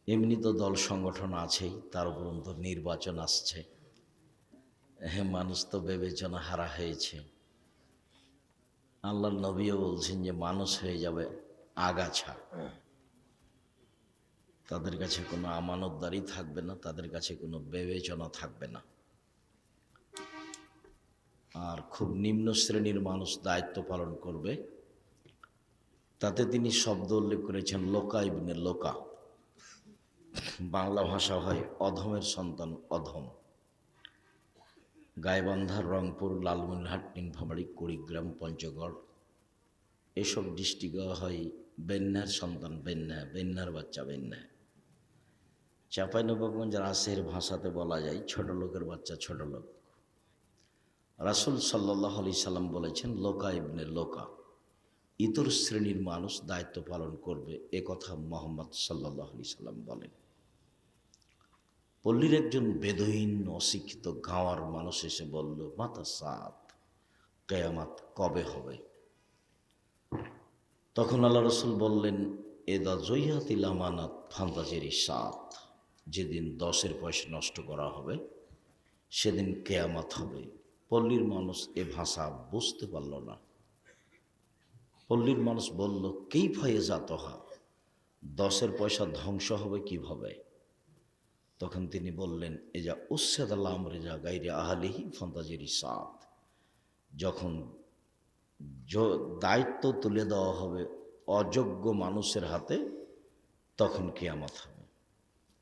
এমনি তো দল সংগঠন আছেই, তার উপর তো নির্বাচন আসছে। হ্যাঁ, মানুষ তো বিবেচনা হারা হয়েছে। আল্লাহর নবীও বলছেন যে মানুষ হয়ে যাবে আগাছা, তাদের কাছে কোনো আমানতদারি থাকবে না, তাদের কাছে কোনো বিবেচনা থাকবে না। আর খুব নিম্ন শ্রেণীর মানুষ দায়িত্ব পালন করবে। তাতে তিনি শব্দ উল্লেখ করেছেন লোকা ইবনে লোকা। বাংলা ভাষা হয় অধমের সন্তান অধম। গাইবান্ধা, রংপুর, লালমনিরহাট, নীলফামারী, কুড়িগ্রাম, পঞ্চগড় এসব ডিস্ট্রিক্টে হয় বেন্যার সন্তান বেন্যা, বেন্যার বাচ্চা বেন্যা। চাঁপাইনবাবগঞ্জ রাজশাহীর ভাষাতে বলা যায় ছোট লোকের বাচ্চা ছোট লোক। রাসূল সাল্লাল্লাহু আলাইহি সাল্লাম বলেছেন লোকা ইবনে লোকা, ইতর শ্রেণীর মানুষ দায়িত্ব পালন করবে, এ কথা মুহাম্মদ সাল্লাল্লাহু আলাইহি সাল্লাম বলেন। পল্লীর একজন বেদহীন অশিক্ষিত গাঁওয়ার মানুষ এসে বলল, মাতা সাত, কিয়ামত কবে হবে? তখন আল্লাহ রসুল বললেন, এদা জইহাতিল আমানাত ফান্তাজির সাত, যেদিন 10 পয়সা নষ্ট করা হবে সেদিন কিয়ামত হবে। পল্লীর মানুষ এ ভাষা বুঝতে পারল না। পল্লীর মানুষ বলল, কাইফা ইয়াজাতুহা, 10 পয়সা ধ্বংস হবে কিভাবে? তখন তিনি বললেন, এজা উসসাদাল আমরিজা গাইরে আহলিহি ফান্তাজির সাত, যখন দায়িত্ব তুলে দেওয়া হবে অযোগ্য মানুষের হাতে, তখন কিয়ামত হবে।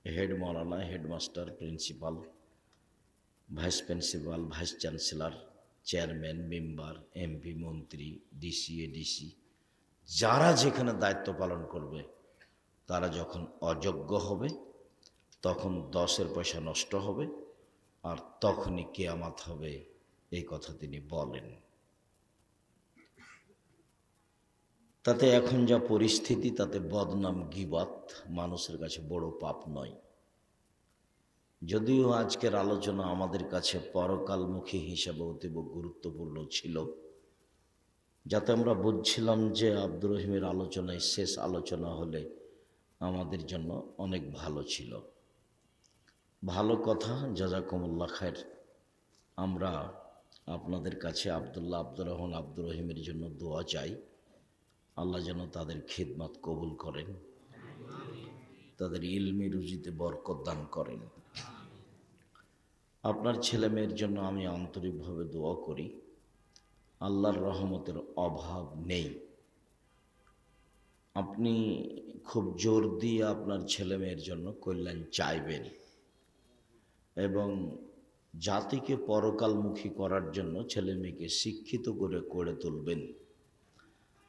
হেড মাওলানা, headmaster, principal, vice principal, vice chancellor, chairman, member, MP, মন্ত্রী, ডিসি, এডিসি, যারা যেখানে দায়িত্ব পালন করবে, তারা যখন অযোগ্য হবে তখন 10 পয়সা নষ্ট হবে, আর তখনই কিয়ামত হবে, এই কথা তিনি বলেন। তাতে এখন যা পরিস্থিতি, তাতে বদনাম গীবত মানুষের কাছে বড় পাপ নয়। যদিও আজকের আলোচনা আমাদের কাছে পরকালমুখী হিসাবে অতীব গুরুত্বপূর্ণ ছিল, যাতে আমরা বুঝছিলাম যে আব্দুর রহিমের আলোচনায় শেষ আলোচনা হলে আমাদের জন্য অনেক ভালো ছিল। ভালো কথা, জাযাকুমুল্লাহ খায়ের। আমরা আপনাদের কাছে আব্দুল্লাহ, আব্দুর রহমান, আব্দুর রহিমের জন্য দোয়া চাই। আল্লাহ যেন তাদের খিদমত কবুল করেন, তাদের ইলমি রুজিতে বরকত দান করেন। আপনার ছেলে মেয়ের জন্য আমি আন্তরিকভাবে দোয়া করি। আল্লাহর রহমতের অভাব নেই। আপনি খুব জোর দিয়ে আপনার ছেলে মেয়ের জন্য কল্যাণ চাইবেন এবং জাতিকে পরকালমুখী করার জন্য ছেলে মেয়েকে শিক্ষিত করে গড়ে তুলবেন।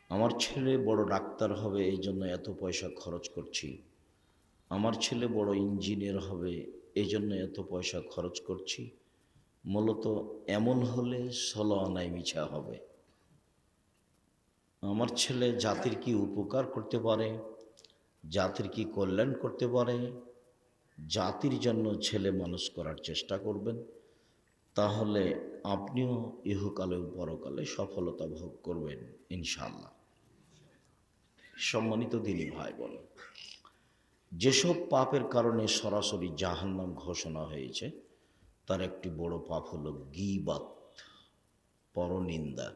আমার ছেলে বড় ডাক্তার হবে, এই জন্য এত পয়সা খরচ করছি। আমার ছেলে বড় ইঞ্জিনিয়ার হবে, এই জন্য এত পয়সা খরচ করছি। মূলত এমন হলে 16 আনায় মিছা হবে। আমার ছেলে জাতির কি উপকার করতে পারে, জাতির কি কল্যাণ করতে পারে, জাতির জন্য ছেলে মানুষ করার চেষ্টা করবেন। তাহলে আপনিও ইহকালে ও পরকালে সফলতা ভোগ করবেন ইনশাআল্লাহ। সম্মানিত দিনী ভাই বোন, যেসব পাপের কারণে সরাসরি জাহান্নাম ঘোষণা হয়েছে, তার একটি বড় পাপ হলো গীবত, পরনিন্দা।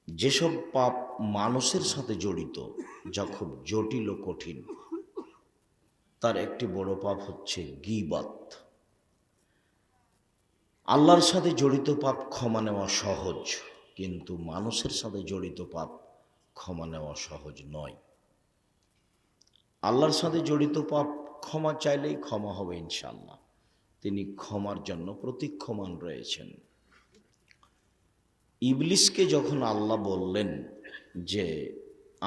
যেসব পাপ মানুষের সাথে জড়িত, যা খুব জটিল ও কঠিন, তার একটি বড় পাপ হচ্ছে গীবত। আল্লাহর সাথে জড়িত পাপ ক্ষমা নেওয়া সহজ, কিন্তু মানুষের সাথে জড়িত পাপ ক্ষমা নেওয়া সহজ নয়। আল্লাহর সাথে জড়িত পাপ ক্ষমা চাইলেই ক্ষমা হবে ইনশাআল্লাহ। তিনি ক্ষমার জন্য প্রতীক্ষমান রয়েছেন। ইবলিসকে যখন আল্লাহ বললেন যে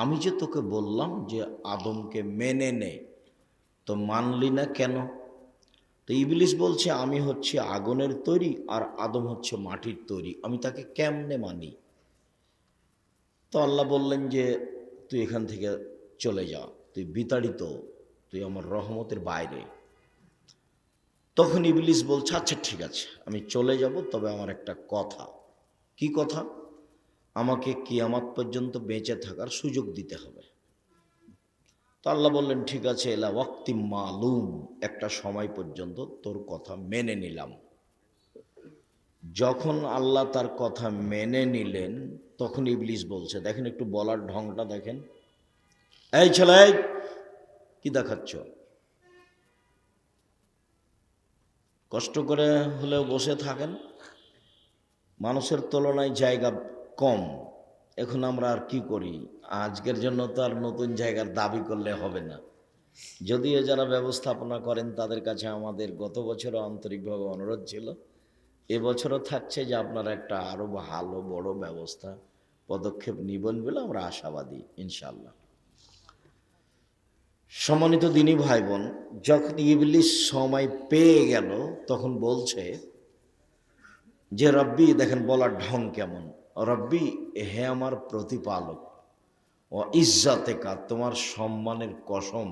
আমি যে তোকে বললাম যে আদমকে মেনে নে, তো মানলি না কেন? তো ইবলিস বলছে আমি হচ্ছে আগুনের তৈরি আর আদম হচ্ছে মাটির তৈরি, আমি তাকে কেমনে মানি? তো আল্লাহ বললেন যে তুই এখান থেকে চলে যা, তুই বিতাড়িত, তুই আমার রহমতের বাইরে। তখন ইবলিস বলছে আচ্ছা ঠিক আছে, আমি চলে যাব, তবে আমার একটা কথা। কি কথা? আমাকে কিয়ামত পর্যন্ত বেঁচে থাকার সুযোগ দিতে হবে। তো আল্লাহ বললেন, ঠিক আছে, এলা ওয়াক্তি মালুম, একটা সময় পর্যন্ত তোর কথা মেনে নিলাম। যখন আল্লাহ তার কথা মেনে নিলেন, তখন ইবলিস বলছে, দেখেন একটু বলার ঢংটা দেখেন, এই ছেলে, এই, কি দেখাচ্ছ? কষ্ট করে হলেও বসে থাকেন, মানুষের তুলনায় জায়গা কম, এখন আমরা আর কি করি? আজকের জন্য তো আর নতুন জায়গার দাবি করলে হবে না। যদিও যারা ব্যবস্থাপনা করেন তাদের কাছে আমাদের গত বছরও আন্তরিকভাবে অনুরোধ ছিল, এবছরও থাকছে যে আপনারা একটা আরো ভালো বড় ব্যবস্থা পদক্ষেপ নিবেন বলে আমরা আশাবাদী ইনশাআল্লাহ। সম্মানিত দিনী ভাই বোন, যখন ইবলিস সময় পেয়ে গেল তখন বলছে যে রব্বি, দেখেন বলার ঢং কেমন, রব্বি, হে আমার প্রতিপালক, ও ইজ্জাতেকা, তোমার সম্মানের কসম,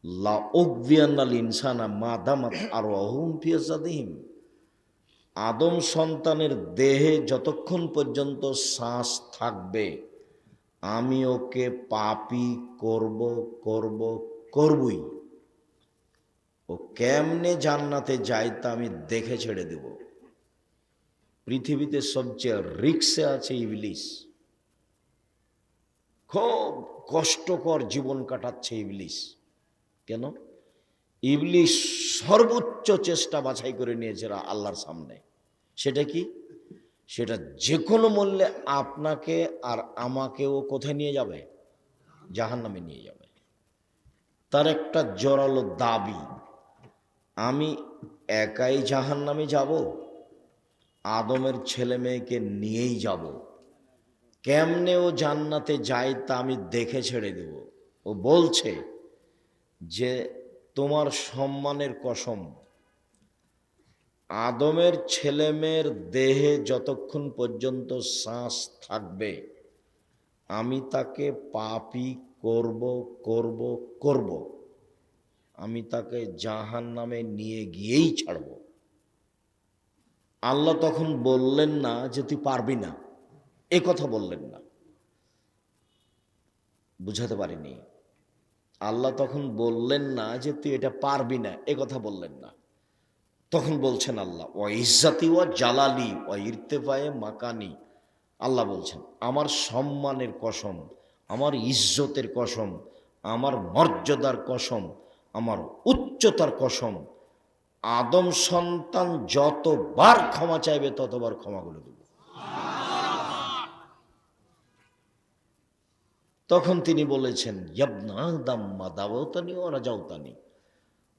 লা উগবিয়ান্নাল ইনসানা মা দামাত আরওয়াহুম ফি আজাদিহিম, আদম সন্তানের দেহে যতক্ষণ পর্যন্ত শ্বাস থাকবে আমি ওকে পাপী করব করব করবই। ও কেমনে জান্নাতে যায় তা আমি দেখে ছেড়ে দেব। পৃথিবীতে সবচেয়ে রিক্সে আছে ইবলিস, খুব কষ্টকর জীবন কাটাচ্ছে ইবলিস। কেন? ইবলিস সর্বোচ্চ চেষ্টা বাছাই করে নিয়েছে আল্লাহর সামনে। সেটা কি? সেটা যে কোনো মূল্যে আপনাকে আর আমাকেও কোথায় নিয়ে যাবে? জাহান্নামে নিয়ে যাবে। তার একটা জোরালো দাবি, আমি একাই জাহান্নামে যাব, আদমের ছেলে মেয়েকে নিয়েই যাব। কেমনে ও জান্নাতে যায় তা আমি দেখে ছেড়ে দেব। ও বলছে যে তোমার সম্মানের কসম, আদমের ছেলে মেয়ের দেহে যতক্ষণ পর্যন্ত শ্বাস থাকবে আমি তাকে পাপী করব করব করব, আমি তাকে জাহান্নামে নিয়ে গিয়েই ছাড়ব। আল্লাহ তখন বললেন না যে তুই পারবি না, এ কথা বললেন না, বুঝাতে পারিনি। আল্লাহ তখন বললেন না যে তুই এটা পারবি না, এ কথা বললেন না। তখন বলছেন আল্লাহ, ও ইজ্জাতি ও জালালি ও ইরতেফায়ে মাকানি, আল্লাহ বলছেন আমার সম্মানের কসম, আমার ইজ্জতের কসম, আমার মর্যাদার কসম, আমার উচ্চতার কসম, আদম সন্তান যতবার ক্ষমা চাইবে ততবার ক্ষমা করে দেব। তখন তিনি বলেছেন, ইয়াবনা আদম মা দাওতানি ও রাজাউতানি,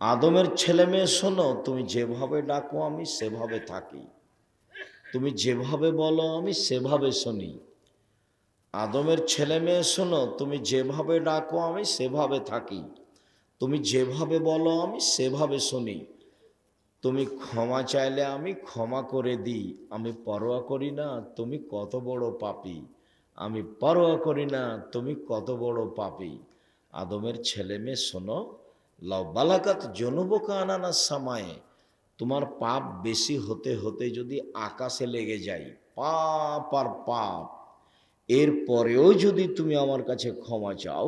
আদমের ছেলে মেয়ে শোনো, তুমি যেভাবে ডাকো আমি সেভাবে থাকি, তুমি যেভাবে বলো আমি সেভাবে শুনি। আদমের ছেলে মেয়ে শোনো, তুমি যেভাবে ডাকো আমি সেভাবে থাকি, তুমি যেভাবে বলো আমি সেভাবে শুনি। তুমি ক্ষমা চাইলে আমি ক্ষমা করে দিই, আমি পরোয়া করি না তুমি কত বড় পাপী, আমি পরোয়া করি না তুমি কত বড় পাপী। আদমের ছেলে মেয়ে শোনো, লাউ বালাকাত জনুবকা আনানা সামায়ে, তোমার পাপ বেশি হতে হতে যদি আকাশে লেগে যায়, পাপ আর পাপ, এর পরেও যদি তুমি আমার কাছে ক্ষমা চাও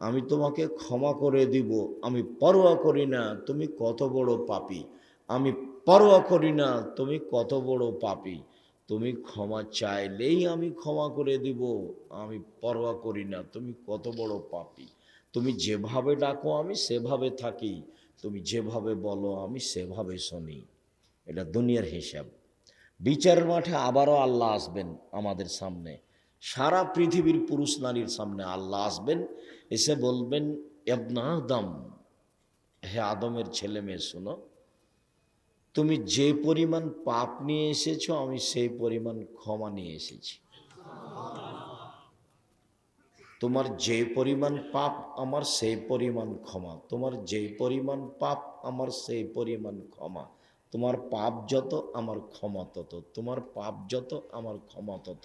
আমি তোমাকে ক্ষমা করে দিব, আমি পরোয়া করি না তুমি কত বড় পাপী, আমি পরোয়া করি না তুমি কত বড় পাপী, তুমি ক্ষমা চাইলেই আমি ক্ষমা করে দিব, আমি পরোয়া করি না তুমি কত বড় পাপী, তুমি যেভাবে ডাকো আমি সেভাবে থাকি, তুমি যেভাবে বলো আমি সেভাবে শুনি। এটা দুনিয়ার হিসাব। বিচারের মাঠে আবারও আল্লাহ আসবেন আমাদের সামনে, সারা পৃথিবীর পুরুষ নারীর সামনে আল্লাহ আসবেন, এসে বলবেন, ইবনা আদম, হে আদমের ছেলে মেয়ে শোনো, তুমি যে পরিমাণ পাপ নিয়ে এসেছো আমি সেই পরিমাণ ক্ষমা নিয়ে এসেছি। তোমার যে পরিমাণ পাপ আমার সেই পরিমাণ ক্ষমা, তোমার যে পরিমাণ পাপ আমার সেই পরিমাণ ক্ষমা, তোমার পাপ যত আমার ক্ষমা তত, তোমার পাপ যত আমার ক্ষমা তত,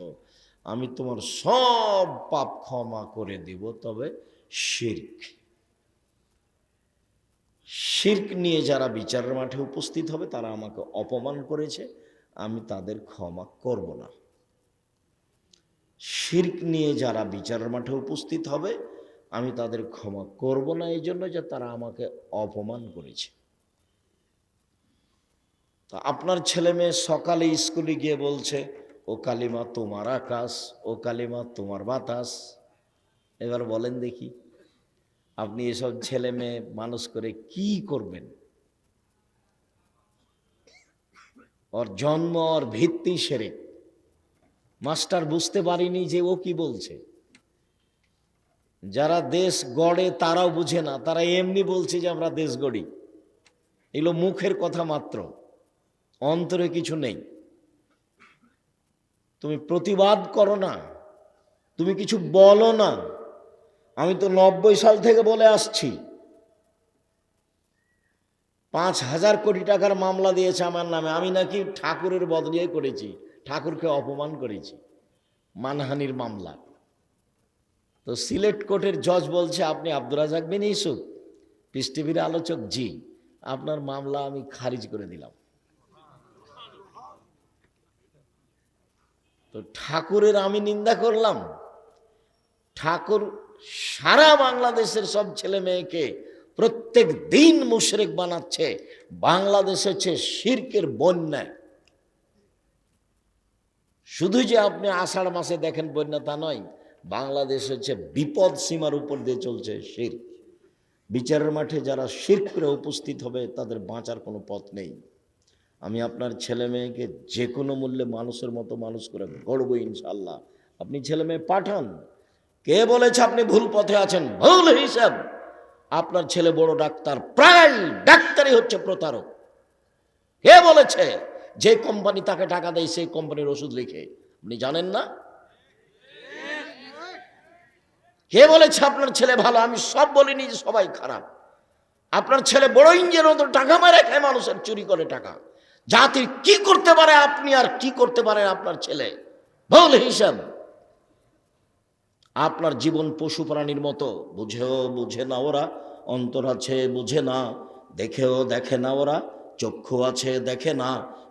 আমি তোমার সব পাপ ক্ষমা করে দিব। তবে শিরক, শিরক নিয়ে যারা বিচারের মাঠে উপস্থিত হবে তারা আমাকে অপমান করেছে, আমি তাদের ক্ষমা করব না। শিরক নিয়ে যারা বিচারের মাঠে উপস্থিত হবে আমি তাদের ক্ষমা করব না, এই জন্য যে তারা আমাকে অপমান করেছে। তা আপনার ছেলে মেয়ে সকালে স্কুলে গিয়ে বলছে, ও কালিমা তোমার আকাশ, ও কালিমা তোমার বাতাস। এবার বলেন দেখি, আপনি এসব ছেলে মেয়ে মানুষ করে কি করবেন? ওর জন্ম, ওর ভিত্তি শিরক। মাস্টার বুঝতে পারিনি যে ও কি বলছে। যারা দেশ গড়ে তারাও বুঝে না, তারা এমনি বলছে যে আমরা দেশ গড়ি। এগুলো মুখের কথা মাত্র, অন্তরে কিছু নেই। তুমি প্রতিবাদ করো না, তুমি কিছু বলো না। আমি তো 90 সাল থেকে বলে আসছি, 5,000 কোটি টাকার মামলা দিয়েছে আমার নামে। আমি নাকি ঠাকুরের বদলিয়ে করেছি, ঠাকুরকে অপমান করেছি, মানহানির মামলা। তো সিলেট কোর্টের জজ বলছে, আপনি আব্দুর রাজ্জাক বিন ইউসুফ, পিস টিভির আলোচক, জি, আপনার মামলা আমি খারিজ করে দিলাম। তো ঠাকুরের আমি নিন্দা করলাম? ঠাকুর সারা বাংলাদেশের সব ছেলে মেয়েকে প্রত্যেক দিন মুশরিক বানাচ্ছে। বাংলাদেশ হচ্ছে শিরকের বন্যা। শুধু যে আপনি আষাঢ় মাসে দেখেন বন্যা তা নয়, বাংলাদেশ হচ্ছে বিপদ সীমার উপর দিয়ে চলছে শিরক। বিচারের মাঠে যারা শিরক করে উপস্থিত হবে তাদের বাঁচার কোনো পথ নেই। আমি আপনার ছেলে মেয়েকে যে কোনো মূল্যে মানুষের মতো মানুষ করে গড়ব ইনশাল্লাহ। আপনি ছেলে মেয়ে পাঠান। কে বলেছে আপনি ভুল পথে আছেন? ভুল হিসাব। আপনার ছেলে বড় ডাক্তার, প্রায় ডাক্তারই হচ্ছে প্রতারক। কে বলেছে? যে কোম্পানি তাকে টাকা দেয় সেই কোম্পানির ওষুধ লিখে। আপনি জানেন না? কে বলেছে আপনার ছেলে ভালো? আমি সব বলিনি যে সবাই খারাপ। আপনার ছেলে বড় ইঞ্জিনিয়ার, তো টাকা মেরে খায়, মানুষের চুরি করে টাকা। জাতির কি করতে পারে আপনি আর কি করতে পারেন আপনার ছেলে? ভুল হিসাব। আপনার জীবন পশু প্রাণীর মতো, বুঝেও বুঝে না ওরা, অন্তর আছে বুঝে না, দেখেও দেখে না ওরা, চক্ষু আছে দেখে না,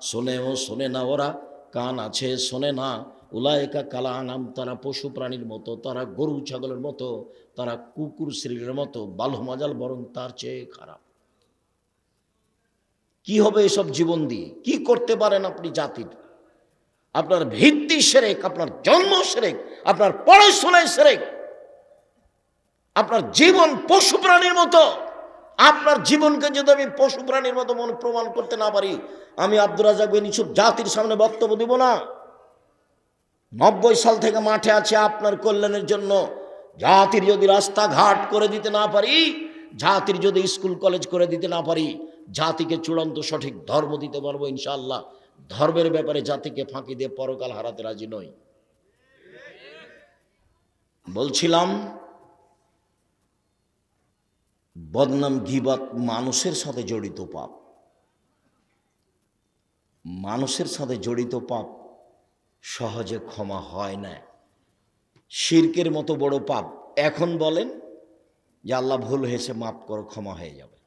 শোনেও শোনে না ওরা, কান আছে শোনে না। উলায়েকা কালা আনাম, তারা পশু প্রাণীর মতো, তারা গরু ছাগলের মতো, তারা কুকুর শ্রীর মতো, বালু মাজাল বরং তার চেয়ে খারাপ। কি হবে এসব জীবন দিয়ে? কি করতে পারেন আপনি জাতির? আপনার ভিত্তি শিরক, আপনার জন্ম শিরক, আপনার পড়াশোনায় শিরক, আপনার জীবন পশু প্রাণীর মতো। আপনার জীবনকে যদি আমি পশু প্রাণীর মতো মনে প্রমাণ করতে না পারি, আমি আব্দুর রাজ্জাক বিন ইউসুফ জাতির সামনে বক্তব্য দিব না। 90 সাল থেকে মাঠে আছে আপনার কল্যাণের জন্য। জাতির যদি রাস্তাঘাট করে দিতে না পারি, জাতির যদি স্কুল কলেজ করে দিতে না পারি, জাতিকে চূড়ান্ত সঠিক ধর্ম দিতে পারবো ইনশাআল্লাহ। ধর্মের ব্যাপারে জাতিকে ফাঁকি দিয়ে পরকাল হারাতে রাজি নই। বলছিলাম, বদনাম গীবত মানুষের সাথে জড়িত পাপ। মানুষের সাথে জড়িত পাপ সহজে ক্ষমা হয় না। শিরকের মতো বড় পাপ। এখন বলেন যে আল্লাহ ভুল হয়েছে, মাফ করো, ক্ষমা হয়ে যাবে।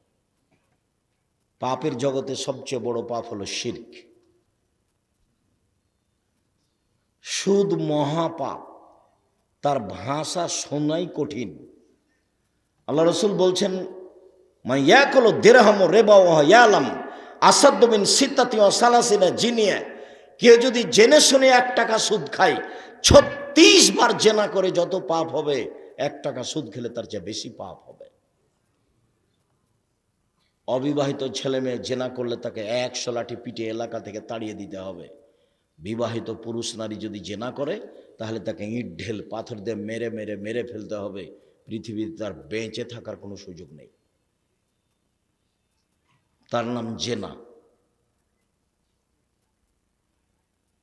পাপের জগতে সবচেয়ে বড় পাপ হলো শিরক। সুদ মহাপাপ, তার ভাষা শোনাই কঠিন। আল্লাহ রসুল বলছেন, মাইয়াকুল দিরহাম রিবা ওয়া ইয়ালাম আসাদ্দু মিন সিত্তাতি ওয়া সালাসিনা জিনিয়া। কেউ যদি জেনে শুনে 1 টাকা সুদ খায়, 36 বার জেনা করে যত পাপ হবে, 1 টাকা সুদ খেলে তার চেয়ে বেশি পাপ হবে। অবিবাহিত ছেলে মেয়ে জেনা করলে তাকে 100 লাঠি পিটে এলাকা থেকে তাড়িয়ে দিতে হবে। বিবাহিত পুরুষ নারী যদি জেনা করে, তাহলে তাকে ইট ঢেল পাথর দিয়ে মেরে মেরে মেরে ফেলতে হবে। পৃথিবীতে তার বেঁচে থাকার কোনো সুযোগ নেই। তার নাম জেনা।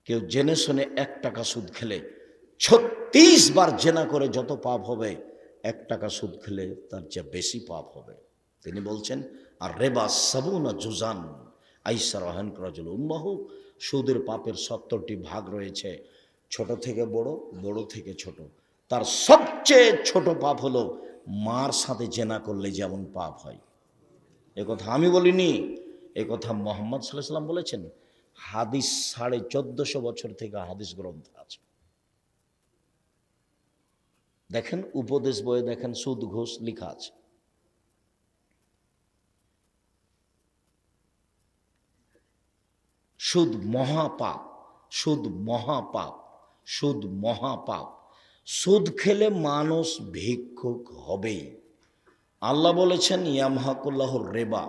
কেউ জেনে শুনে 1 টাকা সুদ খেলে, 36 বার জেনা করে যত পাপ হবে, 1 টাকা সুদ খেলে তার চেয়ে বেশি পাপ হবে। তিনি বলছেন, আর রেবা সাবুনা জুজান আইসার রহান রাজুল উম্মাহু। সুদের পাপের 70টি ভাগ রয়েছে, ছোট থেকে বড়, বড় থেকে ছোট। তার সবচেয়ে ছোট পাপ হলো মার সাথে জেনা করলে যেমন পাপ হয়। একথা আমি বলিনি, একথা মুহাম্মদ সাল্লাল্লাহু আলাইহি ওয়াসাল্লাম বলেছেন। হাদিস 1450 বছর থেকে হাদিস গ্রন্থ আছে। দেখেন উপদেশ বইয়ে দেখেন সুদ ঘুষ লেখা আছে। সুদ মহাপাপ, সুদ মহাপাপ, সুদ মহাপাপ। সুদ খেলে মানুষ ভিক্ষুক হবেই। আল্লাহ বলেছেন ইয়ামহাকুল্লাহুর রেবা,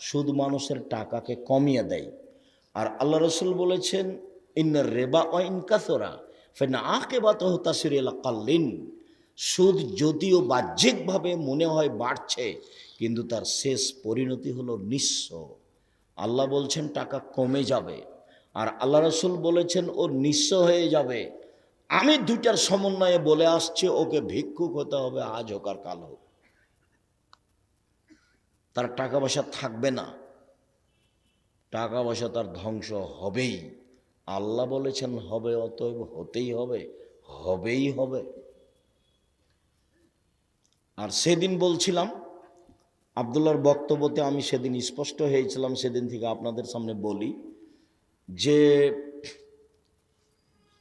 সুদ মানুষের টাকাকে কমিয়ে দেয়। আর আল্লাহ রসুল বলেছেন ইন্নার রেবা ও ইনকাসরা ফেনা আকিবাতুহু তাসিরু ইলা কাল্লিন। সুদ যদিও বাহ্যিকভাবে মনে হয় বাড়ছে, কিন্তু তার শেষ পরিণতি হলো নিঃস্ব। আল্লাহ বলছেন টাকা কমে যাবে, আর আল্লাহ রসুল বলেছেন ও নিঃস্ব হয়ে যাবে। আমি দুইটার সমন্বয়ে বলে আসছি, ওকে ভিক্ষুক হতে হবে, আজ হোক আর কাল হোক। তার টাকা পয়সা থাকবে না, টাকা পয়সা তার ধ্বংস হবেই। আল্লাহ বলেছেন হবে, অতএব হতেই হবে, হবেই হবে। আর সেদিন বলছিলাম, আব্দুল্লাহর বক্তব্যতে আমি সেদিন স্পষ্ট হয়েছিলাম, সেদিন থেকে আপনাদের সামনে বলি যে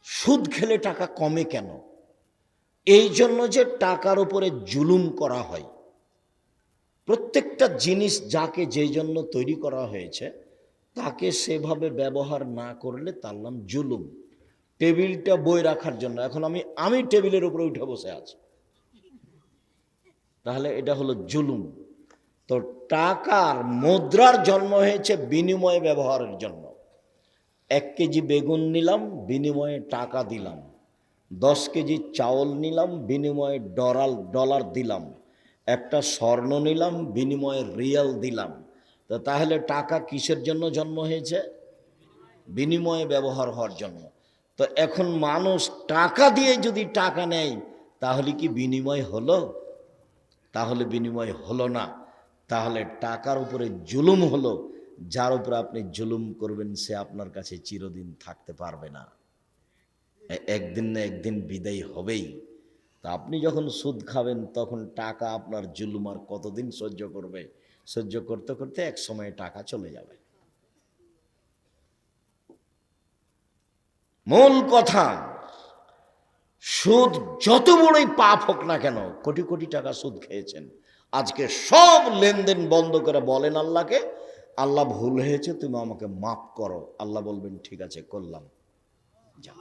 সুদ খেলে টাকা কমে কেন? এই জন্য যে টাকার উপরে জুলুম করা হয়। প্রত্যেকটা জিনিস যাকে যেই জন্য তৈরি করা হয়েছে তাকে সেভাবে ব্যবহার না করলে তার নাম জুলুম। টেবিলটা বই রাখার জন্য, এখন আমি টেবিলের উপরে উঠে বসে আছি, তাহলে এটা হলো জুলুম। তো টাকার মুদ্রার জন্ম হয়েছে বিনিময়ে ব্যবহারের জন্য। 1 কেজি বেগুন নিলাম, বিনিময়ে টাকা দিলাম। 10 কেজি চাউল নিলাম, বিনিময়ে ডলার দিলাম। একটা স্বর্ণ নিলাম, বিনিময়ে রিয়াল দিলাম। তো তাহলে টাকা কিসের জন্য জন্ম হয়েছে? বিনিময়ে ব্যবহার হওয়ার জন্য। তো এখন মানুষ টাকা দিয়ে যদি টাকা নেয়, তাহলে কি বিনিময় হলো? তাহলে বিনিময় হলো না। তাহলে টাকার উপরে জুলুম হলো। যার উপরে আপনি জুলুম করবেন সে আপনার কাছে চিরদিন থাকতে পারবে না, একদিন না একদিন বিদায় হবেই। তা আপনি যখন সুদ খাবেন তখন টাকা আপনার জুলুম আর কতদিন সহ্য করবে? সহ্য করতে করতে এক সময় টাকা চলে যাবে। মূল কথা, সুদ যত বড়ই পাপ হোক না কেন, কোটি কোটি টাকা সুদ খেয়েছেন, আজকে সব লেনদেন বন্ধ করে বলেন আল্লাহকে, আল্লাহ ভুল হয়েছে, তুমি আমাকে মাফ করো। আল্লাহ বলবেন ঠিক আছে করলাম, যা।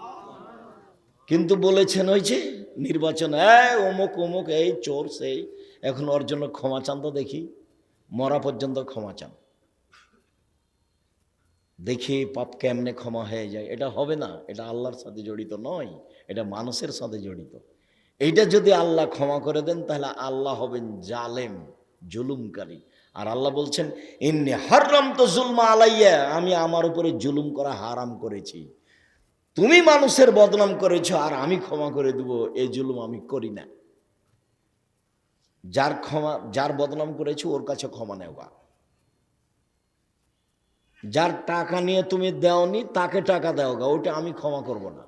কিন্তু বলেছেন ওই যে নির্বাচন, অমুক অমুক, এই চোর সেই, এখন ওর জন্য ক্ষমা চান তো দেখি, মরা পর্যন্ত ক্ষমা চান, দেখি পাপ কেমনে ক্ষমা হয়ে যায়। এটা হবে না, এটা আল্লাহর সাথে জড়িত নয়, এটা মানুষের সাথে জড়িত। এইটা যদি আল্লাহ ক্ষমা করে দেন তাহলে আল্লাহ হবেন জালেম, জুলুমকারী। আর আল্লাহ বলছেন ইন্নী হারামতু যুলমা আলাইয়া, আমি আমার উপরে জুলুম করা হারাম করেছি। তুমি মানুষের বদনাম করেছো আর আমি ক্ষমা করে দেব, এই জুলুম আমি করি না। যার বদনাম করেছো ওর কাছে ক্ষমা নেওয়া। যার টাকা নিয়ে তুমি দেওনি তাকে টাকা দেওগা, ওটা আমি ক্ষমা করব না।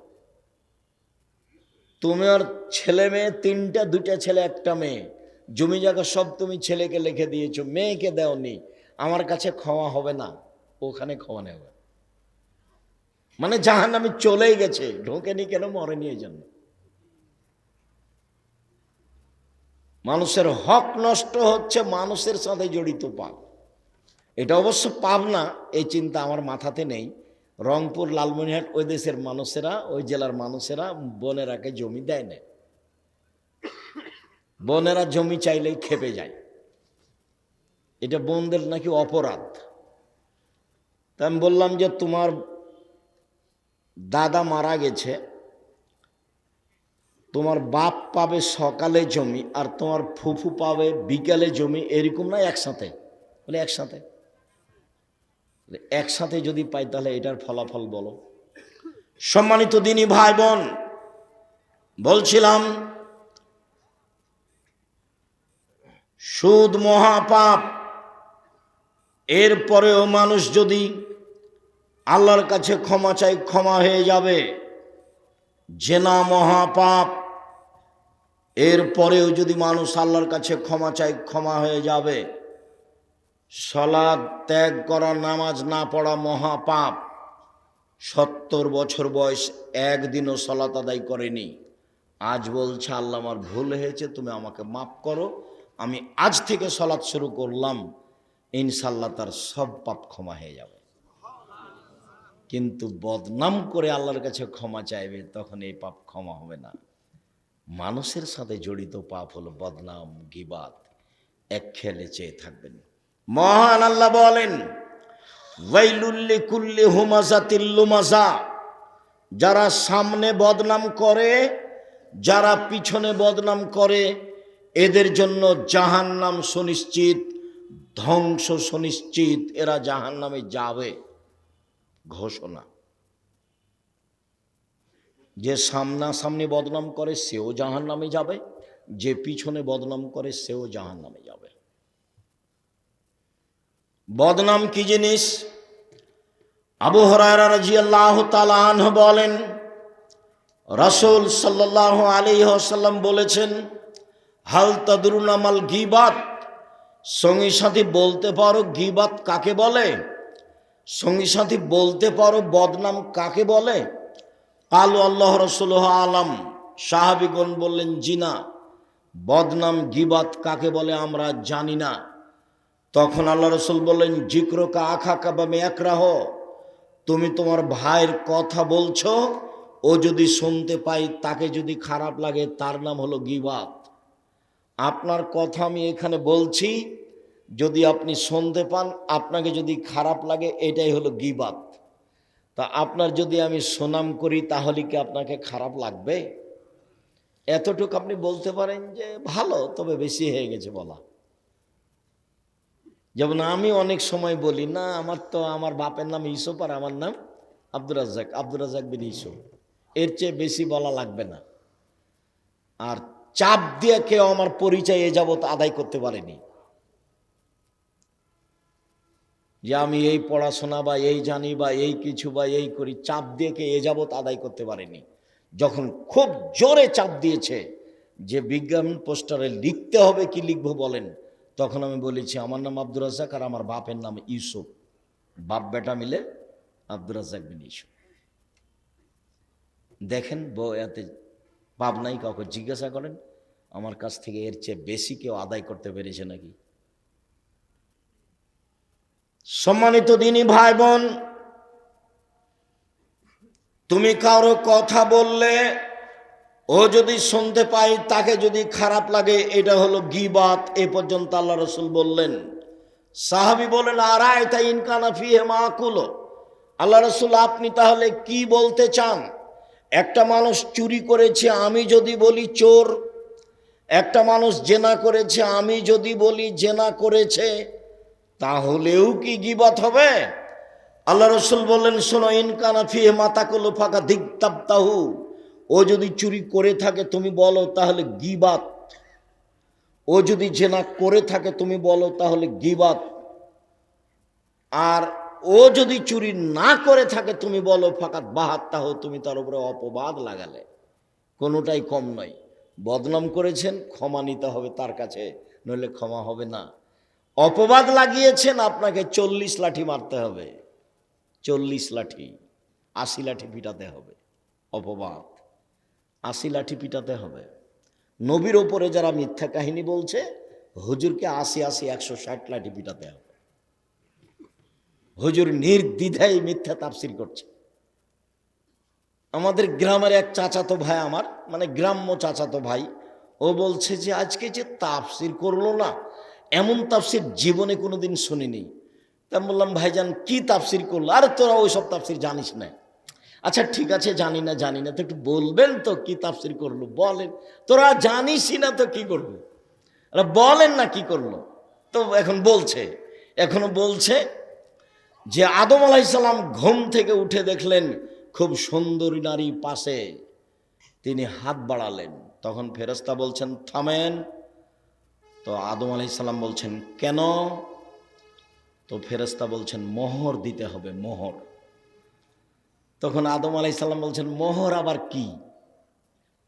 তুমি আর ছেলে মেয়ে 3টা, 2টা ছেলে 1টা মেয়ে, জমি জায়গা সব তুমি ছেলেকে লিখে দিয়েছো, মেয়েকে দেওনি, আমার কাছে ক্ষমা হবে না, ওখানে ক্ষমা নেওয়া। মানে জাহান্নামে চলেই গেছে, ঢোকেনি কেন? মরেনি এই জন্য। মানুষের হক নষ্ট হচ্ছে, মানুষের সাথে জড়িত পাপ। এটা অবশ্য পাপ না, এই চিন্তা আমার মাথাতে নেই। রংপুর, লালমনিরহাট ওই দেশের মানুষেরা, ওই জেলার মানুষেরা বোনেরাকে জমি দেয় না, বোনেরা জমি চাইলেই খেপে যায়, এটা বোনদের নাকি অপরাধ। তা আমি বললাম যে তোমার দাদা মারা গেছে, তোমার বাপ পাবে সকালে জমি আর তোমার ফুফু পাবে বিকালে জমি, এরকম না একসাথে? বলে একসাথে। একসাথে যদি পাই তাহলে এটার ফলাফল বলো। সম্মানিত দিনী ভাই বোন, বলছিলাম সুদ মহাপাপ। এরপরেও মানুষ যদি আল্লাহর কাছে ক্ষমা চাই, ক্ষমা হয়ে যাবে। জেনা মহাপাপ, এরপরেও যদি মানুষ আল্লাহর কাছে ক্ষমা চাই, ক্ষমা হয়ে যাবে। সালাত ত্যাগ করা, নামাজ না পড়া মহাপাপ। 70 বছর বয়স, একদিনও সালাত আদায় করেনি, আজ বলছে আল্লাহ আমার ভুল হয়েছে, তুমি আমাকে মাফ করো, আমি আজ থেকে সালাত শুরু করলাম, ইনশাল্লাহ তার সব পাপ ক্ষমা হয়ে যাবে। কিন্তু বদনাম করে আল্লাহর কাছে ক্ষমা চাইবে, তখন এই পাপ ক্ষমা হবে না। মানুষের সাথে জড়িত পাপ হলো বদনাম, গীবাত, এক খেলে চেয়ে থাকবেন। মহান আল্লাহ বলেন, ওয়াইলুল লিকুল্লি হুমাযাতিল লুমাযা, যারা সামনে বদনাম করে, যারা পিছনে বদনাম করে, এদের জন্য জাহান্নাম সুনিশ্চিত, ধ্বংস সুনিশ্চিত, এরা জাহান্নামে যাবে, ঘোষণা। যে সামনাসামনি বদনাম করে সেও জাহান্নামে যাবে, যে পিছনে বদনাম করে সেও জাহান্নামে যাবে। বদনাম কি জিনিস? আবু হুরায়রা রাদিয়াল্লাহু তাআলা আনহু বলেন, রাসূল সাল্লাল্লাহু আলাইহি ওয়াসাল্লাম বলেছেন, হাল তাদরুনা মাল গীবাত, সঙ্গী সাথী বলতে পারো গীবাত কাকে বলে? সঙ্গী সাথী বলতে পারো বদনাম কাকে বলে? কালু আল্লাহ রাসূলুহু আলাম, সাহাবীগণ বললেন, জি না, বদনাম গীবাত কাকে বলে আমরা জানি না। তখন আল্লাহ রাসূল বললেন, যিকরুকা আখাকা বা ইয়াকরাহ, তুমি তোমার ভাইয়ের কথা বলছো, ও যদি শুনতে পাই, তাকে যদি খারাপ লাগে, তার নাম হলো গীবাত। আপনার কথা আমি এখানে বলছি, যদি আপনি শুনতে পান, আপনাকে যদি খারাপ লাগে, এটাই হলো গীবাত। তা আপনার যদি আমি সুনাম করি, তাহলে কি আপনাকে খারাপ লাগবে? এতটুকু আপনি বলতে পারেন যে ভালো, তবে বেশি হয়ে গেছে বলা। যেমন আমি অনেক সময় বলি না, আমার বাপের নাম ইউসুফ আর আমার নাম আব্দুর রাজ্জাক, আব্দুর রাজ্জাক বিন ইউসুফ, এর চেয়ে বেশি বলা লাগবে না। আর চাপ দিয়ে কেউ আমার পরিচয় এ যাবত আদায় করতে পারেনি যে আমি এই পড়াশোনা বা এই জানি বা এই কিছু বা এই করি, চাপ দিয়ে কে এ যাবত আদায় করতে পারেনি। যখন খুব জোরে চাপ দিয়েছে যে বিজ্ঞাপন পোস্টারে লিখতে হবে, কি লিখবো বলেন, তখন আমি বলেছি আমার নাম আব্দুর রাজ্জাক আর আমার বাপের নাম ইউসুফ, বাপ বেটা মিলে আব্দুর রাজ্জাক বিন ইউসুফ। দেখেন এতে পাপ নাই, কাউকে জিজ্ঞাসা করেন আমার কাছ থেকে এর চেয়ে বেশি কেউ আদায় করতে পেরেছে নাকি? সম্মানিত দিনী ভাই বোন, তুমি কারো কথা বললে, ও যদি শুনতে পাই, তাকে যদি খারাপ লাগে, এটা হলো গীবাত। এ পর্যন্ত আল্লাহ রাসূল বললেন। সাহাবী বলেন, আরায়তা ইন কানা ফিহি মাকুল, আল্লাহ রাসূল আপনি তাহলে কি বলতে চান? একটা মানুষ চুরি করেছে, আমি যদি বলি চোর, একটা মানুষ জেনা করেছে, আমি যদি বলি জেনা করেছে, তাহলেও কি গীবাত হবে? আল্লাহ রাসূল বললেন, শোনো, ইন কানা ফিহি মাতাকুল ফাকা দিগতাবতাহু, ও যদি চুরি করে থাকে তুমি বলো, তাহলে গীবাত। ও যদি জেনা করে থাকে তুমি বলো, তাহলে গীবাত। আর ও যদি চুরি না করে থাকে তুমি বলো ফাকাত বাহাত্তাহ, তুমি তার উপরে অপবাদ লাগালে। কোনোটাই কম নয়। বদনাম করেছেন, ক্ষমা নিতে হবে তার কাছে, নইলে ক্ষমা হবে না। অপবাদ লাগিয়েছেন, আপনাকে 40 লাঠি মারতে হবে, 40 লাঠি, 80 লাঠি পিটাতে হবে। অপবাদ 80 লাঠি পিটাতে হবে। নবীর ওপরে যারা মিথ্যা কাহিনী বলছে, হুজুরকে 80 160 লাঠি পিটাতে হবে। হুজুর নির্দ্বিধায় মিথ্যা তাফসির করছে। আমাদের গ্রামের এক চাচাতো ভাই, আমার মানে গ্রাম্য চাচাতো ভাই, ও বলছে যে আজকে যে তাফসির করলো না, এমন তাফসির জীবনে কোনোদিন শুনিনি। তা বললাম, ভাইজান কি তাফসির করলো? আরে তোরা ওইসব তাফসির জানিস না। আচ্ছা ঠিক আছে, জানি না তো একটু বলবেন তো কি তাফসির করলো, বলেন। তোরা জানিসই না তো কি করবো, বলেন না কি করলো। তো এখন বলছে, এখনো বলছে যে আদম আলাইহিস সালাম ঘুম থেকে উঠে দেখলেন খুব সুন্দরী নারী পাশে, তিনি হাত বাড়ালেন, তখন ফেরেশতা বলছেন থামেন। তো আদম আলাইহিস সালাম বলছেন কেন? তো ফেরেশতা বলছেন মোহর দিতে হবে, মোহর। তখন আদম আলাইহিস সালাম বলছেন মোহর আবার কি?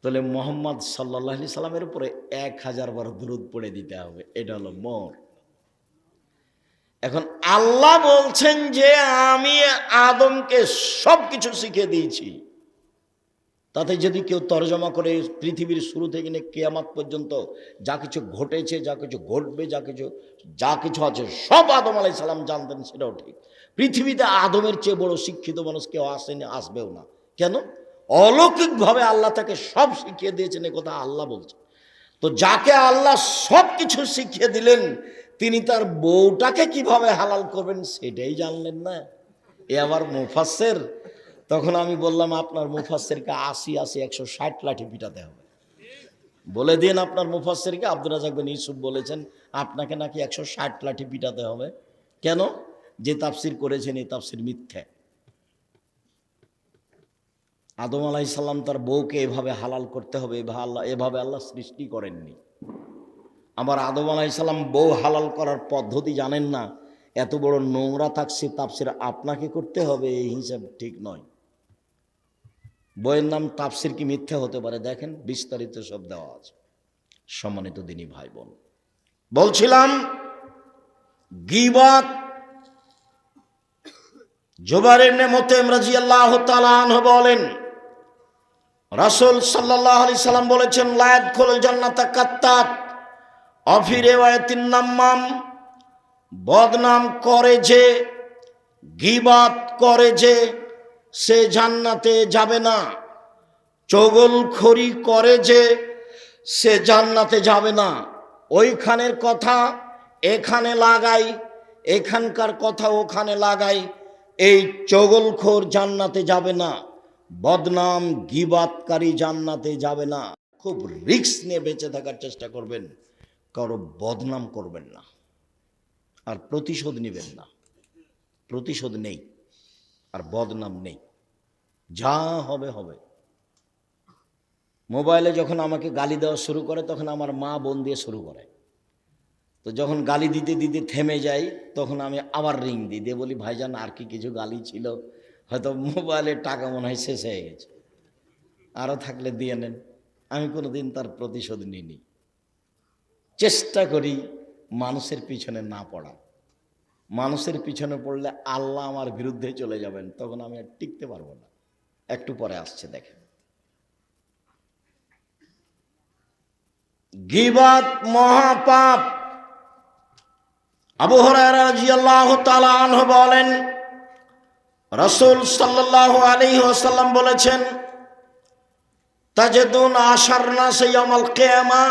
তাহলে মুহাম্মদ সাল্লাল্লাহু আলাইহি সাল্লামের উপরে 1000 বার দুরূদ পড়ে দিতে হবে, এটা হলো মোহর। এখন আল্লাহ বলছেন যে আমি আদমকে সব কিছু শিখিয়ে দিয়েছি, তাতে যদি কেউ তর্জমা করে পৃথিবীর শুরু থেকে নিয়ে কিয়ামত পর্যন্ত যা কিছু ঘটেছে, যা কিছু ঘটবে, যা কিছু আছে সব আদম আলাইহিস সালাম জানতেন, সেটাও ঠিক। পৃথিবীতে আদমের চেয়ে বড় শিক্ষিত মানুষ কেউ আসেনি, আসবেও না। কেন? অলৌকিকভাবে আল্লাহ তাকে সব শিখিয়ে দিয়েছেন, এ কথা আল্লাহ বলছেন। তো যাকে আল্লাহ সব কিছু শিখিয়ে দিলেন, তিনি তার বউটাকে কিভাবে হালাল করবেন সেটাই জানলেন না। এ আবার মুফাসসির। তখন আমি বললাম, আপনার মুফাসসিরকে ৮০ ১৬০ লাঠি পিটাতে হবে। বলে দিন আপনার মুফাসসিরকে, আব্দুর রাজ্জাক বিন ইউসুফ বলেছেন আপনাকে নাকি ১৬০ লাঠি পিটাতে হবে। কেন? যে তাফসির করেছেন এই তাফসির মিথ্যা। আদম আলাইহিস সালাম তার বউকে এভাবে হালাল করতে হবে, এভাবে আল্লাহ সৃষ্টি করেননি। আবার আদম আলাইহিস সালাম বউ হালাল করার পদ্ধতি জানেন না, এত বড় নোংরা তাফসির আপনাকে করতে হবে, এই হিসাব ঠিক নয়। বইয়ের নাম তাফসির কি মিথ্যা হতে পারে? দেখেন, বিস্তারিত সব দেওয়া আছে। সম্মানিত দিনী ভাই বোন, বলছিলাম গীবত। জুবাইর ইবনে মুতঈম রাদিয়াল্লাহু তাআলা আনহু বলেন, রাসূল সাল্লাল্লাহু আলাইহি সাল্লাম বলেছেন, লা ইয়াদখুলুল জান্নাতা কাত্তাত ওয়া ফি রিওয়ায়াতিন নাম্মাম, বদনাম করে যে, গীবত করে যে, সে জান্নাতে যাবে না। চগলখড়ি করে যে, সে জান্নাতে যাবে না। ওইখানের কথা এখানে লাগাই, এখানকার কথা ওখানে লাগাই, এই চগলখোর জান্নাতে যাবে না, বদনাম গীবতকারী জান্নাতে যাবে না। খুব রিস্ক নিয়ে বেঁচে থাকার চেষ্টা করবেন, কারো বদনাম করবেন না, আর প্রতিশোধ নেবেন না। প্রতিশোধ নেই আর বদনাম নেই, যা হবে হবে। মোবাইলে যখন আমাকে গালি দেওয়া শুরু করে, তখন আমার মা বোন দিয়ে শুরু করে। তো যখন গালি দিতে দিতে থেমে যাই, তখন আমি আবার রিং দিই, দিয়ে বলি, ভাইজান আর কি কিছু গালি ছিল? হয়তো মোবাইলের টাকা মনে হয় শেষ হয়ে গেছে, আরও থাকলে দিয়ে নেন। আমি কোনোদিন তার প্রতিশোধ নিইনি। চেষ্টা করি মানুষের পিছনে না পড়া। মানুষের পিছনে পড়লে আল্লাহ আমার বিরুদ্ধে চলে যাবেন, তখন আমি আর টিকতে পারবো না। একটু পরে আসছে, দেখেন। গীবত মহাপাপ। আবু হুরায়রা রাদিয়াল্লাহু তাআলা আনহু বলেন, রাসূল সাল্লাল্লাহু আলাইহি ওয়াসাল্লাম বলেছেন, তাজদুন আশারনাস ইয়াউমাল কিয়ামা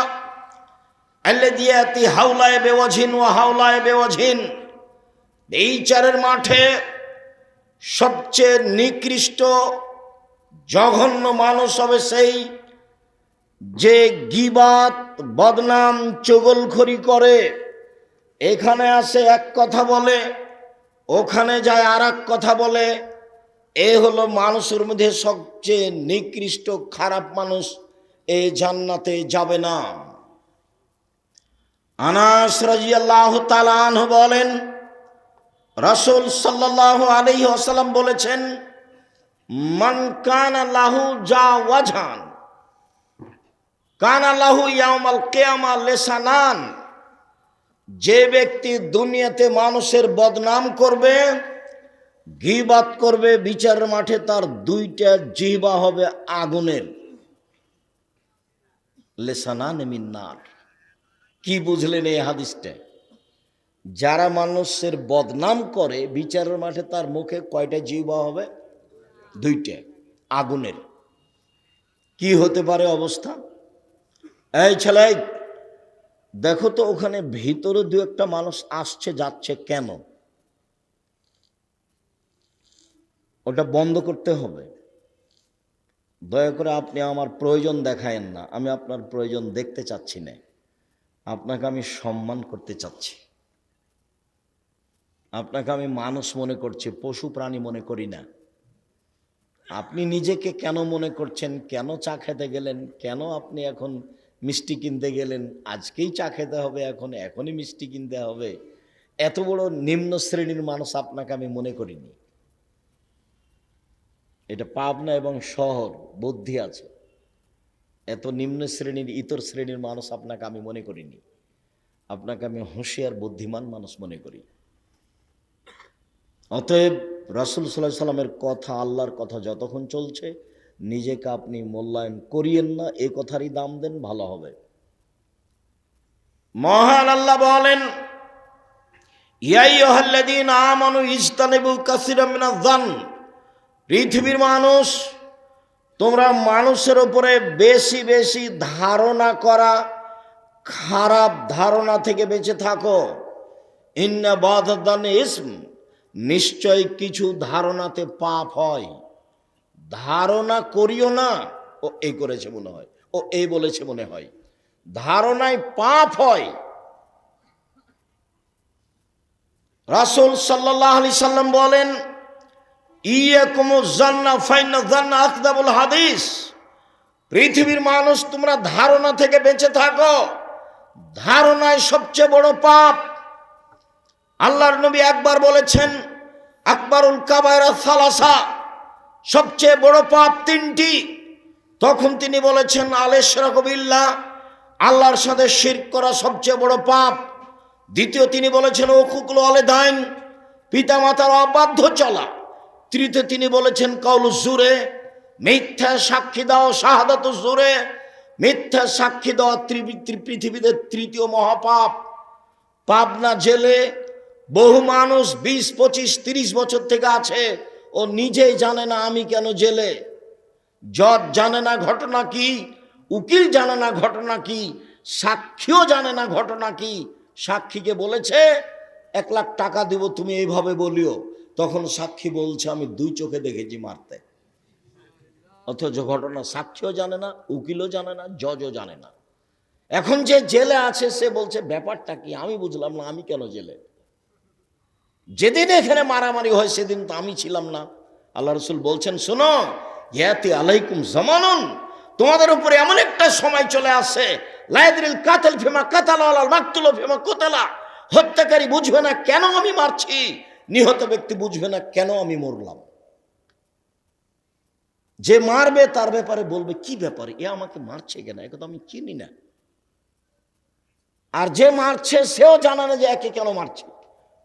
আল্লাযী ইয়াতি হাওলায় বিওয়াজহিন ওয়া হাওলায় বিওয়াজহিন। এই বিচারের মাঠে সবচেয়ে নিকৃষ্ট জঘন্য মানুষ হবে সেই যে গীবত, বদনাম, চগলখড়ি করে। এখানে আসে এক কথা বলে, ওখানে যায় আর এক কথা বলে। এ হলো মানুষের মধ্যে সবচেয়ে নিকৃষ্ট খারাপ মানুষ, এ জান্নাতে যাবে না। আনাস রাদিয়াল্লাহু তাআলা আনহু বলেন, রাসূল সাল্লাল্লাহু আলাইহি ওয়াসাল্লাম বলেছেন, মান কানা লাহু জাওয়াজান কানা লাহু ইয়াউমাল কিয়ামা লিসানান। যে ব্যক্তি দুনিয়াতে মানুষের বদনাম করবে, গীবত করবে, বিচারের মাঠে তার দুইটা জিহ্বা হবে আগুনের। লিসানান মিন নার। কি বুঝলেন এই হাদিসটা? যারা মানুষের বদনাম করে, বিচারের মাঠে তার মুখে কয়টা জিহ্বা হবে? দুইটা, আগুনের। কি হতে পারে অবস্থা? এই ছেলে, দেখো তো ওখানে ভিতরে দু একটা মানুষ আসছে যাচ্ছে, কেন? ওটা বন্ধ করতে হবে। দয়া করে আপনি আমার প্রয়োজন দেখায়েন না, আমি আপনার প্রয়োজন দেখতে চাচ্ছি না। আপনাকে আমি সম্মান করতে চাচ্ছি, আপনাকে আমি মানুষ মনে করছি, পশু প্রাণী মনে করি না। আপনি নিজেকে কেন মনে করছেন? কেন চা খেতে গেলেন? কেন আপনি এখন মিষ্টি কিনতে গেলেন? আজকেই চা খেতে হবে, এখনই মিষ্টি কিনতে হবে? এত বড় নিম্ন শ্রেণীর মানুষ আপনাকে আমি মনে করিনি। এটা পাবনা এবং শহর, বুদ্ধি আছে। এত নিম্ন শ্রেণীর, ইতর শ্রেণীর মানুষ আপনাকে আমি মনে করিনি। আপনাকে আমি হুঁশিয়ার, বুদ্ধিমান মানুষ মনে করি। অতএব রাসূল সাল্লাল্লাহু আলাইহি সাল্লামের কথা, আল্লাহর কথা যতক্ষণ চলছে, নিজেকে আপনি মূল্যায়ন করিয়েন না, এ কথারই দাম দেন, ভালো হবে। মহান আল্লাহ বলেন, ইয়া আইয়ুহাল্লাযীনা আমানু ইজতানিবু কাসীরাম মিনায-যান, পৃথিবীর মানুষ, তোমরা মানুষের উপরে বেশি বেশি ধারণা করা খারাপ ধারণা থেকে বেঁচে থাকো। ইন্না বাদাদান ইসম, নিশ্চয় কিছু ধারণাতে পাপ হয়। ধারণা করিও না ও এই করেছে মনে হয়, ও এই বলেছে মনে হয়, ধারণায় পাপ হয়। রাসূল সাল্লাল্লাহু আলাইহি সাল্লাম বলেন, ইয়াকুমুজ জান্না ফাইন্না জান্না আকযাবুল হাদিস, পৃথিবীর মানুষ তোমরা ধারণা থেকে বেঁচে থাকো, ধারণায় সবচেয়ে বড় পাপ। আল্লাহর নবী একবার বলেছেন, আকবারুল কাবায়রা সালাসা, সবচেয়ে বড় পাপ তিনটি। তখন তিনি বলেছেন, আল-ইশরাকু বিল্লাহ, আল্লাহর সাথে শিরক করা সবচেয়ে বড় পাপ। দ্বিতীয় তিনি বলেছেন, উকুকুল ওয়ালিদাইন, পিতা মাতার অবাধ্য চলা। তৃতীয় তিনি বলেছেন, কাউলু জুরে, মিথ্যা সাক্ষী দাও, শাহাদাতু জুরে, মিথ্যা সাক্ষী দেওয়া পৃথিবীতে তৃতীয় মহাপাপ। পাবনা জেলে বহু মানুষ 20, 25, 30 বছর থেকে আছে, ও নিজেই জানে না আমি কেন জেলে। জজ জানে না ঘটনা কি, উকিল জানে না ঘটনা কি, সাক্ষীও জানে না ঘটনা কি। সাক্ষীকে বলেছে 1 লাখ টাকা দিব তুমি এইভাবে বলিও, তখন সাক্ষী বলছে আমি 2 চোখে দেখেছি মারতে। অথচ ঘটনা সাক্ষীও জানে না, উকিলও জানে না, জজও জানে না। এখন যে জেলে আছে সে বলছে ব্যাপারটা কি আমি বুঝলাম না, আমি কেন জেলে? যেদিন এখানে মারামারি হয় সেদিন তো আমি ছিলাম না। আল্লাহ রাসূল বলছেন, শোনো, ইয়াতি আলাইকুম জামানুন, তোমাদের উপরে এমন একটা সময় চলে আসে, লা ইয়াদরিল কাতিল ফিমা কাতালা ওয়াল মাকতুলু ফিমা কুতিলা, হত্যাকারী বুঝবে না কেন আমি মারছি, নিহত ব্যক্তি বুঝবে না কেন আমি মরলাম। যে মারবে তার ব্যাপারে বলবে কি ব্যাপারে, এ আমাকে মারছে কেন, একে তো আমি চিনি না। আর যে মারছে সেও জানে না যে একে কেন মারছে।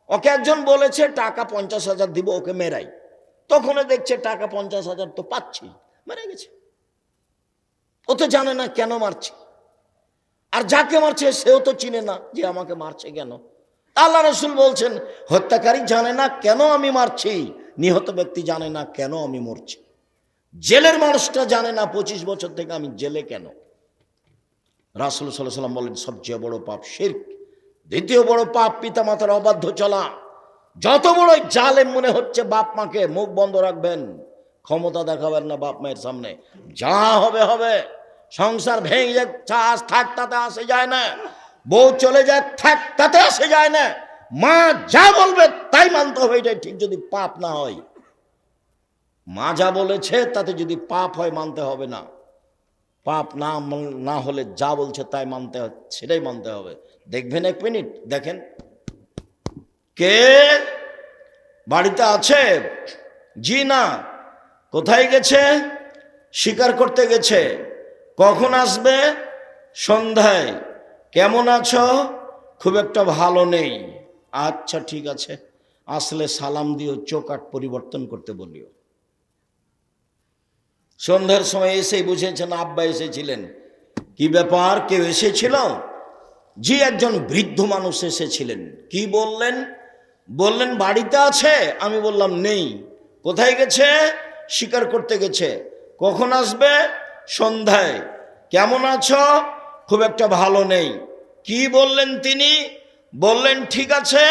ওকে একজন বলেছে টাকা 50,000 দিব ওকে মেরাই, তখন দেখছে টাকা 50,000 তো পাচ্ছি, মেরে গেছে। ও তো জানে না কেন মারছে, আর যাকে মারছে সেও তো চিনে না যে আমাকে মারছে কেন। আল্লাহ রাসূল বলছেন, হত্যাকারী জানে না কেন আমি মারছি, নিহত ব্যক্তি জানে না কেন আমি মরছি। জেলের মানুষটা জানে না 25 বছর থেকে আমি জেলে কেন। রাসূল সাল্লাল্লাহু আলাইহি ওয়াসাল্লাম বলেন, সবচেয়ে বড় পাপ শিরক। দ্বিতীয় বড় পাপ পিতা মাতার অবাধ্য চলা। যত বড় জালেম মনে হচ্ছে বাপ মাকে, মুখ বন্ধ রাখবেন, ক্ষমতা দেখাবেন না বাপ মায়ের সামনে। যা হবে হবে, সংসার ভেঙে যায় চাষ থাক তাতে আসে যায় না, বউ চলে যায় থাক তাতে আসে যায় না, মা যা বলবে তাই মানতে হবে, এটাই ঠিক যদি পাপ না হয়। মা যা বলেছে তাতে যদি পাপ হয় মানতে হবে না, পাপ না হলে যা বলছে তাই মানতে হবে, সেটাই মানতে হবে। দেখবেন 1 মিনিট দেখেন, কে বাড়িতে আছে? জি না। কোথায় গেছে? শিকার করতে গেছে। কখন আসবে? সন্ধ্যায়। কেমন আছো? খুব একটা ভালো নেই। আচ্ছা ঠিক আছে, আসলে সালাম দিও, চোখ আট পরিবর্তন করতে বলিও। সন্ধ্যার সময় এসেই বুঝেছেন আব্বা এসেছিলেন। কি ব্যাপার, কেউ এসেছিল? জি, একজন বৃদ্ধ মানুষ এসেছিলেন। কি বললেন? বললেন বাড়িতে আছে। আমি বললাম নেই। কোথায় গেছে? শিকার করতে গেছে। কখন আসবে? সন্ধ্যায়। কেমন আছো? খুব একটা ভালো নেই। কি বললেন তিনি? বললেন ঠিক আছে,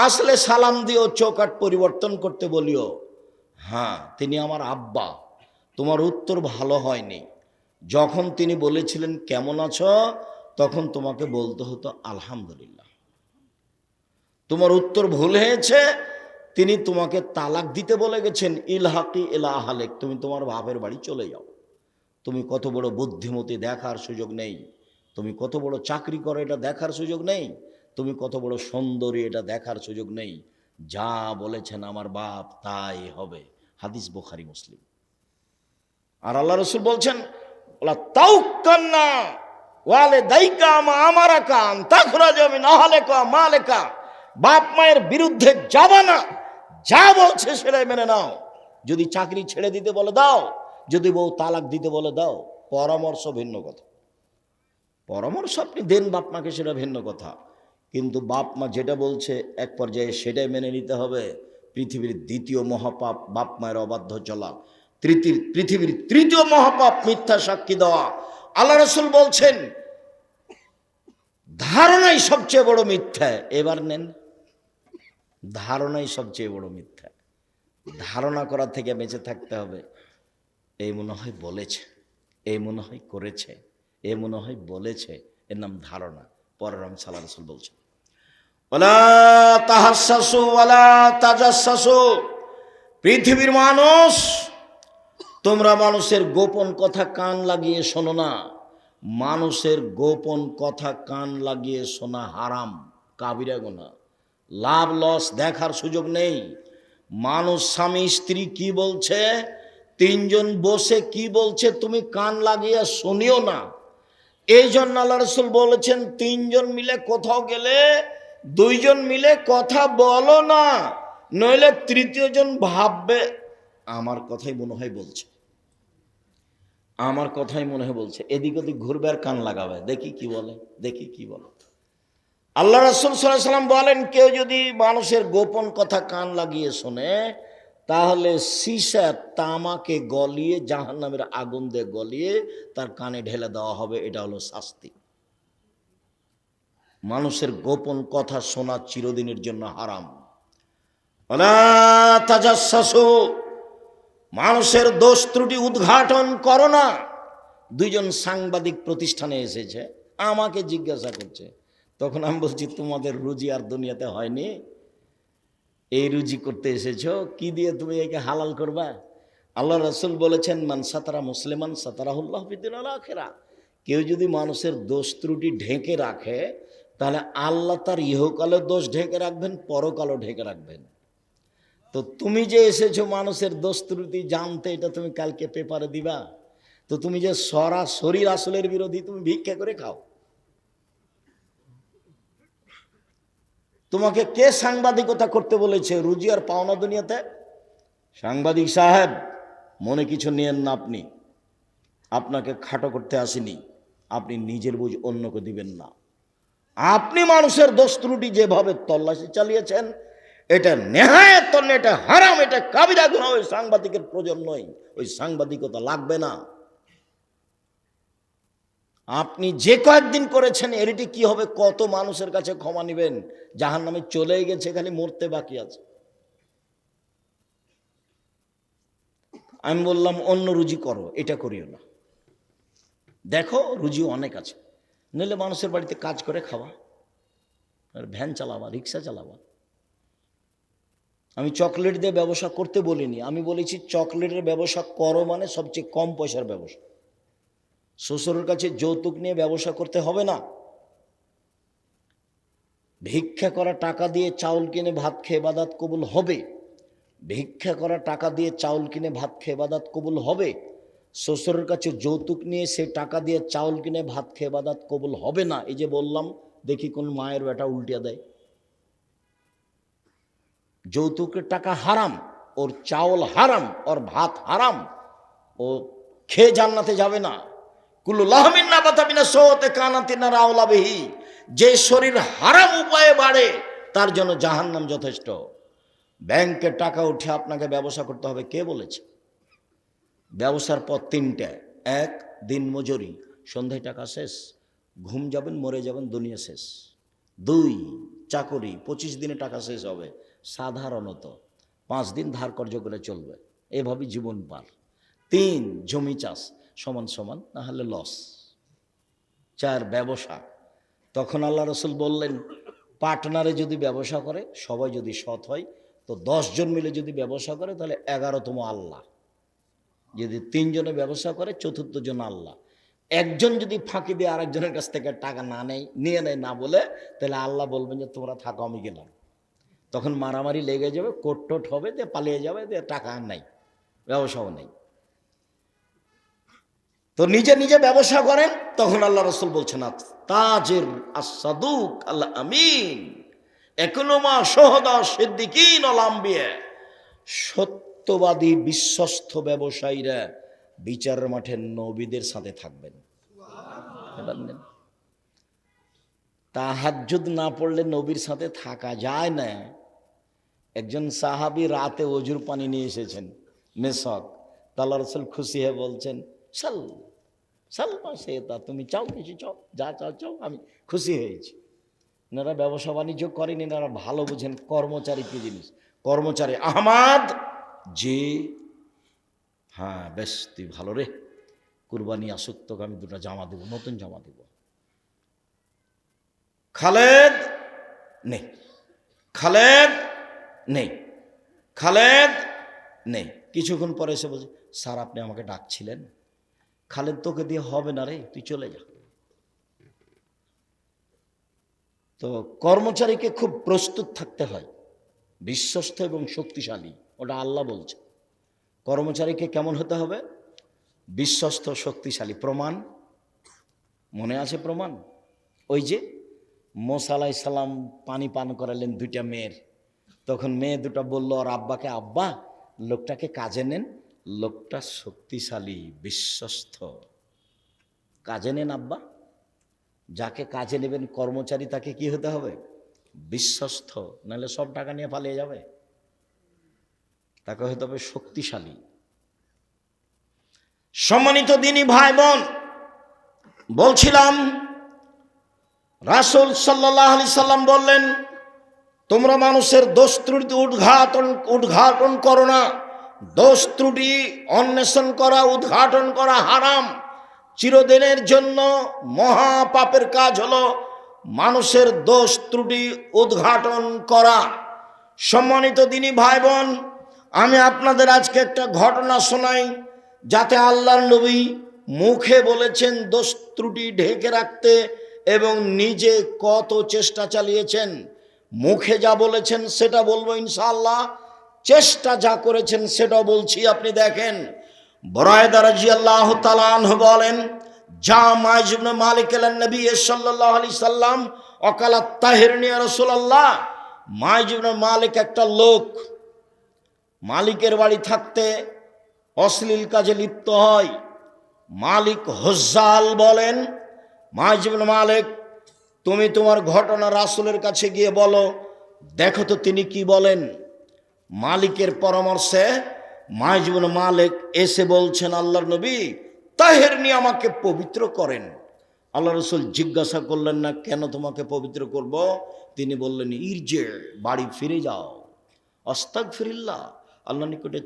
আসলে সালাম দিও, চোখ আট পরিবর্তন করতে বলিও। হ্যাঁ, তিনি আমার আব্বা। তোমার উত্তর ভালো হয়নি। যখন তিনি বলেছিলেন কেমন আছো, তখন তোমাকে বলতে হতো আলহামদুলিল্লাহ। তোমার উত্তর ভুল হয়েছে। তিনি তোমাকে তালাক দিতে বলে গেছেন, ইলহাকি ইলা আহলিক, তুমি তোমার বাপের বাড়ি চলে যাও। তুমি কত বড় বুদ্ধিমতী দেখার সুযোগ নেই, তুমি কত বড় চাকরি করো এটা দেখার সুযোগ নেই, তুমি কত বড় সুন্দরী এটা দেখার সুযোগ নেই। যা বলেছেন আমার বাপ তাই হবে। হাদিস বুখারী মুসলিম। আর আল্লাহ রাসূল বলছেন, ওয়ালা তাওকান্না ওয়ালিদাইকা মা আমারাকা আন তাখরাজা মিন আহলিকা মালিকা, বাপ মায়ের বিরুদ্ধে যাবা না, যা বলছে সেটাই মেনে নাও। যদি চাকরি ছেড়ে দিতে বলে দাও, যদি বউ তালাক দিতে বলে দাও, পরামর্শ ভিন্ন কথা। পরামর্শ আপনি দেন বাপ মাকে, সেটা ভিন্ন কথা, কিন্তু বাপ মা যেটা বলছে এক পর্যায়ে সেটাই মেনে নিতে হবে। পৃথিবীর দ্বিতীয় মহাপাপ বাপ মায়ের অবাধ্য চলা, পৃথিবীর তৃতীয় মহাপাপ মিথ্যা সাক্ষী দেওয়া। আল্লাহ রাসূল বলছেন ধারণাই সবচেয়ে বড় মিথ্যা। এবার নেন, ধারণাই সবচেয়ে বড় মিথ্যা। ধারণা করা থেকে বেঁচে থাকতে হবে। এই মনে হয় বলেছে, এই মনে হয় করেছে, এ মনে হয় বলেছে, এর নাম ধারণা। পরের রাম সাল্লাল্লাহু আলাইহি ওয়াসাল্লাম বলছেন ওয়ালা তাহাসসু ওয়ালা তাজাসসু, পৃথিবীর মানুষ তোমরা মানুষের গোপন কথা কান লাগিয়ে শোনো না। মানুষের গোপন কথা কান লাগিয়ে শোনা হারাম, কাবিরা গুনাহ, লাভ লস দেখার সুযোগ নেই। মানুষ স্বামী স্ত্রী কি বলছে, তিনজন বসে কি বলছে, তুমি কান লাগিয়ে শুনিও না। এই জন্য আল্লাহ রাসূল বলেছেন তিনজন মিলে কোথাও গেলে দুইজন মিলে কথা বলো না, নইলে তৃতীয় জন ভাববে আমার কথাই মনে হয় বলছে, আমার কথাই মনে হয় বলছে, এদিক ওদিক ঘুরবে আর কান লাগাবে, দেখি কি বলে, দেখি কি বলে। আল্লাহ রাসূল সাল্লাল্লাহু আলাইহি ওয়াসাল্লাম বলেন কেউ যদি মানুষের গোপন কথা কান লাগিয়ে শোনে, তাহলে সীসা তামাকে গলিয়ে জাহান্নামের আগুন দিয়ে গলিয়ে তার কানে ঢেলে দেওয়া হবে। এটা হলো শাস্তি। মানুষের গোপন কথা শোনা চিরদিনের জন্য হারাম। ওয়ালা তাজাসসু, মানুষের দোষ ত্রুটি উদ্ঘাটন করো না। দুইজন সাংবাদিক প্রতিষ্ঠানে এসেছে, আমাকে জিজ্ঞাসা করছে, তখন আমি বলছি তোমাদের রুজি আর দুনিয়াতে হয়নি, এই রুজি করতে এসেছো, কি দিয়ে তুমি একে হালাল করবা? আল্লাহ রাসূল বলেছেন মান সাতারা মুসলিমান সাতারাহুল্লাহ ফিদ দুনিয়াল আখিরা, কেউ যদি মানুষের দোষ ত্রুটি ঢেকে রাখে তাহলে আল্লাহ তার ইহকালে দোষ ঢেকে রাখবেন, পরকালও ঢেকে রাখবেন। তো তুমি যে এসেছো মানুষের দোষ ত্রুটি জানতে, এটা তুমি কালকে পেপারে দিবা? তো তুমি যে সরাসরি রাসূলের বিরোধী, তুমি ভিক্ষা করে খাও। তোমাকে কে সাংবাদিকতা করতে বলেছে রুজি আর পাওনা দুনিয়াতে? সাংবাদিক সাহেব মনে কিছু নিয়েন না, আপনি, আপনাকে খাটো করতে আসেনি, আপনি নিজের বুঝ অন্যকে দিবেন না। আপনি মানুষের দোষ ত্রুটি যেভাবে তল্লাশি চালিয়েছেন, এটা নেহায়েত, এটা হারাম, এটা কাবিরা গুনাহ। ওই সাংবাদিকের প্রয়োজন নয়, ওই সাংবাদিকতা লাগবে না। আপনি যে কয়েকদিন করেছেন এটি কি হবে, কত মানুষের কাছে ক্ষমা নেবেন? জাহান্নামে চলেই গেছে, খালি মরতে বাকি আছে। আমি বললাম অন্য রুজি করো, এটা করিও না। দেখো রুজি অনেক আছে, নইলে মানুষের বাড়িতে কাজ করে খাওয়া, ভ্যান চালাবা, রিক্সা চালাবা। আমি চকলেট দিয়ে ব্যবসা করতে বলিনি, আমি বলেছি চকলেটের ব্যবসা করো, মানে সবচেয়ে কম পয়সার ব্যবসা। শ্বশুরের কাছে যৌতুক নিয়ে ব্যবসা করতে হবে না। ভিক্ষা করা টাকা দিয়ে চাউল কিনে ভাত খেয়ে ইবাদত কবুল হবে। ভিক্ষা করা টাকা দিয়ে চাউল কিনে ভাত খেয়ে ইবাদত কবুল হবে। শ্বশুরের কাছে যৌতুক নিয়ে সে টাকা দিয়ে চাউল কিনে ভাত খেয়ে ইবাদত কবুল হবে না। এই যে বললাম, দেখি কোন মায়ের বেটা উল্টিয়া দেয়। যৌতুকের টাকা হারাম, ওর চাউল হারাম, ওর ভাত হারাম, ও খেয়ে জান্নাতে যাবে না। কুল্লু লাহমিন নাবাতা মিনাস সাওতি কানাতিন নার আওলা বিহি, যে শরীর হারাম উপায়ে বাড়ে তার জন্য জাহান্নাম যথেষ্ট। ব্যাংকের টাকা উঠে আপনাকে ব্যবসা করতে হবে, কে বলেছে? ব্যবসার পথ তিনটে: এক, দিন মজুরি, সন্ধ্যায় টাকা শেষ, ঘুম যাবেন, মরে যাবেন, দুনিয়া শেষ। দুই, চাকরি, 25 দিনে টাকা শেষ হবে সাধারণত, 5 দিন ধার কর্জ করে চলবে, এভাবেই জীবন পার। তিন, জমি চাষ, সমান সমান, না হলে লস। চার, ব্যবসা। তখন আল্লাহ রাসূল বললেন পার্টনারে যদি ব্যবসা করে, সবাই যদি সৎ হয়, তো 10 জন মিলে যদি ব্যবসা করে তাহলে 11তম আল্লাহ। যদি 3 জনে ব্যবসা করে, চতুর্থ জন আল্লাহ। একজন যদি ফাঁকি দিয়ে আরেকজনের কাছ থেকে টাকা নিয়ে নেয় না বলে, তাহলে আল্লাহ বলবেন যে তোমরা থাকো, আমি গেলাম। তখন মারামারি লেগে যাবে, কোট টোট হবে, দিয়ে পালিয়ে যাবে, দিয়ে টাকা আর নাই, ব্যবসাও নেই। তো নিজে নিজে ব্যবসা করেন। তখন আল্লাহ রাসূল বলছেন তাজির আস-সাদুক আল আমিন একুনুমা শুহাদা সিদ্দিকিন ওয়াল আম্বিয়া, সত্যবাদী বিশ্বস্ত ব্যবসায়ীরা বিচারের মাঠে নবীদের সাথে থাকবেন। এবার নেন, তাহাজ্জুদ না পড়লে নবীর সাথে থাকা যায় না। একজন সাহাবী রাতে অজুর পানি নিয়ে এসেছেন, মেসক। আল্লাহ রাসূল খুশি হয়ে বলছেন, সাল সালমা সেতা, তুমি চাও কিছু চাও, যা চাও চাও, আমি খুশি হয়েছি। এনারা ব্যবসা বাণিজ্য করেন, এনারা ভালো বুঝেন কর্মচারী কি জিনিস। কর্মচারী আহমাদ, জি হ্যাঁ বেশ, তুই ভালো রে, কুরবানি আসুক, তোকে আমি দুটো জামা দেবো, নতুন জামা দেব। খালেদ নেই, খালেদ নেই, খালেদ নেই। কিছুক্ষণ পরে এসে বলছে, স্যার আপনি আমাকে ডাকছিলেন। খালেদ, তোকে দিয়ে হবে না রে, তুই চলে যা। তো কর্মচারীকে খুব প্রস্তুত থাকতে হয়, বিশ্বস্ত এবং শক্তিশালী, ওটা আল্লাহ বলছে। কর্মচারীকে কেমন হতে হবে? বিশ্বস্ত, শক্তিশালী। প্রমাণ মনে আছে? প্রমাণ ওই যে মুসা আলাইহিস সালাম পানি পান করালেন দুইটা মেয়ের, তখন মেয়ে দুটো বলল আর আব্বাকে, আব্বা লোকটাকে কাজে নেন, লোকটা শক্তিশালী বিশ্বস্ত, কাজে নেন আব্বা। যাকে কাজে নেবেন কর্মচারী, তাকে কি হতে হবে? বিশ্বস্ত, নাহলে সব টাকা নিয়ে পালিয়ে যাবে। তাকে হতে হবে শক্তিশালী। সম্মানিত দিনী ভাই বোন, বলছিলাম রাসূল সাল্লাল্লাহু আলাইহি সাল্লাম বললেন, তোমরা মানুষের দোষ ত্রুটি উদ্ঘাটন করো না। দোষ ত্রুটি অন্বেষণ করা, উদ্ঘাটন করা হারাম। চিরদিনের জন্য মহা পাপের কাজ হলো মানুষের দোষ ত্রুটি উদ্ঘাটন করা। সম্মানিত দিনী ভাই বোন, আমি আপনাদের আজকে একটা ঘটনা শোনাই, যাতে আল্লাহর নবী মুখে বলেছেন দোষ ত্রুটি ঢেকে রাখতে এবং নিজে কত চেষ্টা চালিয়েছেন। মুখে যা বলেছেন সেটা বলবো ইনশাআল্লাহ, চেষ্টা যা করেছেন সেটাও বলছি। আপনি দেখেন, বুরায়দা রাদিয়াল্লাহু তাআলা আনহু বলেন, যা মাইজ ইবনে মালিক এলেন নবী সাল্লাল্লাহু আলাইহি সাল্লাম ওয়াকালাত তাহিরনি ইয়া রাসূলুল্লাহ। মাইজ ইবনে মালিক একটা লোক, মালিকের বাড়ি থাকতে অশ্লীল কাজে লিপ্ত হয়। মালিক হুজ্জাল বলেন, মাইজ ইবনে মালিক, তুমি তোমার ঘটনা রাসূলের কাছে গিয়ে বলো, দেখো তো তিনি কি বলেন। মালিকের পরামর্শে মাইজ ইবনে মালিক এসে বলছেন, আল্লাহর নবী তাহেরনি, আমাকে পবিত্র করেন। আল্লাহ রাসূল জিজ্ঞাসা করলেন না, কেন তোমাকে পবিত্র করব? তিনি বললেন, ইরজে, বাড়ি ফিরে যাও, আস্তাগফিরুল্লাহ, আল্লাহর নিকটে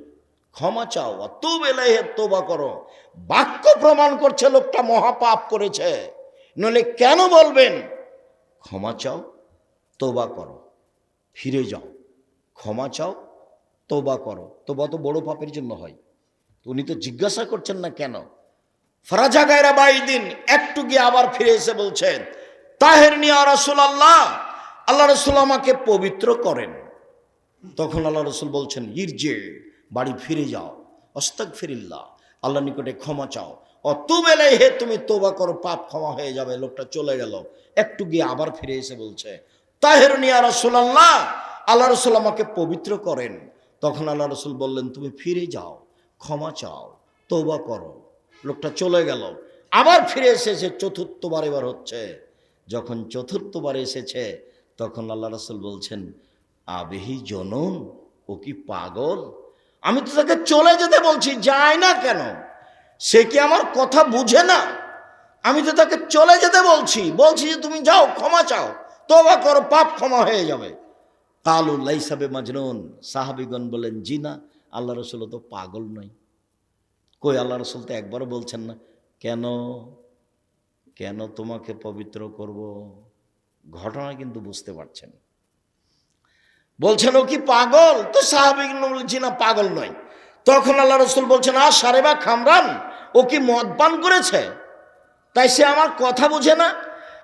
ক্ষমা চাও, তুব ইলাইহি, তওবা করো। বাক্য প্রমাণ করছে লোকটা মহাপাপ করেছে, নইলে কেন বলবেন ক্ষমা চাও, তওবা করো, ফিরে যাও, ক্ষমা চাও, তওবা করো। তওবা তো বড় পাপের জন্য হয়। উনি তো জিজ্ঞাসা করছেন না কেন। ফারাজা গায়রা বাইদিন, একটু গিয়ে আবার ফিরে এসে বলছেন, তাহেরনি ইয়া রাসূলুল্লাহ, আল্লাহ রাসূল আমাকে পবিত্র করেন। তখন আল্লাহ রাসূল বলছেন, ইরজে, বাড়ি ফিরে যাও, আস্তাগফিরুল্লাহ, আল্লাহর নিকটে ক্ষমা চাও, অতুব ইলাইহি, তুমি তওবা করো, পাপ ক্ষমা হয়ে যাবে। লোকটা চলে গেল, একটু গিয়ে আবার ফিরে এসে বলছে, তাহেরনি ইয়া রাসূলুল্লাহ, আল্লাহ রাসূল আমাকে পবিত্র করেন। তখন আল্লাহ রাসূল বললেন, তুমি ফিরে যাও, ক্ষমা চাও, তওবা করো। লোকটা চলে গেল, আবার ফিরে এসেছে, চতুর্থবার এবার হচ্ছে। যখন চতুর্থবার এসেছে, তখন আল্লাহ রাসূল বলছেন, আবেহি জনন, ও কি পাগল? আমি তো তাকে চলে যেতে বলছি, যায় না কেন? সে কি আমার কথা বুঝে না? আমি তো তাকে চলে যেতে বলছি যে তুমি যাও, ক্ষমা চাও, তওবা করো, পাপ ক্ষমা হয়ে যাবে। কালু লাইসা বিমাজনুন, সাহাবীগণ বলেন, জি না, আল্লাহ রাসূল তো পাগল নয়। কই, আল্লাহ রাসূল তো একবারও বলছেন না। কেন? কেন তোমাকে পবিত্র করব? ঘটনা কিন্তু বুঝতে পারছেন। বলছেন ও কি পাগল? তো সাহাবীগণ বলছেন, জি না, পাগল নয়। তখন আল্লাহ রাসূল বলছেন, আর সারেবা খামরান, ও কি মদ পান করেছে? তাই সে আমার কথা বুঝে না।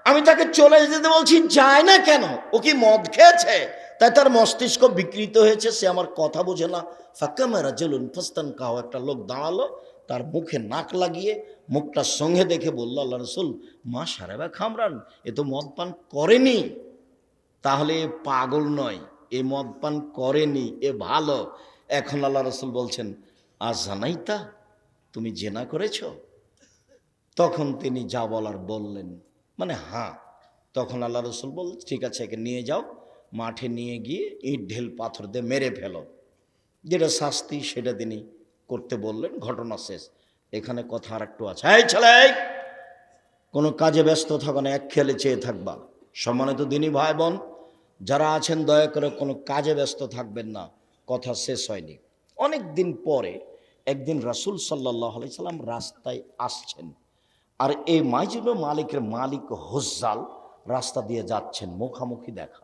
আমি তাকে চলে যেতে বলছি, যায় না কেন? ও কি মদ খেয়েছে? তাই তার মস্তিষ্ক বিকৃত হয়েছে, সে আমার কথা বোঝে না। ফাকামা রাজুলুন ফাস্তানকাহু, একটা লোক দাঁড়ালো, তার মুখে নাক লাগিয়ে মুখটা সঙ্গে দেখে বলল, আল্লাহ রাসূল, মা সারেবা খামরান, এ তো মদ পান করেনি। তাহলে এ পাগল নয়, এ মদ পান করেনি, এ ভালো। এখন আল্লাহ রাসূল বলছেন, আজানাইতা, তুমি জেনা করেছ? তখন তিনি যা বলার বললেন, মানে হ্যাঁ। তখন আল্লাহ রসুল বল, ঠিক আছে, একে নিয়ে যাও, মাঠে নিয়ে গিয়ে ইট ঢিল পাথর দিয়ে মেরে ফেলো, যেটা শাস্তি সেটা তিনি করতে বললেন। ঘটনা শেষ। এখানে কথা আর একটু আছে। এই ছেলে, কোনো কাজে ব্যস্ত থাকো না, এক খেলে চেয়ে থাকবা। সম্মানিত দিনী ভাই বোন যারা আছেন, দয়া করে কোনো কাজে ব্যস্ত থাকবেন না। কথা শেষ হয়নি। অনেক দিন পরে একদিন রাসূল সাল্লাল্লাহু আলাইহি সাল্লাম রাস্তায় আসছেন, আর এই মাইজুব মালিকের মালিক হুজ্জাল রাস্তা দিয়ে যাচ্ছেন, মুখামুখি দেখা।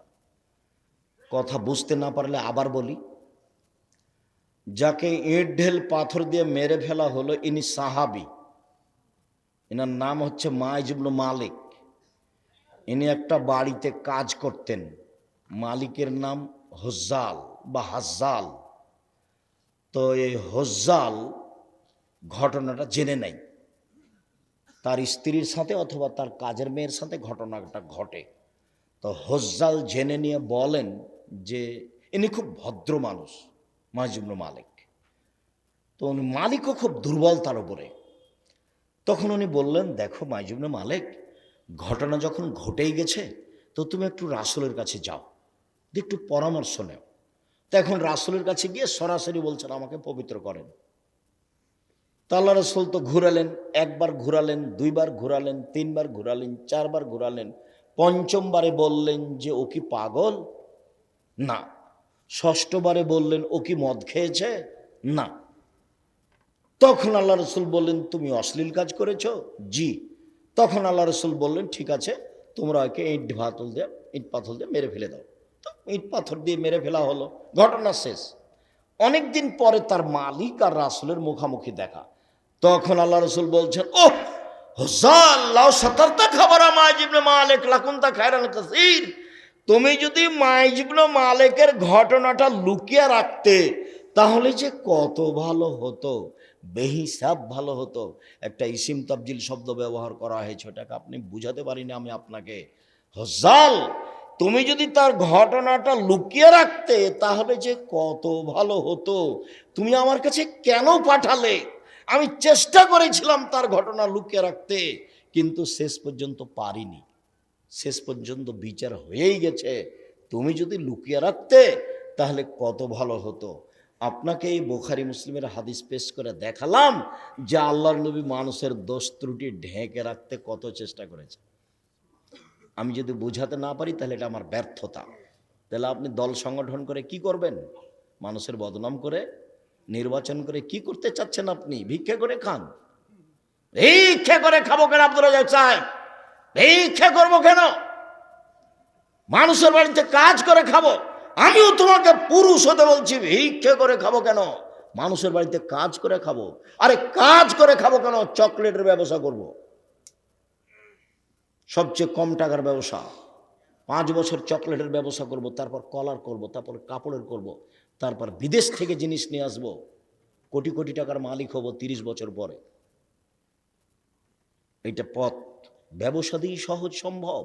কথা বুঝতে না পারলে আবার বলি, যাকে ইট ঢেল পাথর দিয়ে মেরে ফেলা হলো, ইনি সাহাবী। এনার নাম হচ্ছে মাইজুব মালিক। ইনি একটা বাড়িতে কাজ করতেন, মালিকের নাম হুজ্জাল বা হাজ্জাল। তো এই হুজ্জাল ঘটনাটা জেনে নেয়, তার স্ত্রীর সাথে অথবা তার কাজের মেয়ের সাথে ঘটনাটা ঘটে। তো হুজ্জাল জেনে নিয়ে বলেন যে ইনি খুব ভদ্র মানুষ, মাইজুব মালিক। তো উনি মালিকও খুব দুর্বল তার উপরে। তখন উনি বললেন, দেখো মাইজুব মালিক, ঘটনা যখন ঘটেই গেছে, তো তুমি একটু রাসূলের কাছে যাও, একটু পরামর্শ নেও। তো এখন রাসূলের কাছে গিয়ে সরাসরি বলছেন, আমাকে পবিত্র করেন। তা আল্লাহ রাসূল তো ঘুরালেন, একবার ঘুরালেন, দুইবার ঘুরালেন, তিনবার ঘুরালেন, চারবার ঘুরালেন। পঞ্চমবারে বললেন যে ও কি পাগল? না। ষষ্ঠবারে বললেন, ও কি মদ খেয়েছে? না। তখন আল্লাহ রসুল বললেন, তুমি অশ্লীল কাজ করেছো? জি। তখন আল্লাহ রসুল বললেন, ঠিক আছে, তোমরা ওকে ইট পাথর দিয়ে মেরে ফেলে দাও। তো ইট পাথর দিয়ে মেরে ফেলা হলো, ঘটনা শেষ। অনেকদিন পরে তার মালিক আর রাসূলের মুখামুখি দেখা। তখন আল্লাহ রসুল বলছেন, ও হুজ্জাল, লাউ সাতারতা খাবারা মাইজ ইবনে মালিক লাকুনতা খায়রান কাসীর। তুমি যদি মাইজ ইবনে মালিকের ঘটনাটা লুকিয়ে রাখতে, তাহলে যে কত ভালো হতো, বেহিসাব ভালো হতো। একটা ইসিম তাবজিল শব্দ ব্যবহার করা হয়েছে, ওটাকে আপনি বুঝাতে পারিনি আমি আপনাকে। হুজ্জাল, তুমি যদি তার ঘটনাটা লুকিয়ে রাখতে, তাহলে যে কত ভালো হতো। তুমি আমার কাছে কেন পাঠালে? আমি চেষ্টা করেছিলাম তার ঘটনা লুকিয়ে রাখতে, কিন্তু শেষ পর্যন্ত পারিনি। শেষ পর্যন্ত বিচার হয়েই গেছে। তুমি যদি লুকিয়ে রাখতে, তাহলে কত ভালো হতো। আপনাকে এই বুখারী মুসলিমের হাদিস পেশ করে দেখালাম যে আল্লাহর নবী মানুষের দোষ ত্রুটি ঢেকে রাখতে কত চেষ্টা করেছে। আমি যদি বুঝাতে না পারি, তাহলে এটা আমার ব্যর্থতা। তাহলে আপনি দল সংগঠন করে কি করবেন? মানুষের বদনাম করে, নির্বাচন করে কি করতে চাচ্ছেন আপনি? ভিক্ষা করে খান। ভিক্ষা করে খাবো কেন আব্দুল রাজ্জাক সাহেব? ভিক্ষা করবো কেন? মানুষের বাড়িতে কাজ করে খাবো। আমিও তোমাকে পুরুষ হতে বলছি, ভিক্ষা করে খাবো কেন? মানুষের বাড়িতে কাজ করে খাবো। আরে কাজ করে খাবো কেন? চকলেটের ব্যবসা করব, সবচেয়ে কম টাকার ব্যবসা। 5 বছর চকলেটের ব্যবসা করব, তারপর কলার করব, তারপর কাপড়ের করব, তারপর বিদেশ থেকে জিনিস নিয়ে আসবো, কোটি কোটি টাকার মালিক হব 30 বছর পরে। এইটা পথ। ব্যবসা দিয়েই সহজ সম্ভব।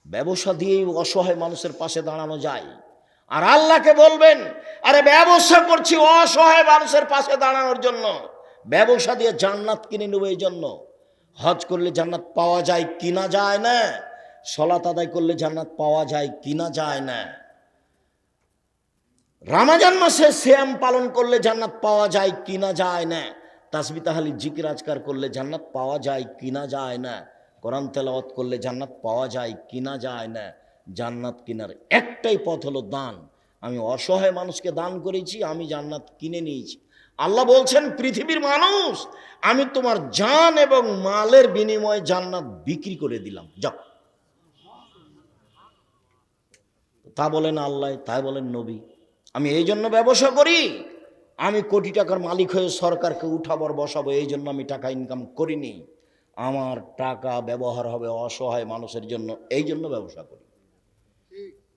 ব্যবসা দিয়েই অসহায় মানুষের পাশে দাঁড়ানো যায়। আর আল্লাহকে বলবেন, আরে ব্যবসা করছি অসহায় মানুষের পাশে দাঁড়ানোর জন্য, ব্যবসা দিয়ে জান্নাত কিনে নেব। এই জন্য হজ করলে জান্নাত পাওয়া যায় কিনা যায় না, সালাত আদায় করলে জান্নাত পাওয়া যায় কিনা যায় না, রমজান মাসে সিয়াম পালন করলে জান্নাত পাওয়া যায় কিনা যায় না, তাসবিহ তাহলিল জিকির আজকার করলে জান্নাত পাওয়া যায় কিনা যায় না, কোরআন তেলাওয়াত করলে জান্নাত পাওয়া যায় কিনা যায় না। জান্নাত কেনার একটাই পথ হলো দান। আমি অসহায় মানুষকে দান করেছি, আমি জান্নাত কিনে নিয়েছি। আল্লাহ বলছেন, পৃথিবীর মানুষ, আমি তোমার জান এবং মালের বিনিময়ে জান্নাত বিক্রি করে দিলাম, যাও। তা বলেন আল্লাহ, তাই বলেন নবী। আমি এই জন্য ব্যবসা করি, আমি কোটি টাকার মালিক হয়ে সরকারকে উঠাবার বসাবো, এই জন্য আমি টাকা ইনকাম করিনি। আমার টাকা ব্যবহার হবে অসহায় মানুষের জন্য, এই জন্য ব্যবসা করি।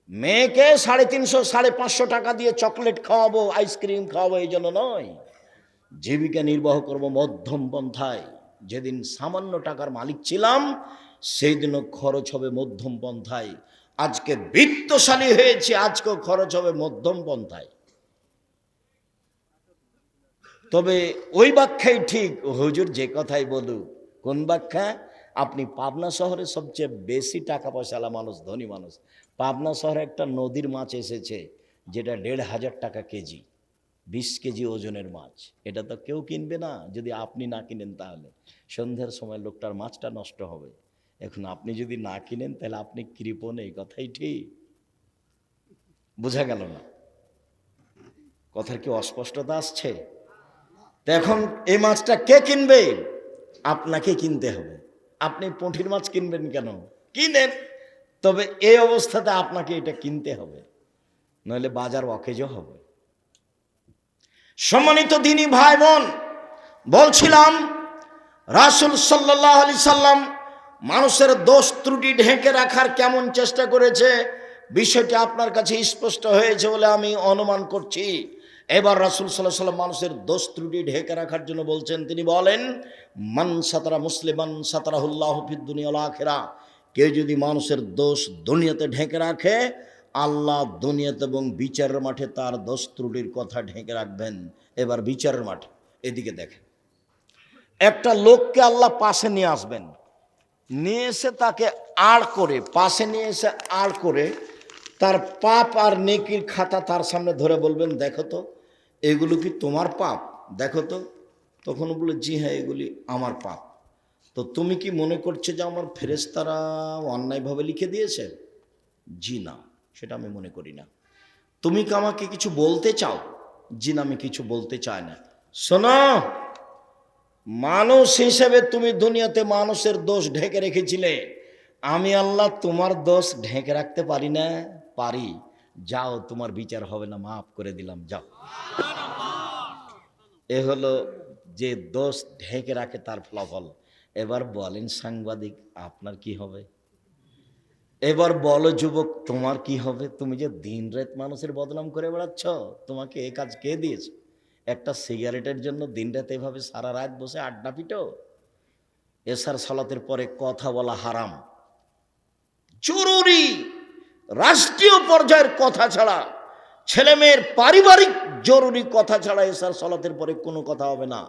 মেয়েকে 350 550 টাকা দিয়ে চকলেট খাওয়াবো, আইসক্রিম খাওয়াবো, এই জন্য নয়। জীবিকা নির্বাহ করব মধ্যম পন্থায়। যেদিন সামান্য টাকার মালিক ছিলাম, সেই দিনও খরচ হবে মধ্যম পন্থায়। আজকে বিত্তশালী হয়েছে, আজকেও খরচ হবে মধ্যম পন্থায়। তবে ওই ব্যাখ্যাই ঠিক, হুজুর যে কথাই বলুক। কোন ব্যাখ্যা? আপনি পাবনা শহরে সবচেয়ে বেশি টাকা পয়সাওয়ালা মানুষ, ধনী মানুষ, পাবনা শহরে একটা নদীর মাছ এসেছে যেটা 1,500 টাকা কেজি, 20 কেজি ওজনের মাছ। এটা তো কেউ কিনবে না যদি আপনি না কিনেন, তাহলে সন্ধ্যার সময় লোকটার মাছটা নষ্ট হবে। এখন আপনি যদি না কিনেন তাহলে আপনি কৃপণ, এই কথাই ঠিক। বোঝা গেল না? কথার কি অস্পষ্টতা আসছে? তো এখন এই মাছটা কে কিনবে? আপনাকে কিনতে হবে। আপনি পুঁটির মাছ কিনবেন কেন? কিনেন, তবে এই অবস্থাতে আপনাকে এটা কিনতে হবে, নইলে বাজার অকেজো হবে। সম্মানিত দিনী ভাই বোন, বলছিলাম রাসূল সাল্লাল্লাহু আলাইহি সাল্লাম মানুষের দোষ ত্রুটি ঢেকে রাখার কেমন চেষ্টা করেছে, বিষয়টি আপনার কাছে স্পষ্ট হয়েছে বলে আমি অনুমান করছি। এবার রাসূল সাল্লাল্লাহু আলাইহি সাল্লাম মানুষের দোষ ত্রুটি ঢেকে রাখার জন্য বলছেন। তিনি বলেন, মান সাতারা মুসলিমান সাতারাহুল্লাহু ফিদ দুনিয়া ওয়াল আখিরা। কেউ যদি মানুষের দোষ দুনিয়াতে ঢেকে রাখে, আল্লাহ দুনিয়াতে এবং বিচারের মাঠে তার দোষ ত্রুটির কথা ঢেকে রাখবেন। এবার বিচারের মাঠে এদিকে দেখেন, একটা লোককে আল্লাহ পাশে নিয়ে আসবেন, নিয়ে এসে তাকে আড় করে, পাশে নিয়ে এসে আড় করে তার পাপ আর নেকির খাতা তার সামনে ধরে বলবেন, দেখো তো এগুলো কি তোমার পাপ, দেখো তো। তখন বলে, জি হ্যাঁ, এগুলি আমার পাপ। তো তুমি কি মনে করছো যে আমার ফেরেশতারা অন্যায়ভাবে লিখে দিয়েছে? জি না, সেটা আমি মনে করি না। তুমি কি আমাকে কিছু বলতে চাও? জি না, আমি কিছু বলতে চাই না। শোনো, মানুষ হিসেবে তুমি দুনিয়াতে মানুষের দোষ ঢেকে রেখেছিলে, আমি আল্লাহ তোমার দোষ ঢেকে রাখতে পারি না? পারি। যাও, তোমার বিচার হবে না, মাফ করে দিলাম, যাও। এ হলো যে দোষ ঢেকে রাখে তার ফলাফল। এবার বলেন সাংবাদিক, আপনার কি হবে? এবার বলো যুবক, তোমার কি হবে? তুমি যে দিন রাত মানুষের বদনাম করে বেড়াচ্ছ, তোমাকে এ কাজ কে দিয়েছে? একটা সিগারেটের জন্য দিন রাত এভাবে সারা রাত বসে আড্ডা পিটো? এশার সালাতের পরে কথা বলা হারাম, জরুরি রাষ্ট্রীয় পর্যায়ের কথা ছাড়া, ছেলে মেয়ের পারিবারিক জরুরি কথা ছাড়া এশার সালাতের পরে কোনো কথা হবে না।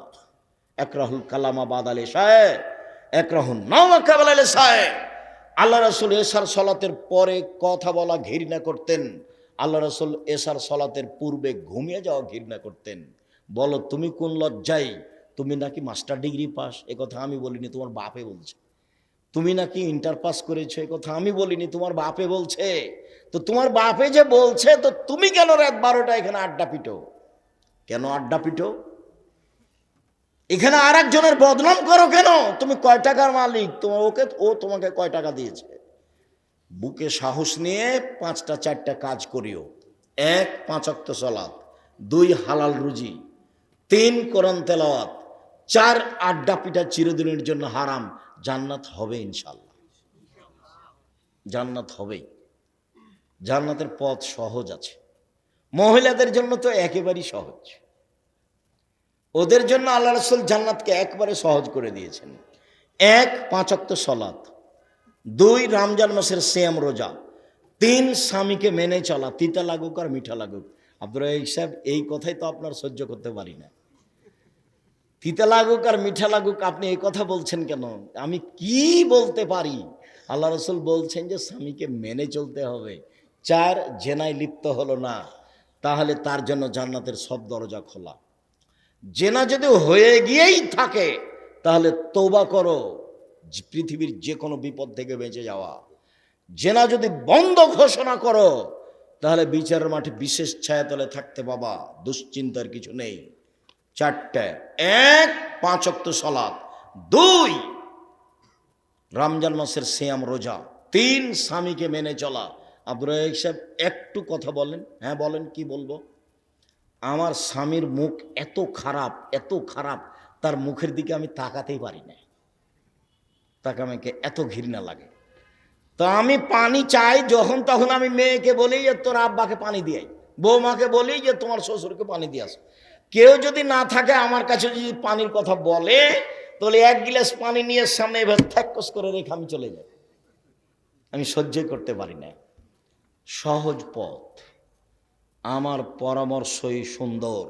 একরাহুল কালামা বাদাল এশায়ে, একরাহুন নাওমা কাবাল এশায়ে। আল্লাহ রাসূল এশার সালাতের পরে কথা বলা ঘৃণা করতেন। আল্লাহ রাসূল এশার সালাতের পূর্বে ঘুমিয়ে যাওয়া ঘৃণা করতেন। বলো তুমি কোন লজ্জায়? তুমি নাকি মাস্টার ডিগ্রি পাস, এ কথা আমি বলিনি, তোমার বাপে বলছে। তুমি নাকি ইন্টার পাস করেছো, এ কথা আমি বলিনি, তোমার বাপে বলছে। তো তোমার বাপে যে বলছে, তো তুমি কেন রাত 12টা এখানে আড্ডা পিটো? কেন আড্ডা পিটো? এখানে আর একজনের বদনাম করো কেন? তুমি কয় টাকার মালিক? তোমার ওকে, ও তোমাকে কয় টাকা দিয়েছে? বুকে সাহস নিয়ে 5টা 4টা কাজ করিও। 1, 5 ওয়াক্ত সালাত, 2 হালাল রুজি, 3 কোরআন তেলাওয়াত, 4 আড্ডা পিটা চিরদিনের জন্য হারাম। জান্নাত হবে ইনশাআল্লাহ, জান্নাত হবে। জান্নাতের পথ সহজ আছে। মহিলাদের জন্য তো একেবারেই সহজ। ওদের জন্য আল্লাহ রাসূল জান্নাতকে একবারে সহজ করে দিয়েছেন। 1, 5 ওয়াক্ত সালাত, 2 রমজান মাসের সিয়াম রোজা, 3 স্বামীকে মেনে চলা, তিতা লাগুক আর মিঠা লাগুক। আব্দুর রাজ্জাক সাহেব, এই কথাই তো আপনার সহ্য করতে পারি না। তিতা লাগুক আর মিঠা লাগুক, আপনি এই কথা বলছেন কেন? আমি কি বলতে পারি? আল্লাহ রাসূল বলছেন যে স্বামীকে মেনে চলতে হবে। 4, জেনায় লিপ্ত হলো না, তাহলে তার জন্য জান্নাতের সব দরজা খোলা। জেনা যদি হয়ে গিয়েই থাকে, তাহলে তওবা করো, পৃথিবীর যে কোনো বিপদ থেকে বেঁচে যাওয়া। জেনা যদি বন্ধ ঘোষণা করো, তাহলে বিচারের মাঠে বিশেষ ছায়াতলে থাকতে বাবা, দুশ্চিন্তার কিছু নেই। 4টে, 1, 5 ওয়াক্ত সালাত, 2 রমজান মাসের সিয়াম রোজা, 3 স্বামীকে মেনে চলা। আব্দুর রাজ্জাক সাহেব, একটু কথা বলেন। হ্যাঁ বলেন, কি বলবো? আমার স্বামীর মুখ এত খারাপ, এত খারাপ, তার মুখের দিকে আমি তাকাতেই পারি না, তাকে আমাকে এত ঘৃণা লাগে। তো আমি পানি চাই যখন তখন আমি মেয়েকে বলি যে তোর আব্বাকে পানি দিয়াই, বৌমাকে বলি যে তোমার শ্বশুরকে পানি দিয়ে আসো। কেউ যদি না থাকে আমার কাছে, যদি পানির কথা বলে, তাহলে 1 গ্লাস পানি নিয়ে সামনে এবার থ্যাকস করে রেখে আমি চলে যাই। আমি সহ্যই করতে পারি না। সহজ পথ, আমার পরামর্শই সুন্দর।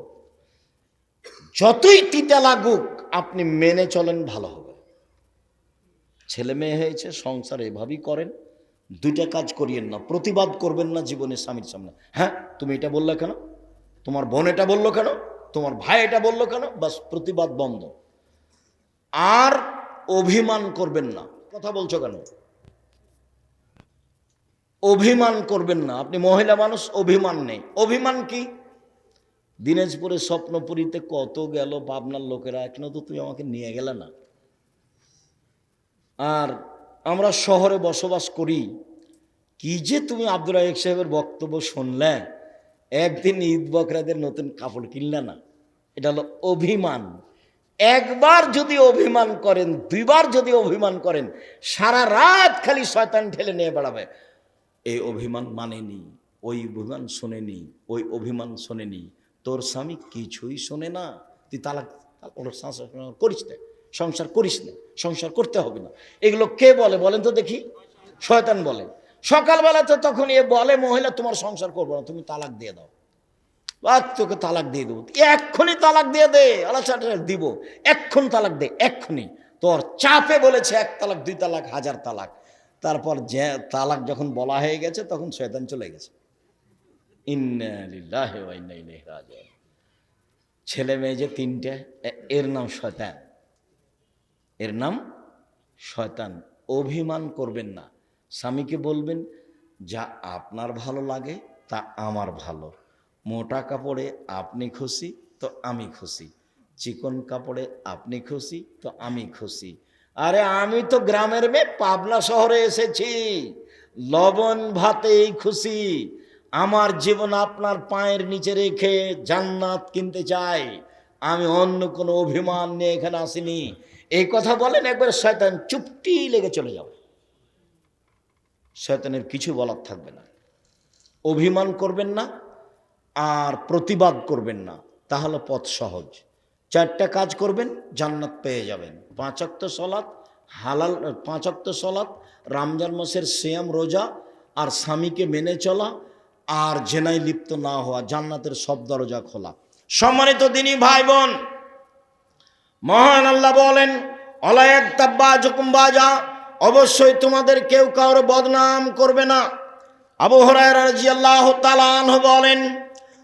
যতই তিতা লাগুক আপনি মেনে চলেন, ভালো হবে। ছেলে মেয়ে হয়েছে, সংসার এভাবেই করেন। দুইটা কাজ করিয়েন না, প্রতিবাদ করবেন না জীবনে স্বামীর সামনে। হ্যাঁ তুমি এটা বললে কেন, তোমার বোন এটা বললো কেন, তোমার ভাই এটা বললো কেন, বাস প্রতিবাদ বন্ধ। আর অভিমান করবেন না। কথা বলছো কেন? অভিমান করবেন না। আপনি মহিলা মানুষ, অভিমান নেই। অভিমান কি? দিনাজপুরে স্বপ্নপুরীতে কত গেল পাবনার লোকেরা, এখনো তো তুমি আমাকে নিয়ে গেলে না। আর আমরা শহরে বসবাস করি, কি যে তুমি আব্দুর রাজ্জাক সাহেবের বক্তব্য শুনলে, একদিন ঈদ বকরাদের নতুন কাপড় কিনলে না, এটা হলো অভিমান। একবার যদি অভিমান করেন, দুইবার যদি অভিমান করেন, সারা রাত খালি শয়তান ঠেলে নিয়ে বেড়াবে। এই অভিমান মানেনি, ওই অভিমান শোনেনি, ওই অভিমান শোনেনি। তোর স্বামী কিছুই শোনে না, তুই তালাক সংসার করিস না, সংসার করিস না, সংসার করতে হবে না। এগুলো কে বলে বলেন তো দেখি? শয়তান বলে। সকালবেলা তো তখন এ বলে মহিলা তোমার সংসার করবো না, তুমি তালাক দিয়ে দাও, আর তোকে তালাক দিয়ে দেবো, এক্ষুনি তালাক দিয়ে দে, আল্লাহ দিব, এক্ষুনি তালাক দে, এক্ষুনি। তোর চাপে বলেছে এক তালাক, দুই তালাক, হাজার তালাক। তারপর যে তালাক যখন বলা হয়ে গেছে তখন শয়তান চলে গেছে। ইন্না লিল্লাহি ওয়া ইন্না ইলাইহি রাজিউন। ছেলে মেয়ে যে তিনটে, এর নাম শয়তান, এর নাম শয়তান। অভিমান করবেন না। স্বামীকে বলবেন যা আপনার ভালো লাগে তা আমার ভালো। মোটা কাপড়ে আপনি খুশি তো আমি খুশি, চিকন কাপড়ে আপনি খুশি তো আমি খুশি। আরে আমি তো গ্রামের মেয়ে, পাবনা শহরে এসেছি, লবণ ভাতেই খুশি। আমার জীবন আপনার পায়ের নিচে রেখে জান্নাত কিনতে চাই, আমি অন্য কোনো অভিমান নিয়ে এখানে আসিনি। এই কথা বলেন, একবার শয়তান চুপটি লেগে চলে যাবে, শয়তানের কিছু বলার থাকবে না। অভিমান করবেন না আর প্রতিবাদ করবেন না, তাহলে পথ সহজ। চারটা কাজ করবেন, জান্নাত পেয়ে যাবেন। 5 ওয়াক্ত সলাত, হালাল 5 ওয়াক্ত সলাত, রমজান মাসের সিয়াম রোজা, আর স্বামীকে মেনে চলা, আর জেনায় লিপ্ত না হওয়া, জান্নাতের সব দরজা খোলা। সম্মানিত দিনী ভাই বোন, মহান আল্লাহ বলেন অলা ইয়াগতাব্বাজুকুম বাজা, অবশ্যই তোমাদের কেউ কারো বদনাম করবে না। আবু হুরায়রা রাদিয়াল্লাহু তাআলা আনহু বলেন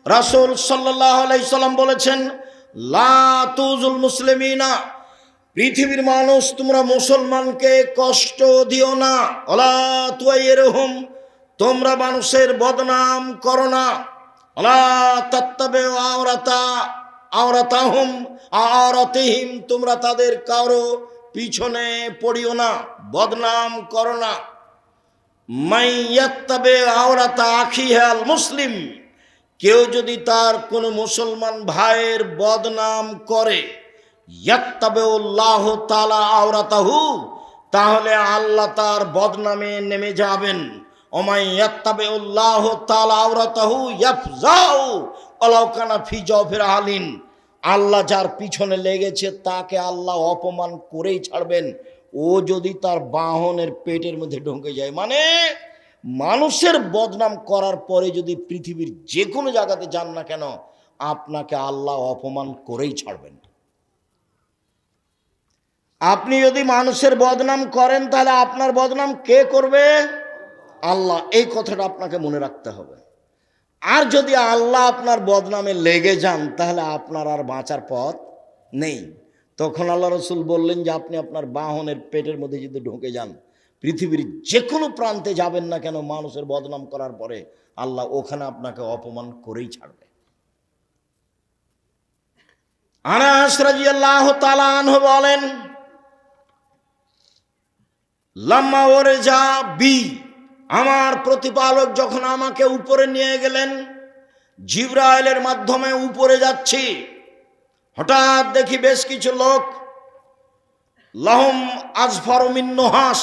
রাসূল সাল্লাল্লাহু আলাইহি সাল্লাম বলেছেন লা তুজুল মুসলিমিনা, পৃথিবীর মানুষ তোমরা মুসলমানকে কষ্ট দিও না। ওয়ালা তুয়াইরহুম, তোমরা মানুষের বদনাম করো না। ওয়ালা তাত্তাবিউ আওরাতাহুম আওরাতিহিম, তোমরা তাদের কারো পিছনে পড়িও না, বদনাম করো না। মাইয়াত্তাবে আওরাতা আখিহাল মুসলিম, কেউ যদি তার কোনো মুসলমান ভাইয়ের বদনাম করে, ইয়াত্তাবিউল্লাহ তাআলা আওরাতাহু, তাহলে আল্লাহ তার বদনামে নেমে যাবেন। ওমাই ইয়াত্তাবিউল্লাহ তাআলা আওরাতাহু ইয়াফজাউ ওয়ালাউ কানা ফি জাওফির আলিন, আল্লাহ যার পিছনে লেগেছে তাকে আল্লাহ অপমান করেই ছাড়বেন, ও যদি তার বাহনের পেটের মধ্যে ঢুকে যায়। মানে মানুষের বদনাম করার পরে যদি পৃথিবীর যে কোনো জায়গাতে যান না কেন, আপনাকে আল্লাহ অপমান করেই ছাড়বেন। আপনি যদি মানুষের বদনাম করেন তাহলে আপনার বদনাম কে করবে? আল্লাহ। এই কথাটা আপনাকে মনে রাখতে হবে। আর যদি আল্লাহ আপনার বদনামে লেগে যান তাহলে আপনার আর বাঁচার পথ নেই। তখন আল্লাহ রসুল বললেন যে আপনি আপনার বাহনের পেটের মধ্যে যদি ঢুকে যান, পৃথিবীর যে কোনো প্রান্তে যাবেন না কেন, মানুষের বদনাম করার পরে আল্লাহ ওখানে আপনাকে অপমান করেই ছাড়বে। আনাস রাদিয়াল্লাহু তাআলা আনহু বলেন লাম্মা ওয়ারজা বি, আমার প্রতিপালক যখন আমাকে উপরে নিয়ে গেলেন, জিবরাইলের মাধ্যমে উপরে যাচ্ছি, হঠাৎ দেখি বেশ কিছু লোক লাহুম আজফারু মিন নুহাস,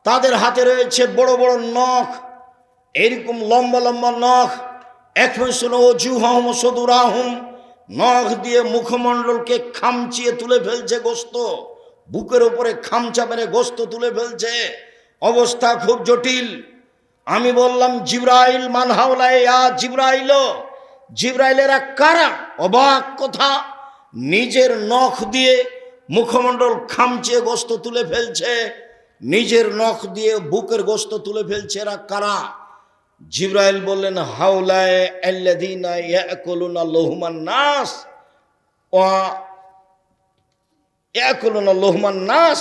তাদের হাতে রয়েছে বড় বড় নখ, এরকম লম্বা লম্বা নখ। একফাসুন ওজুহাহুম সুদুরাহুম, নখ দিয়ে মুখমণ্ডলকে খামচিয়ে তুলে ফেলছে গোস্ত, বুকের উপরে খামচা মেরে গোস্ত তুলে ফেলছে, অবস্থা খুব জটিল। আমি বললাম জিবরাইল মান হাওলা ইয়া জিবরাইল, জিবরাইলেরা কারা? অবাক কথা। নিজের নখ দিয়ে মুখমণ্ডল খামচে গোস্ত তুলে ফেলছে, নিজের নখ দিয়ে বুকের গোস্ত তুলে ফেলছে। এরা কারা? জিবরাইল বললেন, হাউলায়ে আল্লাযীনা ইয়াকুলুনা লুহমান নাস ওয়া ইয়াকুলুনা লুহমান নাস,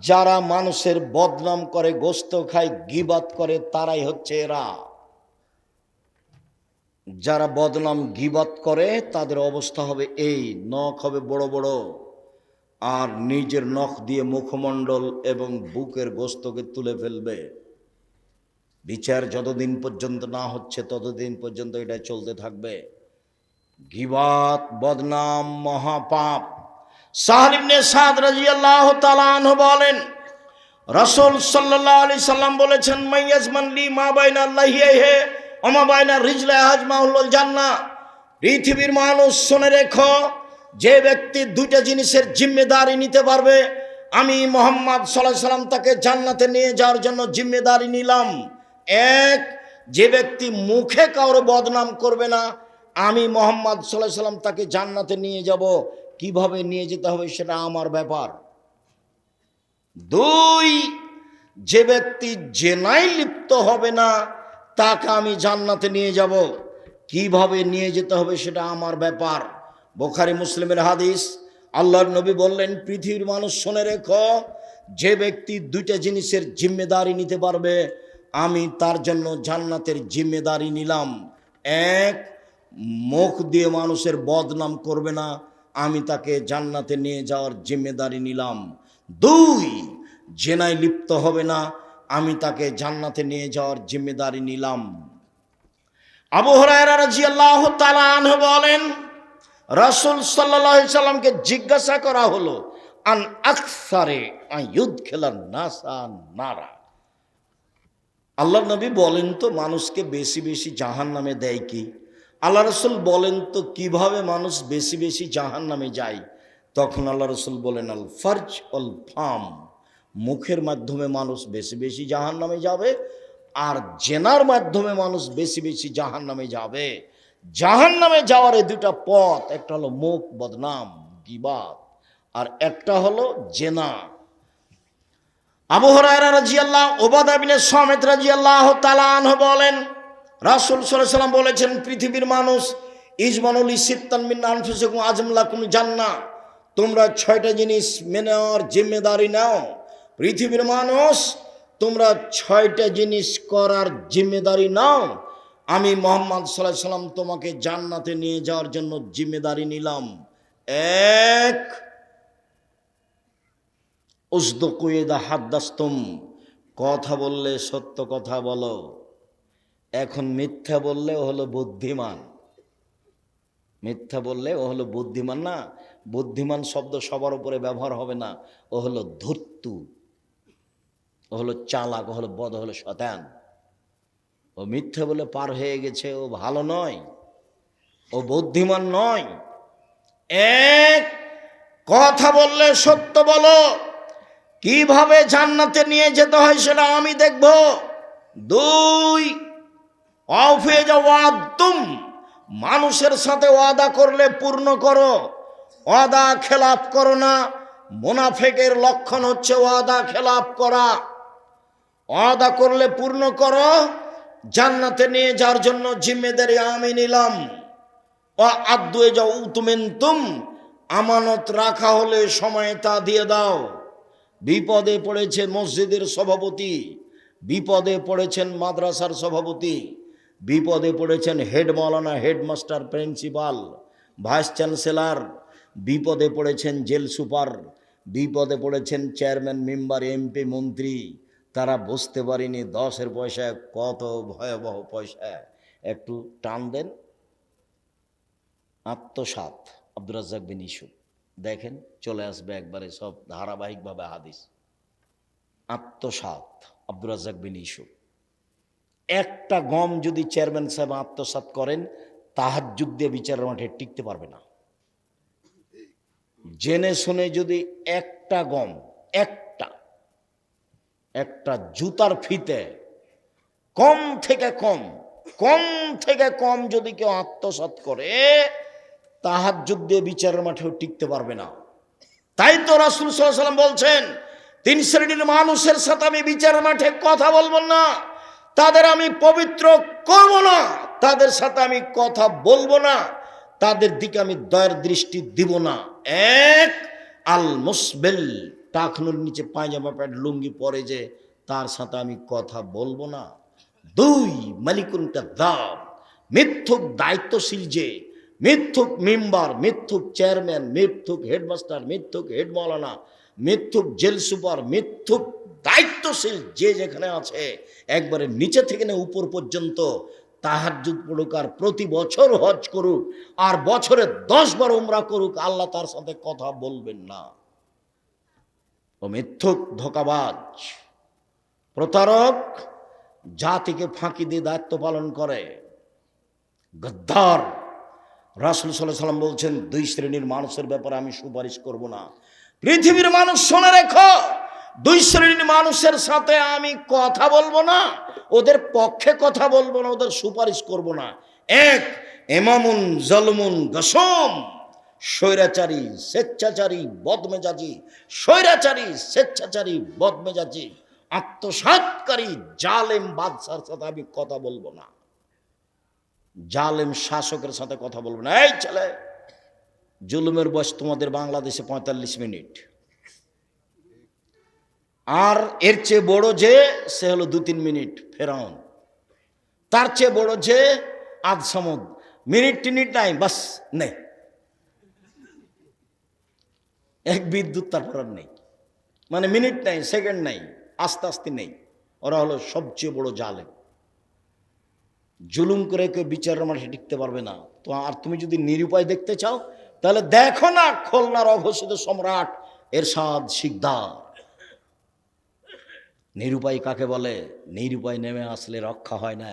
যারা মানুষের বদনাম করে, গোস্ত খায়, গীবাত করে, তারাই হচ্ছে এরা। যারা বদনাম গীবাত করে তাদের অবস্থা হবে এই, নখ হবে বড় বড়, আর নিজের নখ দিয়ে মুখমণ্ডল এবং বুকের গোস্তকে তুলে ফেলবে। বিচার যতদিন পর্যন্ত না হচ্ছে ততদিন পর্যন্ত এটা চলতে থাকবে। গীবাত, বদনাম মহাপাপ। সাহল ইবনে সাদ রাদিয়াল্লাহু তাআলা আনহু বলেন, রাসূল সাল্লাল্লাহু আলাইহি সাল্লাম বলেছেন, মাইয়াজমান লি মা বাইনা লাহিয়াহি ওয়া মা বাইনা রিজলা হাজমাহুল জান্নাহ। পৃথিবীর মানুষ শুনে রেখো, যে ব্যক্তি দুইটা জিনিসের জিম্মেদারি নিতে পারবে, আমি মুহাম্মদ সাল্লাল্লাহু আলাইহি সাল্লাম তাকে জান্নাতে নিয়ে যাওয়ার জন্য জিম্মেদারি নিলাম। এক, যে ব্যক্তি মুখে কারো বদনাম করবে না, আমি মুহাম্মদ সাল্লাল্লাহু আলাইহি সাল্লাম তাকে জান্নাতে নিয়ে যাব। কিভাবে নিয়ে যেতে হবে সেটা আমার ব্যাপার। দুই, যে ব্যক্তি জেনায় লিপ্ত হবে না, তাকে আমি জান্নাতে নিয়ে যাব। কিভাবে নিয়ে যেতে হবে সেটা আমার ব্যাপার। বুখারী মুসলিমের হাদিস। আল্লাহর নবী বললেন, পৃথিবীর মানুষ শুনে রেখো, যে ব্যক্তি দুইটা জিনিসের জিম্মেদারি নিতে পারবে, আমি তার জন্য জান্নাতের জিম্মেদারি নিলাম। এক, মুখ দিয়ে মানুষের বদনাম করবে না, আমি তাকে জান্নাতে নিয়ে যাওয়ার জিম্মেদারি নিলাম। দুই, জেনায় লিপ্ত হবে না, আমি তাকে জান্নাতে নিয়ে যাওয়ার জিম্মেদারি নিলাম। আবু হুরায়রা রাদিয়াল্লাহু তাআলা আনহু বলেন, রাসূল সাল্লাল্লাহু আলাইহি সাল্লামকে জিজ্ঞাসা করা হলো, আন আকসারে আইয়ুদখিলান নাসা নারা। আল্লাহর নবী বলেন তো, মানুষকে বেশি বেশি জাহান্নামে দেয় কি? আল্লাহ রসুল বলেন তো, কিভাবে মানুষ বেশি বেশি জাহান্নামে যায়? তখন আল্লাহ রসুল বলেন, আল ফারজ অল ফাম, মুখের মাধ্যমে মানুষ বেশি বেশি জাহান্নামে যাবে, আর জেনার মাধ্যমে মানুষ বেশি বেশি জাহান্নামে যাবে। জাহান্নামে যাওয়ার এই দুটা পথ, একটা হলো মুখ বদনাম গীবাত, আর একটা হলো জেনা। আবু হুরায়রা রাদিয়াল্লাহু, উবাদা ইবনে সামিত রাদিয়াল্লাহু তাআলা আনহু বলেন, রাসূল সাল্লাল্লাহু আলাইহি ওয়াসাল্লাম বলেছেন, পৃথিবীর মানুষ ইজমানুল সিত্তান মিন আনফুসিকুম আজমলাকুম জান্নাহ, তোমরা 6টা জিনিস মেনে নেওয়ার জিম্মেদারি নাও। পৃথিবীর মানুষ, তোমরা 6টা জিনিস করার জিম্মেদারি নাও, আমি মুহাম্মদ সাল্লাল্লাহু আলাইহি ওয়াসাল্লাম তোমাকে জান্নাতে নিয়ে যাওয়ার জন্য জিম্মেদারি নিলাম। এক, উসদুকু ইযা হাদ্দাসতুম, কথা বললে সত্য কথা বলো। এখন মিথ্যা বললে ও হলো বুদ্ধিমান, মিথ্যা বললে ও হলো বুদ্ধিমান না। বুদ্ধিমান শব্দ সবার উপরে ব্যবহার হবে না, ও হলো ধূর্ত, ও হলো চালাক, ও হলো বদ, ও হলো শয়তান। ও মিথ্যা বলে পার হয়ে গেছে, ও ভালো নয়, ও বুদ্ধিমান নয়। এক, কথা বললে সত্য বলো, কিভাবে জান্নাতে নিয়ে যেতে হয় সেটা আমি দেখব। দুই, আউফে যাওয়াতুম, মানুষের সাথে ওয়াদা করলে পূর্ণ করো, ওয়াদা খেলাপ করো না। মুনাফিকের লক্ষণ হচ্ছে ওয়াদা খেলাপ করা। ওয়াদা করলে পূর্ণ করো, জান্নাতে নিয়ে যাওয়ার জন্য জিম্মেদারি আমি নিলাম। ওয়া আদুয়ে যাও উতুমিনতুম, আমানত রাখা হলে সময়ে তা দিয়ে দাও। বিপদে পড়েছে মসজিদের সভাপতি, বিপদে পড়েছেন মাদ্রাসার সভাপতি, বিপদে পড়েছেন হেড মাওলানা, হেডমাস্টার, প্রিন্সিপাল, ভাইস চ্যান্সেলর, বিপদে পড়েছেন জেল সুপার, বিপদে পড়েছেন চেয়ারম্যান, মেম্বার, এমপি, মন্ত্রী। তারা বুঝতে পারেনি 10-এর পয়সা কত ভয়াবহ পয়সা। একটু টান দেন। আত্মসাৎ, আব্দুর রাজ্জাক বিন ইউসুফ, দেখেন চলে আসবে একবারে সব ধারাবাহিকভাবে হাদিস। আত্মসাৎ, আব্দুর রাজ্জাক বিন ইউসুফ। একটা গম যদি চেয়ারম্যান সাহেব আত্মসাৎ করেন, তাহাজ্জুদ দিয়ে বিচারের মাঠে টিকতে পারবে না। জেনে শুনে যদি একটা গম, একটা জুতার ফিতে কম থেকে কম যদি কেউ আত্মসাৎ করে, তাহাজ্জুদ দিয়ে বিচারের মাঠেও টিকতে পারবে না। তাই তো রাসূল সাল্লাল্লাহু আলাইহি ওয়াসাল্লাম বলছেন, 3 শ্রেণীর মানুষের সাথে আমি বিচারের মাঠে কথা বলবো না, তাদের আমি পবিত্র করব না, তাদের সাথে আমি কথা বলবো না, তাদের দিকে আমি দয়ার দৃষ্টি দিব না। এক, আল মুসবিল, টাকনুর নিচে পায়জামা প্যান্ট লুঙ্গি পরে যে, তার সাথে আমি কথা বলবো না। 2, মালিকুন কাযাব, মিথ্যুক দায়িত্বশীল যে, মিথ্যুক মেম্বার, মিথ্যুক চেয়ারম্যান, মিথ্যুক হেডমাস্টার, মিথ্যুক হেড মাওলানা, মিথ্যুক জেল সুপার, মিথ্যুক দায়িত্বশীল যে যেখানে আছে, একবারে নিচে থেকে না উপর পর্যন্ত তাহাজ্জুদ পড়ুক আর প্রতি বছর হজ করুক আর বছরে 10 বার উমরা করুক, আল্লাহ তার সাথে কথা বলবেন না। ও মিথ্যুক, ধোঁকাবাজ, প্রতারক, জাতিকে ফাঁকি দিয়ে দায়িত্ব পালন করে, গদ্দার। রাসূল সাল্লাল্লাহু আলাইহি ওয়াসাল্লাম বলছেন, 2 শ্রেণীর মানুষের ব্যাপারে আমি সুপারিশ করব না। পৃথিবীর মানুষ শুনে রেখো, 2 শ্রেণীর মানুষের সাথে আমি কথা বলবো না, ওদের পক্ষে কথা বলবো না, ওদের সুপারিশ করব না। 1, ইমামুন জালমুন গাসম, স্বৈরাচারী, স্বেচ্ছাচারী, বদমেজাজি, স্বৈরাচারী, স্বেচ্ছাচারী, বদমেজাজি, আত্মসাৎকারী, জালেম বাদশার সাথে আমি কথা বলবো না, জালেম শাসকের সাথে কথা বলবো না। এই ছেলে, জুলুমের বয়স তোমাদের বাংলাদেশে 45 মিনিট, আর এর চেয়ে বড় যে সে হলো 2-3 মিনিট ফেরাউন, তার চেয়ে বড় যে আধ সমুদ, মিনিট টিনিট নাই, বাস নেই, এক বিদ্যুৎ তারপর আর নেই, মানে মিনিট নাই, সেকেন্ড নাই, আস্তে আস্তে নেই। ওরা হলো সবচেয়ে বড় জালেম। জুলুম করে কেউ বিচারের মাঠে টিকতে পারবে না। তো আর তুমি যদি নিরুপায় দেখতে চাও, তাহলে দেখো না খুলনার অঘোষিত সম্রাট এরশাদ শিকদার। নিরুপায় কাকে বলে? নিরুপায় নেমে আসলে রক্ষা হয় না।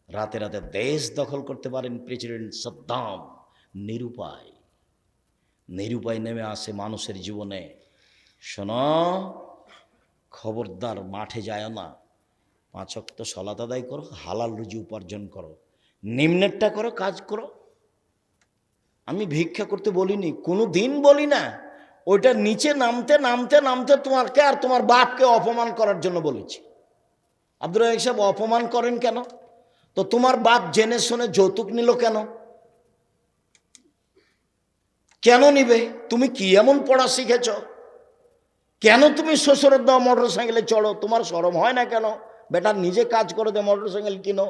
রাতে রাতে দেশ দখল করতে পারেন প্রেসিডেন্ট সাদ্দাম, নিরুপায়। নিরুপায় নেমে আসে মানুষের জীবনে। শোনো, খবরদার মাঠে যায় না, 5 ওয়াক্ত সালাত আদায় করো, হালাল রুজি উপার্জন করো, নিম্নেরটা করো, কাজ করো। আমি ভিক্ষা করতে বলিনি, কোনো দিন বলি না। ওইটা নিচে নামতে নামতে নামতে তোমাকে আর তোমার বাপকে অপমান করার জন্য বলেছি। আব্দুর রাজ্জাক সাহেব, অপমান করেন কেন? তো তোমার বাপ জেনে শুনে যৌতুক নিল কেন? কেন নিবে? তুমি কি এমন পড়া শিখেছ? কেন তুমি শ্বশুরের দেওয়া মোটর সাইকেলে চড়ো? তোমার শরম হয় না কেন? বেটা নিজে কাজ করে দে, মোটর সাইকেল কিনো।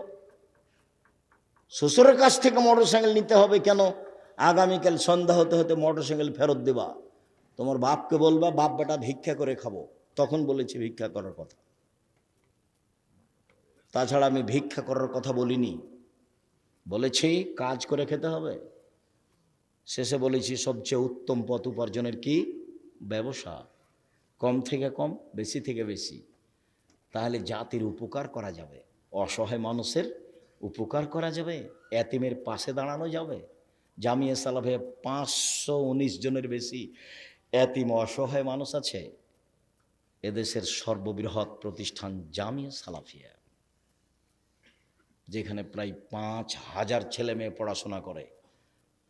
শ্বশুরের কাছ থেকে মোটর সাইকেল নিতে হবে কেন? আগামীকাল সন্ধ্যা হতে হতে মোটর সাইকেল ফেরত দেবা, তোমার বাপকে বলবা, বাপ বেটা ভিক্ষা করে খাবো। তখন বলেছি ভিক্ষা করার কথা, তাছাড়া আমি ভিক্ষা করার কথা বলিনি। বলেছি কাজ করে খেতে হবে। শেষে বলেছি সবচেয়ে উত্তম পথ উপার্জনের কি? ব্যবসা। কম থেকে কম, বেশি থেকে বেশি, তাহলে জাতির উপকার করা যাবে, অসহায় মানুষের উপকার করা যাবে, এতিমের পাশে দাঁড়ানো যাবে। জামিয়া সালাফিয়া 519 জনের বেশি এতিম অসহায় মানুষ আছে। এদেশের সর্ববৃহৎ প্রতিষ্ঠান জামিয়া সালাফিয়া, যেখানে প্রায় 5000 ছেলে মেয়ে পড়াশোনা করে,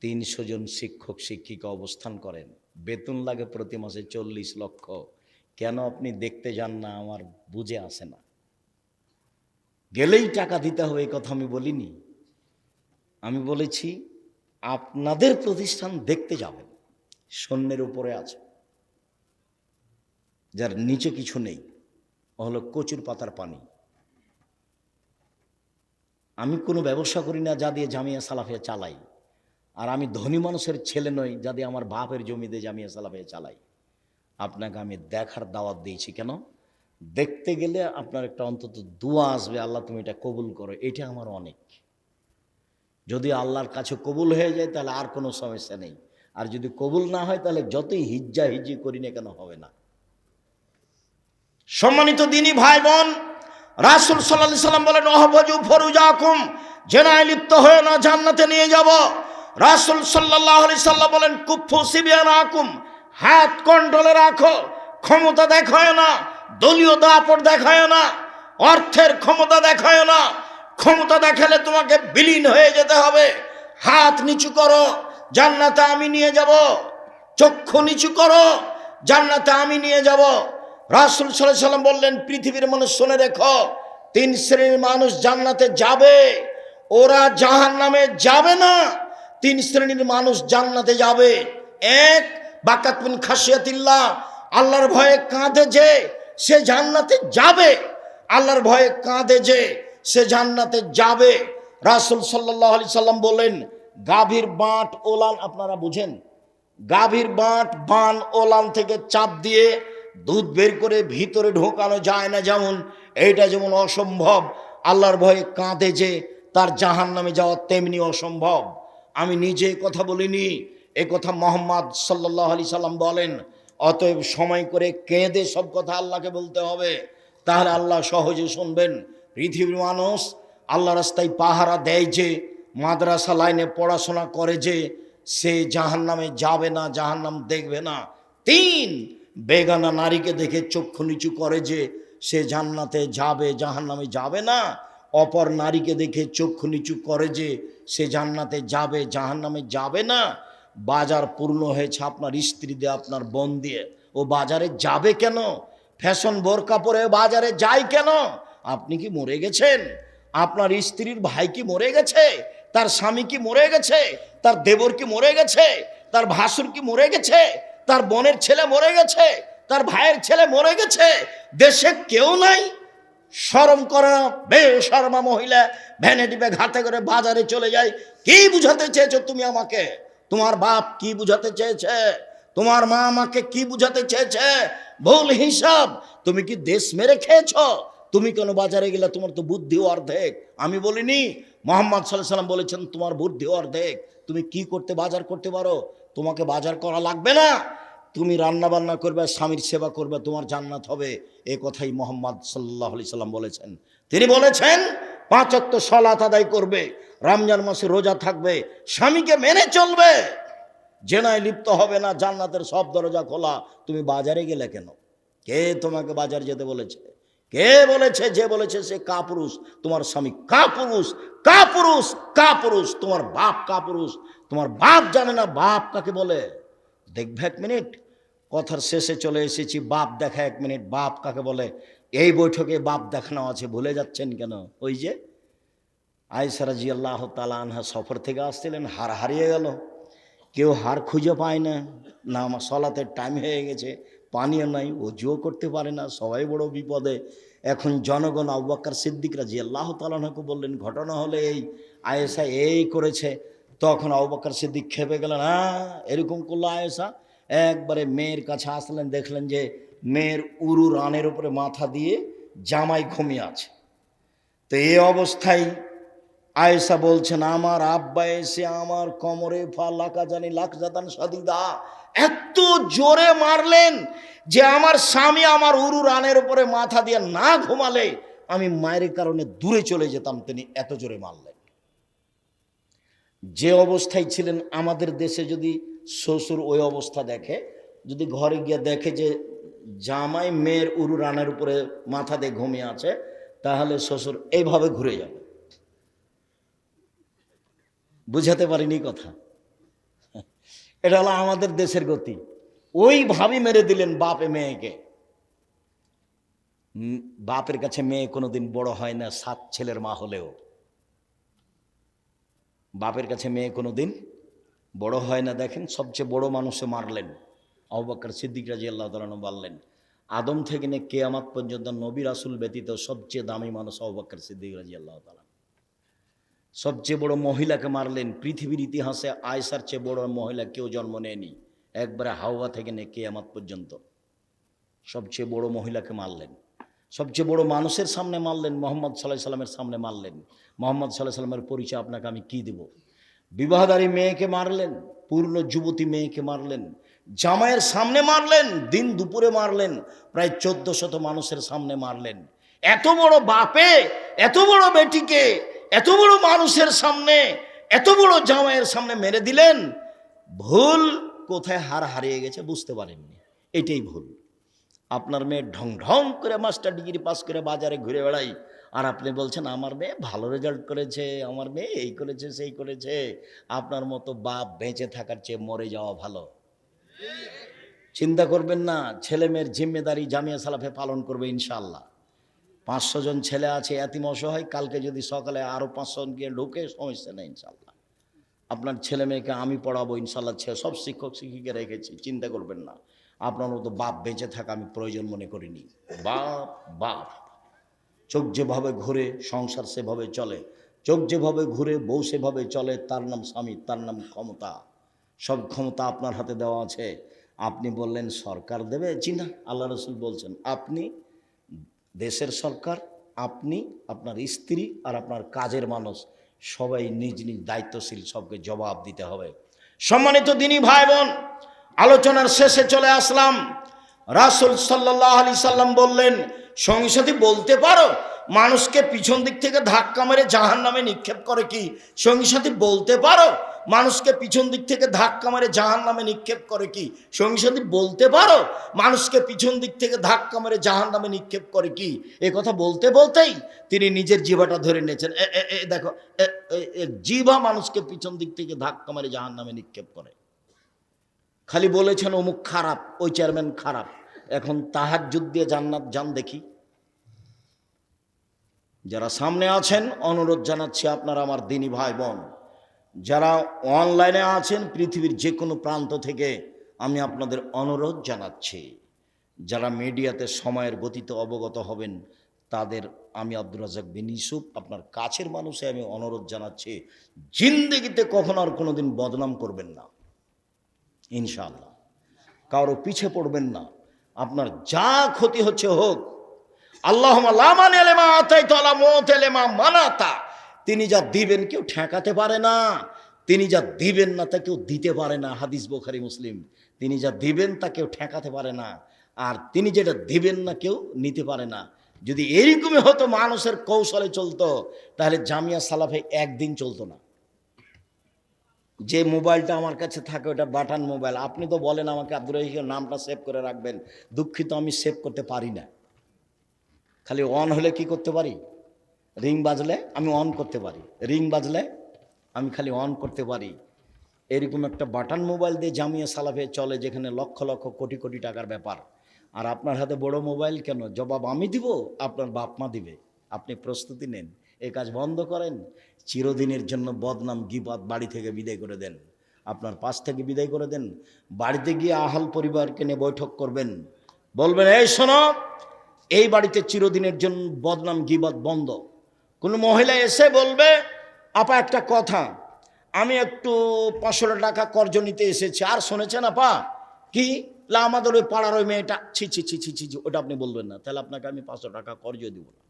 300 জন শিক্ষক শিক্ষিকা অবস্থান করেন, বেতন লাগে প্রতি মাসে 40 লক্ষ। কেন আপনি দেখতে যান না আমার বুঝে আসে না। গেলেই টাকা দিতে হবে এই কথা আমি বলিনি। আমি বলেছি আপনাদের প্রতিষ্ঠান দেখতে যাবেন, শূন্যের উপরে আছে, যার নিচে কিছু নেই, ও হলো কচুর পাতার পানি। আমি কোনো ব্যবসা করি না যা দিয়ে জামিয়া সালাফিয়া চালাই, আর আমি ধনী মানুষের ছেলে নই যা দিয়ে আমার বাপের জমি দিয়ে জামিয়া সালাফিয়া চালাই। আপনাকে আমি দেখার দাওয়াত দিয়েছি। কেন? দেখতে গেলে আপনার একটা অন্তত দোয়া আসবে, আল্লাহ তুমি এটা কবুল করো। এটা আমার অনেক। যদি আল্লাহর কাছে কবুল হয়ে যায় তাহলে আর কোনো সমস্যা নেই, আর যদি কবুল না হয় তাহলে যতই হিজ্জা হিজি করি না কেন হবে না। সম্মানিত দিনী ভাই বোন, রাসূল সাল্লাল্লাহু আলাইহি সাল্লাম বলেন, ওয়াহফাজু ফুরুজাকুম, জেনায় লিপ্ত হয়ে না, জান্নাতে নিয়ে যাব। রাসূল সাল্লাল্লাহু আলাইহি সাল্লাম বলেন, কুফু সিবিয়ানাকুম, হাত কন্ট্রোলে রাখো, ক্ষমতা দেখায় না, দলীয় দাপট দেখায় না, অর্থের ক্ষমতা দেখায় না। ক্ষমতা দেখালে তোমাকে বিলীন হয়ে যেতে হবে। হাত নিচু করো, জান্নাতে আমি নিয়ে যাব, চক্ষু নিচু করো, জান্নাতে আমি নিয়ে যাব। রাসূল সাল্লাল্লাহু আলাইহি সাল্লাম বললেন, পৃথিবীর মানুষ শুনে রেখো, তিন শ্রেণীর মানুষ জান্নাতে যাবে, ওরা জাহান্নামে যাবে না। তিন শ্রেণীর মানুষ জান্নাতে যাবে। এক, বাকাতুন খাশিয়াতিল্লাহ, আল্লাহর ভয়ে কাঁদে যে সে জান্নাতে যাবে, আল্লাহর ভয়ে কাঁদে যে সে জান্নাতে যাবে। রাসূল সাল্লাল্লাহু আলাইহি সাল্লাম বলেন, গাভীর বাঁট ওলান, আপনারা বুঝেন, গাভীর বাঁট বান ওলান থেকে চাপ দিয়ে দুধ বের করে ভিতরে ঢোকানো যায় না, যেমন এইটা যেমন অসম্ভব, আল্লাহর ভয়ে কাঁদে যে তার জাহান্নামে যাওয়া তেমনি অসম্ভব। আমি নিজে কথা বলিনি, এ কথা মুহাম্মদ সাল্লাল্লাহু আলাইহি সাল্লাম বলেন। অতএব সময় করে কেঁদে সব কথা আল্লাহকে বলতে হবে, তাহলে আল্লাহ সহজে শুনবেন। পৃথিবীর মানুষ আল্লাহ রাস্তায় পাহারা দেয় যে, মাদ্রাসা লাইনে পড়াশোনা করে যে, সে জাহান্নামে যাবে না, জাহান্নাম দেখবে না। তিন, বেগানা নারীকে দেখে চক্ষু নিচু করে যে সে জান্নাতে যাবে, জাহান্নামে যাবে না। অপর নারীকে দেখে চক্ষু নিচু করে যে সে জান্নাতে যাবে, জাহান্নামে যাবে না। বাজার পূর্ণ হয়েছে আপনার স্ত্রী দিয়ে, আপনার বোন দিয়ে, ও বাজারে যাবে কেন? ফ্যাশন বোরকা পরে বাজারে যায় কেন? আপনি কি মরে গেছেন? আপনার স্ত্রীর ভাই কি মরে গেছে? তার স্বামী কি মরে গেছে? তার দেবর কি মরে গেছে? তার ভাসুর কি মরে গেছে? তার বোনের ছেলে মরে গেছে? তার ভাইয়ের ছেলে মরে গেছে? দেশে কেউ নাই? শরম করে না? বেশরমা মহিলা ভ্যানে ডিপে ঘাতে করে বাজারে চলে যায়। কি বুঝাতে চেয়েছো তুমি আমাকে? তোমার বাপ কি বুঝাতে চেয়েছে? তোমার মা আমাকে কি বুঝাতে চেয়েছে? ভুল হিসাব। তুমি কি দেশ মেরে খেয়েছো? তুমি কেন বাজারে গেলে? তোমার তো বুদ্ধিও অর্ধেক। আমি বলিনি, মুহাম্মদ সাল্লাল্লাহু আলাইহি সাল্লাম বলেছেন তোমার বুদ্ধিও অর্ধেক। তুমি কি করতে বাজার করতে পারো? তোমাকে বাজার করা লাগবে না, তুমি রান্না বান্না করবে, স্বামীর সেবা করবে, তোমার জান্নাত হবে। এ কথাই মুহাম্মদ সাল্লাল্লাহু আলাইহি সাল্লাম বলেছেন। তিনি বলেছেন 5 ওয়াক্ত সালাত আদায় করবে, রমজান মাসে রোজা থাকবে, স্বামীকে মেনে চলবে, জেনায় লিপ্ত হবে না, জান্নাতের সব দরজা খোলা। তুমি বাজারে গেলে কেন? কে তোমাকে বাজার যেতে বলেছে? কে বলেছে? যে বলেছে সে কাপুরুষ। তোমার স্বামী কাপুরুষ, কাপুরুষ, কাপুরুষ। তোমার বাপ কাপুরুষ। তোমার বাপ জানে না বাপ কাকে বলে? দেখবে, 1 মিনিট, কথার শেষে চলে এসেছি। বাপ দেখা 1 মিনিট, বাপ কাকে বলে এই বৈঠকে বাপ দেখানো আছে, ভুলে যাচ্ছেন কেন? ওই যে আয়েশা রাদিয়াল্লাহু তাআলা আনহা সফর থেকে আসছিলেন, হার হারিয়ে গেল, কেউ হার খুঁজে পায় না, না আমার সলাতের টাইম হয়ে গেছে, পানিও নাই, ওযুও করতে পারে না, সবাই বড় বিপদে। এখন জনগণ আবু বকর সিদ্দিক রাদিয়াল্লাহু তাআলা আনহুকে বললেন, ঘটনা হলে এই, আয়েশা এই করেছে। তখন আবু বকর সিদ্দিক খেপে গেলেন, হ্যাঁ এরকম করলো আয়েশা। একবারে মেয়ের কাছে আসলেন, দেখলেন যে মেয়ের উরু রানের উপরে মাথা দিয়ে জামাই ঘুমিয়ে আছে। তো এই অবস্থায় আয়েশা বলছেন, আমার আব্বা এসে আমার কোমরে লাকা জানি লাকজাতান সাদিদা, এত জোরে মারলেন যে আমার স্বামী আমার উরু রানের উপরে মাথা দিয়ে না ঘুমালে আমি মায়ের কারণে দূরে চলে যেতাম, তিনি এত জোরে মারলেন। যে অবস্থায় ছিলেন, আমাদের দেশে যদি শ্বশুর ওই অবস্থা দেখে, যদি ঘরে গিয়ে দেখে যে জামাই মেয়ের উরু রানের উপরে মাথা দিয়ে ঘুমিয়ে আছে, তাহলে শ্বশুর এইভাবে ঘুরে যাবে। বুঝাতে পারিনি কথা? এটা হলো আমাদের দেশের গতি। ওইভাবে মেরে দিলেন বাপে মেয়েকে। বাপের কাছে মেয়ে কোনোদিন বড় হয় না, 7 ছেলের মা হলেও। বাপের কাছে মেয়ে কোনোদিন বড় হয় না। দেখেন, সবচেয়ে বড় মানুষে মারলেন আবু বকর সিদ্দিক রাদিয়াল্লাহু তাআলা আনহু বললেন, আদম থেকে নিয়ে কিয়ামত পর্যন্ত নবী রাসূল ব্যতীত সবচেয়ে দামি মানুষ আবু বকর সিদ্দিক রাদিয়াল্লাহু তাআলা। সবচেয়ে বড় মহিলাকে মারলেন। পৃথিবীর ইতিহাসে আয়েশার চেয়ে বড় মহিলা কেউ জন্ম নেয়নি, একবারে হাওয়া থেকে নিয়ে কিয়ামত পর্যন্ত সবচেয়ে বড় মহিলাকে মারলেন। সবচেয়ে বড় মানুষের সামনে মারলেন, মুহাম্মদ সাল্লাল্লাহু আলাইহি সাল্লামের সামনে মারলেন। মুহাম্মদ সাল্লাল্লাহু আলাইহি সাল্লামের পরিচয় আপনাকে আমি কি দেব? বিবাহধারী মেয়েকে মারলেন, পূর্ণ যুবতী মেয়েকে মারলেন, জামাইয়ের সামনে মারলেন, দিন দুপুরে মারলেন, প্রায় 1400 মানুষের সামনে মারলেন। এত বড় বাপে এত বড় বেটিকে এত বড় মানুষের সামনে, এত বড় জামাইয়ের সামনে মেরে দিলেন। ভুল কোথায় হার হারিয়ে গেছে বুঝতে পারেননি, এটাই ভুল। আপনার মেয়ে ঢং ঢং করে মাস্টার ডিগ্রি পাস করে বাজারে ঘুরে বেড়াই, আর আপনি বলছেন আমার মেয়ে ভালো রেজাল্ট করেছে, আমার মেয়ে এই করেছে সেই করেছে। আপনার মতো বাপ বেঁচে থাকার চেয়ে মরে যাওয়া ভালো। চিন্তা করবেন না, ছেলে মেয়ের জিম্মেদারি জামিয়া সালাফে পালন করবে ইনশাআল্লাহ। 500 জন ছেলে আছে এতিম অসহায়, কালকে যদি সকালে আরও 500 জন গিয়ে ঢুকে সমস্যা নেই ইনশাআল্লাহ। আপনার ছেলে মেয়েকে আমি পড়াবো ইনশাআল্লাহ, সব শিক্ষক শিক্ষিকা রেখেছি, চিন্তা করবেন না। আপনার মতো বাপ বেঁচে থাকা আমি প্রয়োজন মনে করিনি। বাপ বাপ, চোখ যেভাবে ঘুরে সংসার সেভাবে চলে, চোখ যেভাবে ঘুরে বউ সেভাবে চলে, তার নাম স্বামী, তার নাম ক্ষমতা। সব ক্ষমতা আপনার হাতে দেওয়া আছে। আপনি বললেন সরকার দেবে, জি না, আল্লাহ রসুল বলছেন আপনি দেশের সরকার, আপনি, আপনার স্ত্রী আর আপনার কাজের মানুষ সবাই নিজ নিজ দায়িত্বশীল, সবকে জবাব দিতে হবে। সম্মানিত দিনী ভাই বোন, আলোচনার শেষে চলে আসলাম। রাসূল সাল্লাল্লাহু আলাইহি সাল্লাম বললেন, সঙ্গী সাথী বলতে পারো মানুষকে পিছন দিক থেকে ধাক্কা মেরে জাহান্নামে নিক্ষেপ করে কি? সঙ্গী সাথী বলতে পারো মানুষকে পিছন দিক থেকে ধাক্কা মেরে জাহান্নামে নিক্ষেপ করে কি? সঙ্গী সাথী বলতে পারো মানুষকে পিছন দিক থেকে ধাক্কা মেরে জাহান্নামে নিক্ষেপ করে কি? এ কথা বলতে বলতেই তিনি নিজের জিহ্বাটা ধরে নিয়েছেন। দেখো, জিহ্বা মানুষকে পিছন দিক থেকে ধাক্কা মেরে জাহান্নামে নিক্ষেপ করে। খালি বলেছেন অমুক খারাপ, ওই চেয়ারম্যান খারাপ। এখন তাহাজ্জুদ দিয়ে জান্নাত যান দেখি। যারা সামনে আছেন অনুরোধ জানাচ্ছি, আপনারা আমার দিনী ভাই বোন, যারা অনলাইনে আছেন পৃথিবীর যে কোনো প্রান্ত থেকে আমি আপনাদের অনুরোধ জানাচ্ছি, যারা মিডিয়াতে সময়ের গতিতে অবগত হবেন তাদের আমি আব্দুর রাজ্জাক বিন ইউসুফ আপনার কাছের মানুষে আমি অনুরোধ জানাচ্ছি, জিন্দেগিতে কখনো আর কোনোদিন বদনাম করবেন না ইনশাআল্লাহ। কারো পিছে পড়বেন না, আপনার যা ক্ষতি হচ্ছে হোক। আল্লাহুম্মা লা মানিআ লিমা আতাইতা ওয়া লা মুতিআ লিমা মানাতা। তিনি যা দিবেন কেউ ঠেকাতে পারে না, তিনি যা দিবেন না তা কেউ দিতে পারে না। হাদিস বুখারী মুসলিম। তিনি যা দিবেন তা কেউ ঠেকাতে পারে না, আর তিনি যেটা দিবেন না কেউ নিতে পারে না। যদি এরকমই হতো মানুষের কৌশলে চলতো, তাহলে জামিয়া সালাফে একদিন চলতো না। যে মোবাইলটা আমার কাছে থাকে ওটা বাটন মোবাইল। আপনি তো বলেন আমাকে আব্দুর রহিমের নামটা সেভ করে রাখবেন, দুঃখিত আমি সেভ করতে পারি না। খালি অন হলে কি করতে পারি? রিং বাজলে আমি অন করতে পারি, রিং বাজলে আমি খালি অন করতে পারি। এরকম একটা বাটন মোবাইল দিয়ে জামিয়া সালাফে চলে, যেখানে লক্ষ লক্ষ কোটি কোটি টাকার ব্যাপার। আর আপনার হাতে বড় মোবাইল কেন? জবাব আমি দিব, আপনার বাপ মা দিবে। আপনি প্রস্তুতি নেন, এই কাজ বন্ধ করেন। চিরদিনের জন্য বদনাম গীবত বাড়ি থেকে বিদায় করে দেন, আপনার পাশ থেকে বিদায় করে দেন। বাড়িতে গিয়ে আহাল পরিবারকে নিয়ে বৈঠক করবেন, বলবেন এই শোনো, এই বাড়িতে চিরদিনের জন্য বদনাম গীবত বন্ধ। কোনো মহিলা এসে বলবে আপা একটা কথা, আমি একটু 500 টাকা কর্জ নিতে এসেছি। আর শুনেছেন আপা কি? আমাদের ওই পাড়ার ওই মেয়েটা, ছি ছি ছি ছি ছি, ওটা আপনি বলবেন না, তাহলে আপনাকে আমি 500 টাকা কর্জ দিব না।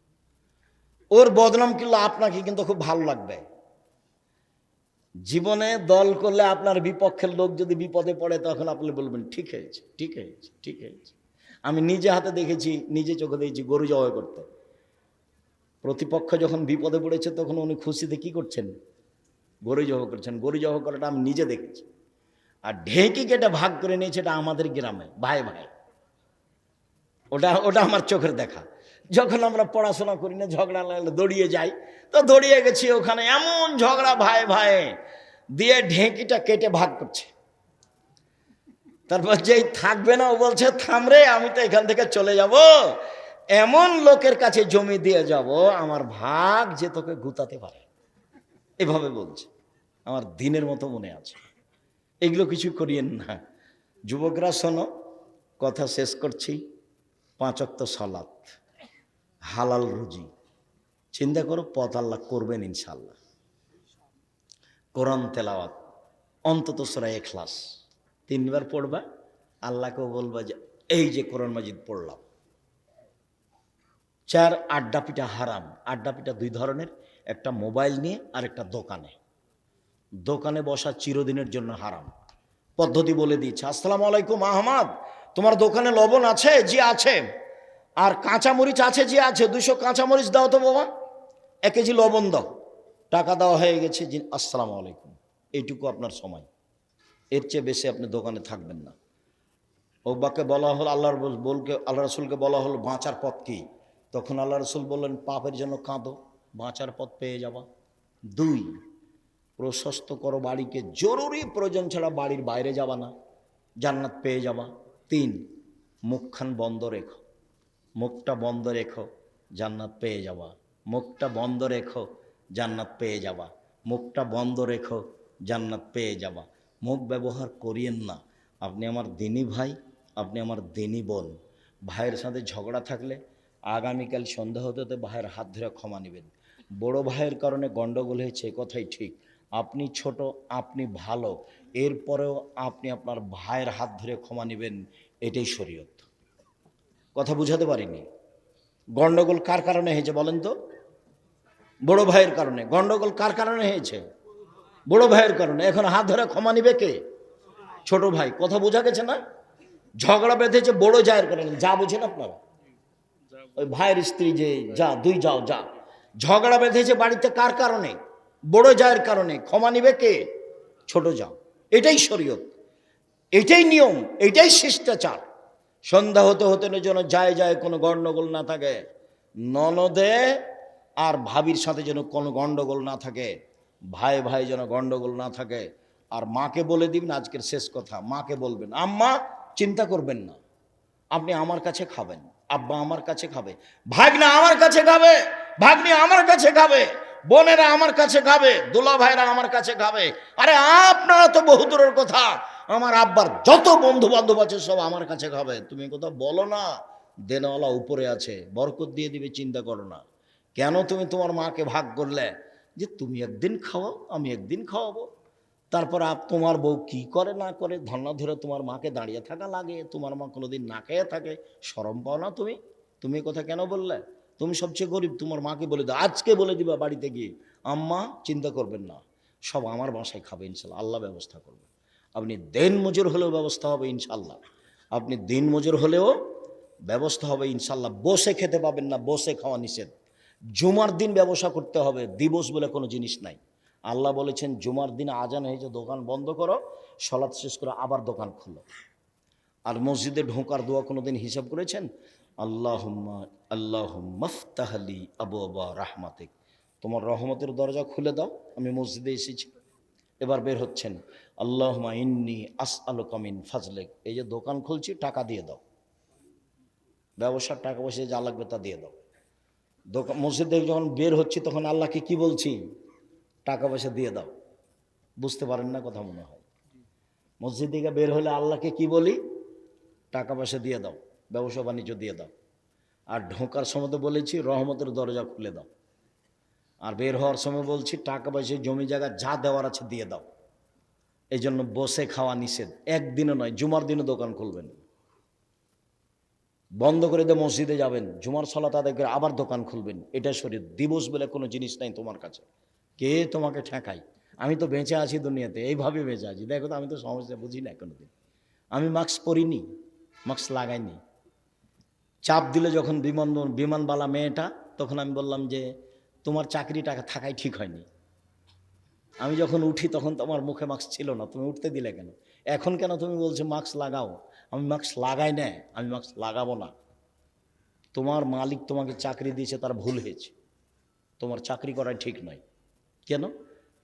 ওর বদনাম কিন্তু আপনাকে কিন্তু খুব ভালো লাগবে। জীবনে দল করলে আপনার বিপক্ষের লোক যদি বিপদে পড়ে তখন আপনি বলবেন ঠিক হয়েছে, ঠিক হয়েছে, ঠিক হয়েছে। আমি নিজে হাতে দেখেছি, নিজে চোখে দেখেছি গরু জবাই করতে। প্রতিপক্ষ যখন বিপদে পড়েছে তখন উনি খুশিতে কি করছেন? গরু জবাই করছেন। গরু জবাই করাটা আমি নিজে দেখেছি। আর ঢেঁকি কেটে ভাগ করে নিয়েছে, এটা আমাদের গ্রামে ভাই ভাই, ওটা ওটা আমার চোখের দেখা। যখন আমরা পড়াশোনা করি না, ঝগড়া লাগলে দৌড়িয়ে যাই, তো দৌড়িয়ে গেছি ওখানে, এমন ঝগড়া ভাই ভাই দিয়ে ঢেঁকিটা কেটে ভাগ করছে। তারপর যেই থাকবে না ও বলছে থামরে, আমি তো এখান থেকে চলে যাব, এমন লোকের কাছে জমি দিয়ে যাব আমার ভাগ যে তোকে গুতাতে পারে, এভাবে বলছে। আমার দিনের মতো মনে আছে। এগুলো কিছু করিয়েন না। যুবকরা শোনো, কথা শেষ করছি। 5 ওয়াক্ত সালাত, হালাল রুজি, চিন্তা করো, পথ আল্লাহ করবেন ইনশাআল্লাহ। কোরআন তেলাওয়াত, অন্তত সূরা ইখলাস 3 বার পড়বা, আল্লাহকেও বলবা যে এই যে কোরআন মাজিদ পড়লাম। 4, আড্ডা পিটা হারাম। আড্ডা পিটা 2 ধরনের, একটা মোবাইল নিয়ে আর একটা দোকানে। দোকানে বসা চিরদিনের জন্য হারাম। পদ্ধতি বলে দিচ্ছে, আসসালামু আলাইকুম আহমদ, তোমার দোকানে লবণ আছে? জি আছে। আর কাঁচামরিচ আছে? জি আছে। 200 কাঁচামরিচ দাও তো বাবা, 1 কেজি লবণ দাও। টাকা দেওয়া হয়ে গেছে, জি আসসালামু আলাইকুম। এইটুকু আপনার সময়, এর চেয়ে বেশি আপনি দোকানে থাকবেন না। ওবাকে বলা হলো, আল্লাহ রাসূলকে বলা হলো বাঁচার পথ কি? তখন আল্লাহ রসুল বললেন, পাপের জন্য কাঁদো, বাঁচার পথ পেয়ে যাবা। 2, প্রশস্ত করো বাড়িকে, জরুরি প্রয়োজন ছাড়া বাড়ির বাইরে যাবা না, জান্নাত পেয়ে যাবা। 3, মুখখান বন্ধ রেখো, মুখটা বন্ধ রেখো, জান্নাত পেয়ে যাবা। মুখটা বন্ধ রেখো, জান্নাত পেয়ে যাবা। মুখটা বন্ধ রেখো, জান্নাত পেয়ে যাবা। মুখ ব্যবহার করিয়েন না। আপনি আমার দিনী ভাই, আপনি আমার দিনী বোন, ভাইয়ের সাথে ঝগড়া থাকলে আগামীকাল সন্ধ্যা হতে হতে ভাইয়ের হাত ধরে ক্ষমা নেবেন। বড় ভাইয়ের কারণে গণ্ডগোল হয়েছে, কথাই ঠিক। আপনি ছোট, আপনি ভালো, এরপরেও আপনি আপনার ভাইয়ের হাত ধরে ক্ষমা নেবেন, এটাই শরীয়ত। কথা বুঝাতে পারিনি? গণ্ডগোল কার কারণে হয়েছে বলেন তো? বড় ভাইয়ের কারণে। গণ্ডগোল কার কারণে হয়েছে? বড় ভাইয়ের কারণে। এখন হাত ধরে ক্ষমা নিবে কে? ছোট ভাই। কথা বোঝা গেছে না? ঝগড়া বেঁধেছে বড় জায়ের কারণে। যা বুঝেন আপনারা, ওই ভাইয়ের স্ত্রী যে যা, 2 যাও যা। ঝগড়া বেঁধেছে বাড়িতে কার কারণে? বড় জায়ের কারণে। ক্ষমা নিবে কে? ছোট যাও। এটাই শরীয়ত, এটাই নিয়ম, এটাই শিষ্টাচার। সন্ধ্যা হতে হতে যেন যায় যায় কোনো গণ্ডগোল না থাকে। ননদে আর ভাবির সাথে যেন কোনো গণ্ডগোল না থাকে, ভাই ভাই যেন গণ্ডগোল না থাকে। আর মাকে বলে দিবেন, আজকের শেষ কথা, মাকে বলবেন, আম্মা চিন্তা করবেন না, আপনি আমার কাছে খাবেন, আব্বা আমার কাছে খাবে, ভাগ্না আমার কাছে খাবে, ভাগ্নি আমার কাছে খাবে, বোনেরা আমার কাছে খাবে, দুলা ভাইরা আমার কাছে খাবে। আরে আপনারা তো বহু দূরের কথা, আমার আব্বার যত বন্ধু বান্ধব আছে সব আমার কাছে খাবে। তুমি কথা বলো না, দেনওয়ালা উপরে আছে, বরকত দিয়ে দিবে, চিন্তা করো না। কেন তুমি তোমার মাকে ভাগ করলে যে তুমি একদিন খাওয়াও, আমি একদিন খাওয়াবো? তারপর তোমার বউ কি করে না করে ধর্না ধরে তোমার মাকে দাঁড়িয়ে থাকা লাগে, তোমার মা কোনোদিন না খেয়ে থাকে, শরম পাও না তুমি? তুমি কথা কেন বললে? তুমি সবচেয়ে গরিব, তোমার মাকে বলে দাও, আজকে বলে দিবা বাড়িতে গিয়ে, আম্মা চিন্তা করবেন না, সব আমার বাসায় খাবে, ইনশাল্লাহ আল্লাহ ব্যবস্থা করবে। আপনি দিন মজুর হলেও ব্যবস্থা হবে ইনশাল্লাহ, আপনি দিন মজুর হলেও ব্যবস্থা হবে ইনশাল্লাহ। বসে খেতে পাবেন না, বসে খাওয়া নিষেধ। জুমার দিন ব্যবসা করতে হবে, দিবস বলে কোনো জিনিস নাই। আল্লাহ বলেছেন জুমার দিন আজান হয়েছে, দোকান বন্ধ করো, সালাত শেষ করে আবার দোকান খুলো। আর মসজিদে ঢোকার দোয়া কোনোদিন হিসাব করেছেন? আল্লাহুম্মা আল্লাহুম্মা ফতাহলি আবওয়াবা রাহমাতিক, তোমার রহমতের দরজা খুলে দাও, আমি মসজিদে এসেছি। এবার বের হচ্ছেন, আল্লাহুম্মা ইন্নী আসআলুকা মিন ফাজলিক, এই যে দোকান খুলছি টাকা দিয়ে দাও, ব্যবসার টাকা পয়সা যা লাগবে তা দিয়ে দাও। দোকান মসজিদ থেকে যখন বের হচ্ছি তখন আল্লাহকে কি বলছি? টাকা পয়সা দিয়ে দাও। বুঝতে পারেন না কথা মনে হয়? মসজিদ থেকে বের হলে আল্লাহকে কি বলি? টাকা পয়সা দিয়ে দাও, ব্যবসা বাণিজ্য দিয়ে দাও। আর ঢোকার সময় তো বলেছি রহমতের দরজা খুলে দাও। আর বের হওয়ার সময় বলছি টাকা পয়সা জমি জায়গা যা দেওয়ার আছে দিয়ে দাও। এই জন্য বসে খাওয়া নিষেধ, একদিনও নয়, জুমার দিনও দোকান খুলবেন, বন্ধ করে দিয়ে মসজিদে যাবেন, জুমার সালাত আদায় করে আবার দোকান খুলবেন। এটা শরীর। দিবস বলে কোনো জিনিস নাই তোমার কাছে, কে তোমাকে ঠেকাই? আমি তো বেঁচে আছি দুনিয়াতে, এইভাবে বেঁচে আছি। দেখো তো, আমি তো সমস্যা বুঝি না কোনোদিন। আমি মাস্ক পরিনি, মাস্ক লাগাইনি। চাপ দিলে যখন বিমানবালা মেয়েটা, তখন আমি বললাম যে তোমার চাকরি টাকা থাকাই ঠিক হয়নি। আমি যখন উঠি তখন তোমার মুখে মাস্ক ছিল না, তুমি উঠতে দিলে কেন? এখন কেন তুমি বলছো মাস্ক লাগাও? আমি মাস্ক লাগাই না, আমি মাস্ক লাগাবো না। তোমার মালিক তোমাকে চাকরি দিয়েছে, তার ভুল হয়েছে, তোমার চাকরি করা ঠিক নয়। কেন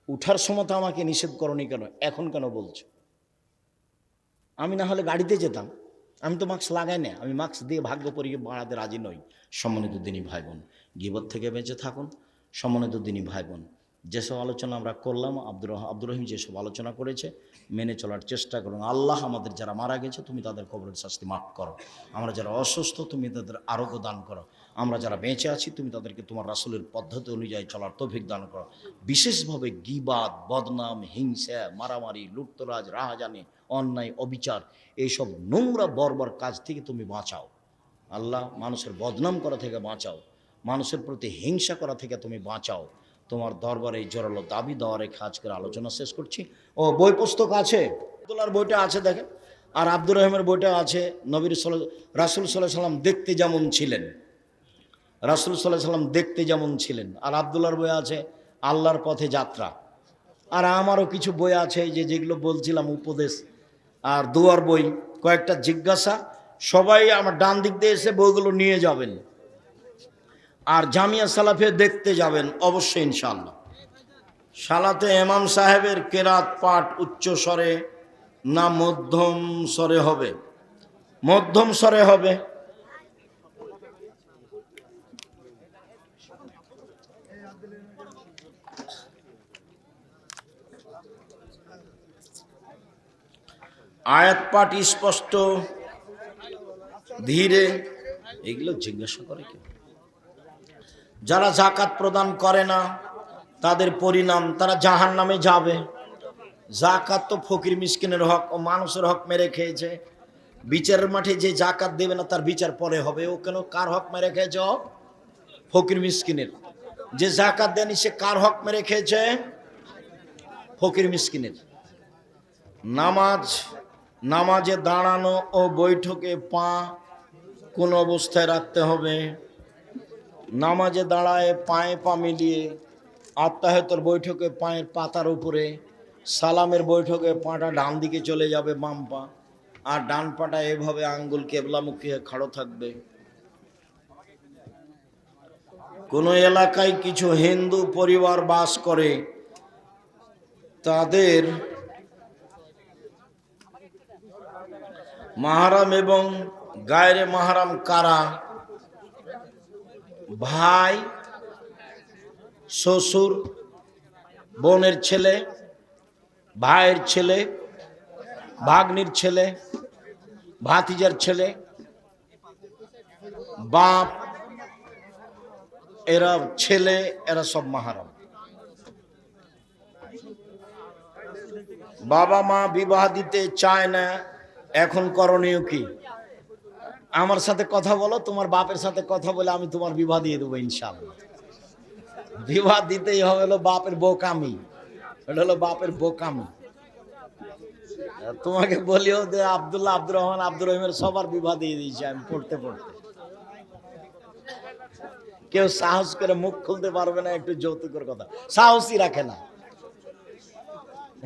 উঠার সময় তো আমাকে নিষেধ করনি, কেন এখন কেন বলছো? আমি না হলে গাড়িতে যেতাম, আমি তো মাস্ক লাগাই না, আমি মাস্ক দিয়ে ভাগ্য পরীক্ষা বাড়াতে রাজি নই। সম্মানিত দিনী ভাই বোন, গীবত থেকে বেঁচে থাকুন। সম্মানিত দিনী ভাই বোন, যেসব আলোচনা আমরা করলাম, আব্দুর রহিম যেসব আলোচনা করেছে মেনে চলার চেষ্টা করুন। আল্লাহ আমাদের যারা মারা গেছে তুমি তাদের কবরের শাস্তি মাফ করো, আমরা যারা অসুস্থ তুমি তাদের আরোগ্য দান করো, আমরা যারা বেঁচে আছি তুমি তাদেরকে তোমার রাসূলের পদ্ধতি অনুযায়ী চলার তৌফিক দান করো। বিশেষভাবে গীবাত, বদনাম, হিংসা, মারামারি, লুটতরাজ, রাহাজানি, অন্যায়, অবিচার, এইসব নোংরা বর্বর কাজ থেকে তুমি বাঁচাও আল্লাহ। মানুষের বদনাম করা থেকে বাঁচাও, মানুষের প্রতি হিংসা করা থেকে তুমি বাঁচাও। তোমার দরবারে এই জোরালো দাবি দেওয়া রেখে আজকের আলোচনা শেষ করছি। ও বই পুস্তক আছে, আব্দুল্লাহর বইটা আছে দেখেন, আর আব্দুর রহিমের বইটা আছে। নবীর রাসূল সাল্লাল্লাহু আলাইহি সাল্লাম দেখতে যেমন ছিলেন, রাসূল সাল্লাল্লাহু আলাইহি সাল্লাম দেখতে যেমন ছিলেন। আর আব্দুল্লাহর বই আছে আল্লাহর পথে যাত্রা। আর আমারও কিছু বই আছে যেগুলো বলছিলাম উপদেশ আর দুয়ার বই, কয়েকটা জিজ্ঞাসা। সবাই আমার ডান দিক দিয়ে এসে বইগুলো নিয়ে যাবেন। আর জামিয়া সালাফে দেখতে যাবেন অবশ্যই ইনশাআল্লাহ। সালাতে ইমাম সাহেবের কেরাত পাঠ উচ্চ স্বরে না মধ্যম স্বরে হবে? মধ্যম স্বরে হবে। আয়াত পাঠ স্পষ্ট ধীরে, এগুলো জিজ্ঞাসা করে কেউ? যারা যাকাত প্রদান করে না তাদের পরিণাম, তারা জাহান্নামে যাবে। যাকাত তো ফকির মিসকিনের হক ও মানুষের হক মেরে খেয়েছে। বিচারের মাঠে যে যাকাত দেবে না তার বিচার পরে হবে। ও কেন কার হক মেরে খেয়েছে? ফকির মিসকিনের। যে যাকাত দেয়নি সে কার হক মেরে খেয়েছে? ফকির মিসকিনের। নামাজে দাঁড়ানো ও বৈঠকে পা কোন অবস্থায় রাখতে হবে? নামাজে দাঁড়ায় পায়ে পা মিলিয়ে, আত্মাহেতর বৈঠকে পায়ের পাতার উপরে, সালামের বৈঠকে পাটা ডান দিকে চলে যাবে বাম পা, আর ডান পাটা এভাবে আঙ্গুল কেবলামুখী হয়ে খাড়ো থাকবে। কোন এলাকায় কিছু হিন্দু পরিবার বাস করে, তাদের মাহারাম এবং গায়রে মাহারাম কারা? ভাই, শ্বশুর, বোনের ছেলে, ভাইয়ের ছেলে, ভাগ্নির ছেলে, ভাতিজার ছেলে, বাপ, এরা ছেলে, এরা সব মাহারাম। বাবা মা বিবাহ দিতে চায় না, এখন করণীয় কি? আমার সাথে কথা বলো, তোমার বাপের সাথে কথা বলে আমি তোমার বিবাহ দিয়ে দেবো ইনশাআল্লাহ। বিবাহ দিতেই হবে, হলো বাপের বোকামি, এটা হলো বাপের বোকামি। তোমাকে বলিও যে আব্দুল্লাহ, আব্দুর রহমান, আব্দুর রহিমের সবার বিবাহ দিয়ে দিয়েছি আমি পড়তে পড়তে। কেউ সাহস করে মুখ খুলতে পারবে না একটু যৌতুকের কথা, সাহসই রাখে না।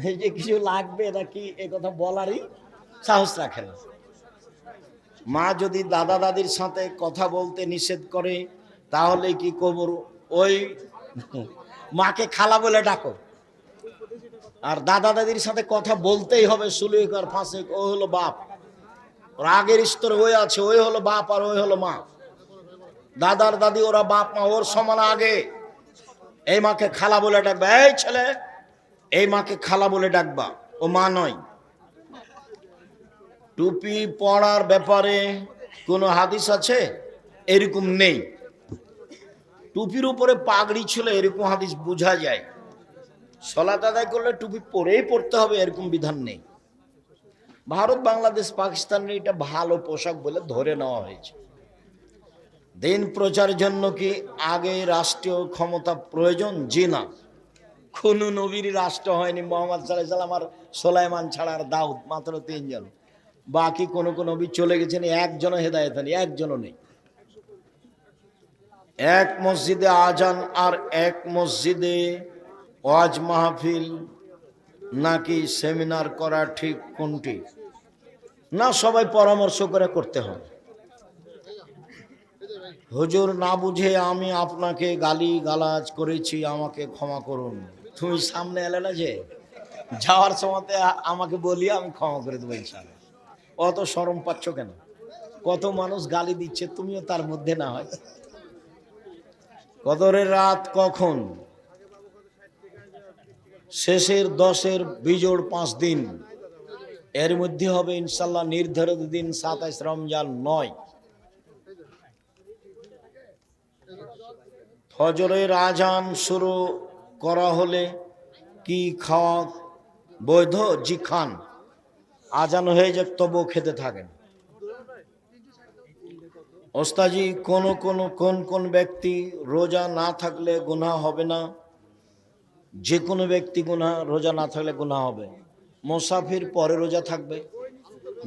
এই যে কিছু লাগবে নাকি এ কথা বলারই সাহস রাখে না। মা যদি দাদা দাদির সাথে কথা বলতে নিষেধ করে তাহলে কি কবর? ওই মাকে খালা বলে ডাকো, আর দাদা দাদির সাথে কথা বলতেই হবে। সুলুকার ফাঁসে ও হলো বাপ, ওর আগের স্তরে ওই আছে, ওই হলো বাপ আর ওই হলো মা। দাদার দাদি ওরা বাপ মা, ওর সমান আগে। এই মাকে খালা বলে ডাকবা, এই ছেলে এই মাকে খালা বলে ডাকবা, ও মা নয়। টুপি পরার ব্যাপারে কোনো হাদিস আছে? এরকম নেই। টুপির উপরে পাগড়ি ছিল এরকম হাদিস বোঝা যায়। সালাত আদায় করলে টুপি পরেই পড়তে হবে এরকম বিধান নেই। ভারত, বাংলাদেশ, পাকিস্তানের এটা ভালো পোশাক বলে ধরে নেওয়া হয়েছে। দিন প্রচারের জন্য কি আগে রাষ্ট্রীয় ক্ষমতা প্রয়োজন? জি না, কোন নবীর রাষ্ট্র হয়নি। মোহাম্মদ সাল্লাল্লাহু আলাইহি ওয়াসাল্লাম আর সুলাইমান ছাড়া আর দাউদ, মাত্র 3 জন। বাকি কোন নবী চলে গেছেন, একজনও হেদায়েত হয়নি, একজনও নেই। এক মসজিদে আজান আর এক মসজিদে ওয়াজ মাহফিল নাকি সেমিনার করা ঠিক কোনটি? না, সবাই পরামর্শ করে করতে হবে। হুজুর, না বুঝে আমি আপনাকে গালি গালাজ করেছি, আমাকে ক্ষমা করুন। তুমি সামনে এলে না যে, যাওয়ার সময়তে আমাকে বলিয়ে আমি ক্ষমা করে দেবো ইনশাআল্লাহ। অত শরম পাচ্ছ কেন? কত মানুষ গালি দিচ্ছে, তুমিও তার মধ্যে না হয়। কদরের রাত কখন? শেষের 10-এর বিজোড় 5 দিন, এর মধ্যে হবে ইনশাআল্লাহ। নির্ধারিত দিন 27 রমজান নয়। ফজরের আজান শুরু করা হলে কি খাওয়া বৈধ? জি খান, আজান হয়ে যাক তবুও খেতে থাকেন। ওস্তাজি, কোন ব্যক্তি রোজা না থাকলে গুনাহ হবে না? যে কোনো ব্যক্তি রোজা না থাকলে গুনাহ হবে। মুসাফির পরে রোজা থাকবে,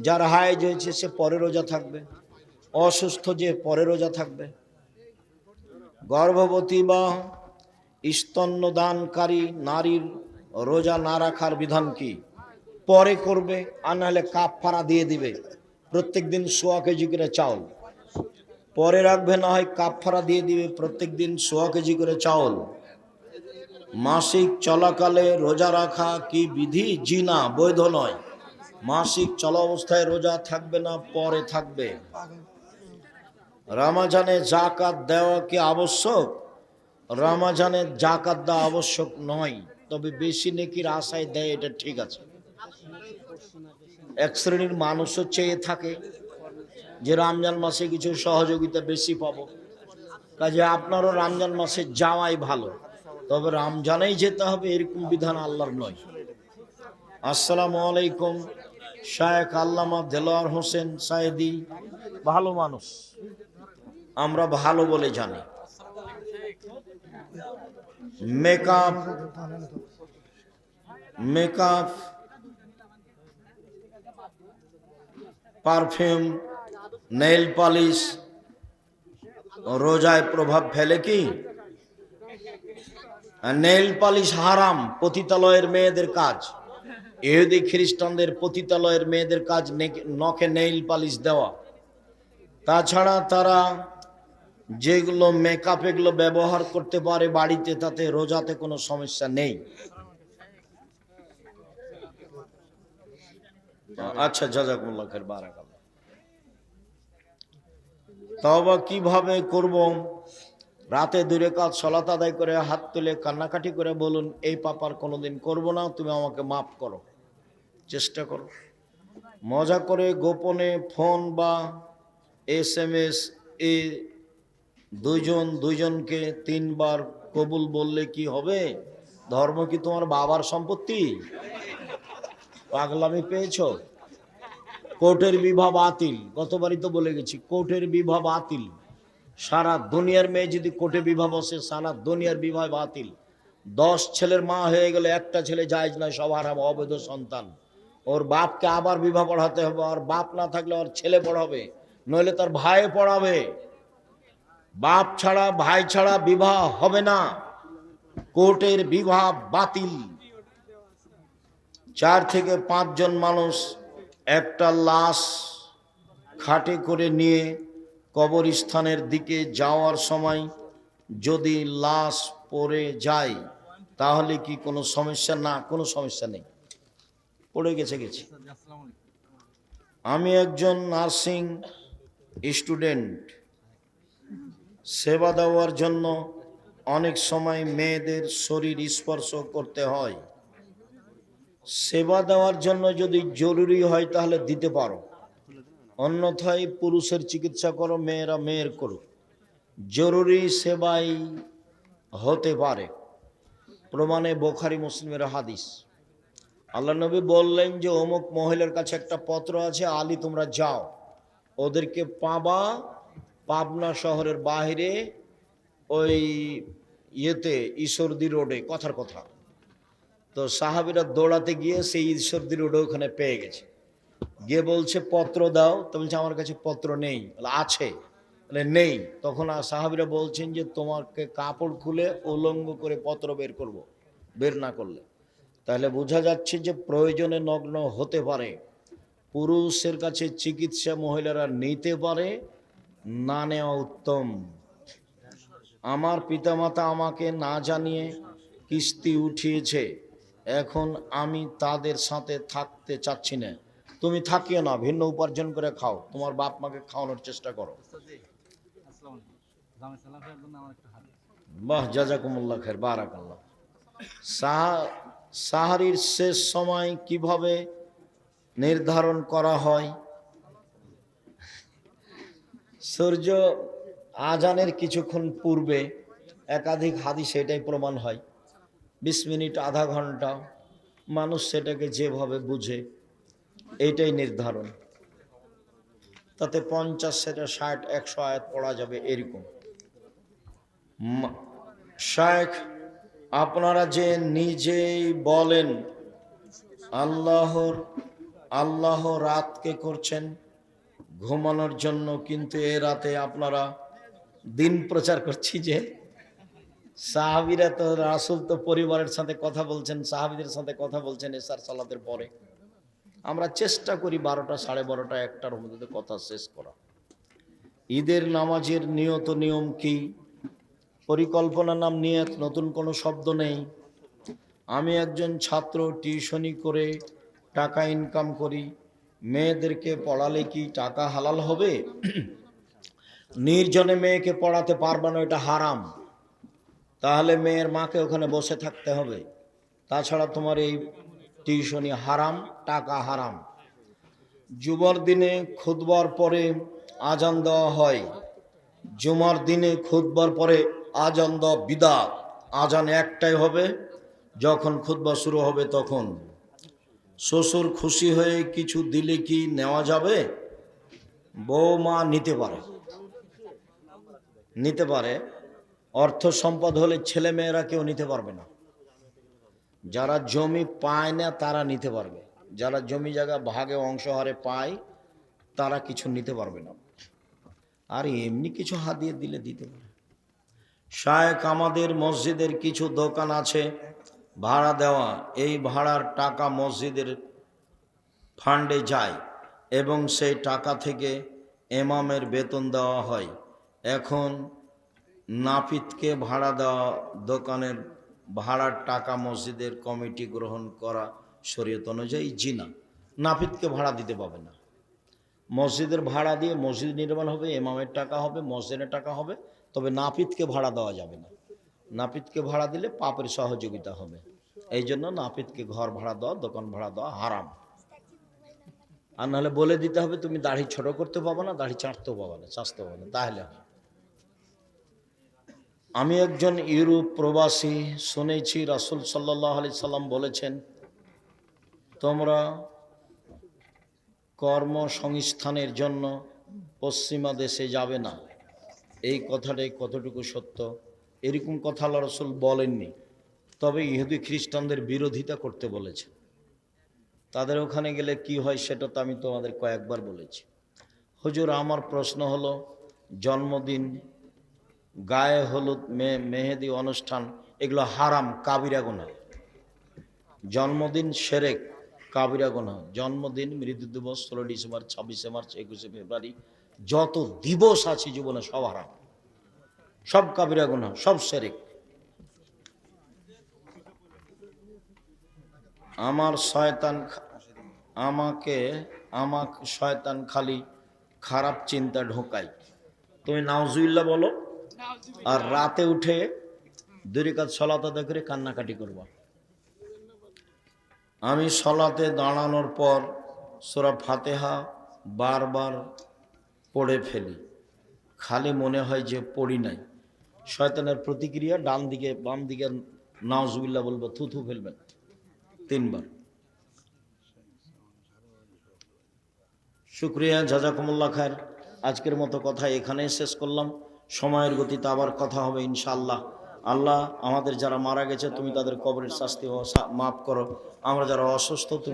যার হায়েজ হয়েছে সে পরে রোজা থাকবে, অসুস্থ যে পরে রোজা থাকবে। গর্ভবতী বা স্তন্যদানকারী নারীর রোজা না রাখার বিধান কি? পরে করবে, আর নাহলে কাফারা দিয়ে দিবে। প্রত্যেক দিন 100 কেজি করে চাউল, পরে রাখবে, না হয় কাফারা দিয়ে দিবে প্রত্যেক দিন 1.25 কেজি করে চাউল। মাসিক চলাকালে রোজা রাখা কি বিধি? জি না, বৈধ নয়। মাসিক চলা অবস্থায় রোজা থাকবে না, পরে থাকবে। রমজানে জাকাত দেওয়া কি আবশ্যক? রমজানে জাকাত দেওয়া আবশ্যক নয়, তবে বেশি নেকির আশায় দেয়, এটা ঠিক আছে। এক শ্রেণীর মানুষও চেয়ে থাকে যে রমজান মাসে কিছু সহযোগিতা বেশি পাবো, কাজে আপনারও রমজান মাসে যাওয়াই ভালো, তবে রমজানেই যেতে হবে এরকম বিধান আল্লাহর নয়। আসসালামু আলাইকুম। শায়েখ আল্লামা দেলোয়ার হোসেন সায়েদি ভালো মানুষ, আমরা ভালো বলে জানি। Makeup makeup perfume, nail polish রোজায় প্রভাব ফেলে কি? নেইল পালিশ হারাম, পতিতালয়ের মেয়েদের কাজ। ইহুদি খ্রিস্টানদের পতিতালয়ের মেয়েদের কাজ নখে নেইল পালিশ দেওয়া। তাছাড়া তারা যেগুলো মেকআপ এগুলো ব্যবহার করতে পারে বাড়িতে, তাতে রোজাতে কোনো সমস্যা নেই। আচ্ছা, জাযাকুমুল্লাহ খাইর, বারাকাল্লাহ। তওবা কিভাবে করব? রাতে 2 রাকাত সালাত আদায় করে হাত তুলে কান্নাকাটি করে বলুন, এই পাপার কোনোদিন করব না, তুমি আমাকে মাফ করো। চেষ্টা করো। মজা করে গোপনে ফোন বা SMS এ দুইজনকে 3 বার কবুল বললে কি হবে? ধর্ম কি তোমার বাবার সম্পত্তি? পাগলামি পেয়েছো? কোর্টের বিবাহ বাতিল, গতবারই তো বলে গেছি, কোর্টের বিবাহ বাতিল। সারা দুনিয়ার মেয়ে যদি কোর্টে বিবাহ বসে, সারা দুনিয়ার বিবাহ বাতিল। 10 ছেলের মা হয়ে গেলে একটা ছেলে জায়েজ নয়, সব হারাম, অবৈধ সন্তান। ওর বাপকে আবার বিবাহ পড়াতে হবে, আর বাপ না থাকলে ওর ছেলে পড়াবে, নইলে তার ভাই পড়াবে। বাপ ছাড়া ভাই ছাড়া বিবাহ হবে না, কোর্টের বিবাহ বাতিল। 4 থেকে 5 জন মানুষ একটা লাশ খাটে করে নিয়ে কবরস্থানের দিকে যাওয়ার সময় যদি লাশ পড়ে যায়, তাহলে কি কোনো সমস্যা? না, কোনো সমস্যা নেই, পড়ে গেছে। আমি একজন নার্সিং স্টুডেন্ট, সেবা দেওয়ার জন্য অনেক সময় মেয়েদের শরীর স্পর্শ করতে হয়। সেবা দেওয়ার জন্য যদি জরুরি হয় তাহলে দিতে পারো, অন্যথায় পুরুষের চিকিৎসা করো, মেয়েরা মেয়ের করো। জরুরি সেবাই হতে পারে, প্রমাণে বুখারী মুসলিমের হাদিস। আল্লাহ নবী বললেন যে অমুক মহিলার কাছে একটা পত্র আছে, আলী তোমরা যাও, ওদেরকে পাবা পাবনা শহরের বাইরে ওই ঈশ্বরদী রোডে, কথার কথা। তো সাহাবীরা দৌড়াতে গিয়ে সেই ঈশ্বরদী রোডে ওখানে পেয়ে গেছে, গিয়ে বলছে পত্র দাও। তো বলছে আমার কাছে পত্র নেই। আছে? নেই। তখন সাহাবীরা বলছেন যে তোমাকে কাপড় খুলে উলঙ্গ করে পত্র বের করব, বের না করলে। তাহলে বোঝা যাচ্ছে যে প্রয়োজনে নগ্ন হতে পারে। পুরুষের কাছে চিকিৎসা মহিলারা নিতে পারে, না নেওয়া উত্তম। আমার পিতামাতা আমাকে না জানিয়ে কিস্তি উঠিয়েছে, এখন আমি তাদের সাথে থাকতে চাচ্ছি না। তুমি থাকিও না, ভিন্ন উপার্জন করে খাও, তোমার বাপ মাকে খাওয়ানোর চেষ্টা করো। বাহ, জাযাকুমুল্লাহ খাইর, বারাকাল্লাহ। সাহারির শেষ সময় কিভাবে নির্ধারণ করা হয়? সূর্য আজানের কিছুক্ষণ পূর্বে, একাধিক হাদিস এটাই প্রমাণ হয়। 20 মিনিট, আধা ঘন্টা, মানুষ সেটাকে যেভাবে বুঝে এইটাই নির্ধারণ। তাতে 50 থেকে 60, 100 আয়াত পড়া যাবে এরকম। শায়েখ, আপনারা যে নিজেই বলেন আল্লাহ রাতকে করছেন ঘুমানোর জন্য, কিন্তু এ রাতে আপনারা দিন প্রচার করছি যে সাহাবীরা তো, রাসূল তো পরিবারের সাথে কথা বলছেন, সাহাবীদের সাথে কথা বলছেন এশার সালাতের পরে। আমরা চেষ্টা করি 12টা, 12:30, 1টার মধ্যে কথা শেষ করা। ঈদের নামাজের নিয়ত নিয়ম কি? পরিকল্পনা নাম নিয়ত, নতুন কোনো শব্দ নেই। আমি একজন ছাত্র, টিউশনি করে টাকা ইনকাম করি। মেয়েদেরকে পড়ালে কি টাকা হালাল হবে? নির্জনে মেয়েকে পড়াতে পারবে না, এটা হারাম। তাহলে মেয়ের মাকে ওখানে বসে থাকতে হবে। তাছাড়া তোমার এই টিউশনি হারাম, টাকা হারাম। জুমার দিনে খুতবার পরে আজান দেওয়া হয়। জুমার দিনে খুতবার পরে আজান দেওয়া বিদআত। আজান একটাই হবে, যখন খুতবা শুরু হবে তখন। শ্বশুর খুশি হয়ে কিছু দিলে কি নেওয়া যাবে? বৌমা নিতে পারে, নিতে পারে। অর্থ সম্পদ হলে ছেলে মেয়েরা কেউ নিতে পারবে না। যারা জমি পায় না তারা নিতে পারবে। যারা জমি জায়গা ভাগে অংশ হারে পায় তারা কিছু নিতে পারবে না। আর এমনি কিছু হাদিয়ে দিলে দিতে পারে। শায়েখ, আমাদের মসজিদের কিছু দোকান আছে ভাড়া দেওয়া। এই ভাড়ার টাকা মসজিদের ফান্ডে যায় এবং সেই টাকা থেকে ইমামের বেতন দেওয়া হয়। এখন নাপিতকে ভাড়া দেওয়া দোকানের ভাড়ার টাকা মসজিদের কমিটি গ্রহণ করা শরীয়ত অনুযায়ী জিনা। নাপিতকে ভাড়া দিতে পাবে না। মসজিদের ভাড়া দিয়ে মসজিদ নির্মাণ হবে, ইমামের টাকা হবে, মসজিদের টাকা হবে, তবে নাপিতকে ভাড়া দেওয়া যাবে না। নাপিতকে ভাড়া দিলে পাপের সহযোগিতা হবে। এই জন্য নাপিতকে ঘর ভাড়া দেওয়া, দোকান ভাড়া দেওয়া হারাম। আর নাহলে বলে দিতে হবে তুমি দাড়ি ছোট করতে পাবো না, দাড়ি চাঁটতেও পাবো না, চাষতে পাবো না, তাহলে। আমি একজন ইউরোপ প্রবাসী। শুনেছি রাসূল সাল্লাল্লাহু আলাইহি সাল্লাম বলেছেন, তোমরা কর্মসংস্থানের জন্য পশ্চিমা দেশে যাবে না। এই কথাটাই কতটুকু সত্য? এরকম কথা আল্লাহ রাসূল বলেননি, তবে ইহুদি খ্রিস্টানদের বিরোধিতা করতে বলেছে। তাদের ওখানে গেলে কি হয় সেটা তো আমি তোমাদের কয়েকবার বলেছি। হুজুর, আমার প্রশ্ন হলো, জন্মদিন, গায়ে হলুদ, মেহেদি অনুষ্ঠান, এগুলো হারাম, কাবিরা গুনাহ। জন্মদিন শিরক, কাবিরা গুনাহ। জন্মদিন, মৃত্যু দিবস, 16 ডিসেম্বর, 26শে মার্চ, 21শে ফেব্রুয়ারি, যত দিবস আছে জীবনে সব হারাম, সব কাবিরা গুনাহ, সব শিরক। আমার শয়তান আমাকে শয়তান খালি খারাপ চিন্তা ঢোকায়। তুমি নাউজুবিল্লাহ বলো, আর রাতে উঠে 2 রাকাত সালাত আদায় করে কান্নাকাটি করবা। আমি সালাতে দাঁড়ানোর পর সূরা ফাতিহা বারবার পড়ে ফেলি, খালি মনে হয় যে পড়ি নাই। শয়তানের প্রতিক্রিয়া, ডান দিকে বাম দিকে নাউজুবিল্লাহ বলবো, থুথু ফেলবেন 3 বার। শুকরিয়া, জাযাকুমুল্লাহ খায়ের। আজকের মতো কথা এখানেই শেষ করলাম। সময়ের গতিতে আবার কথা হবে ইনশাআল্লাহ। আল্লাহ আমাদের যারা মারা গেছে তুমি তাদের কবরের শাস্তি মাফ করো। আমরা যারা অসুস্থ তুমি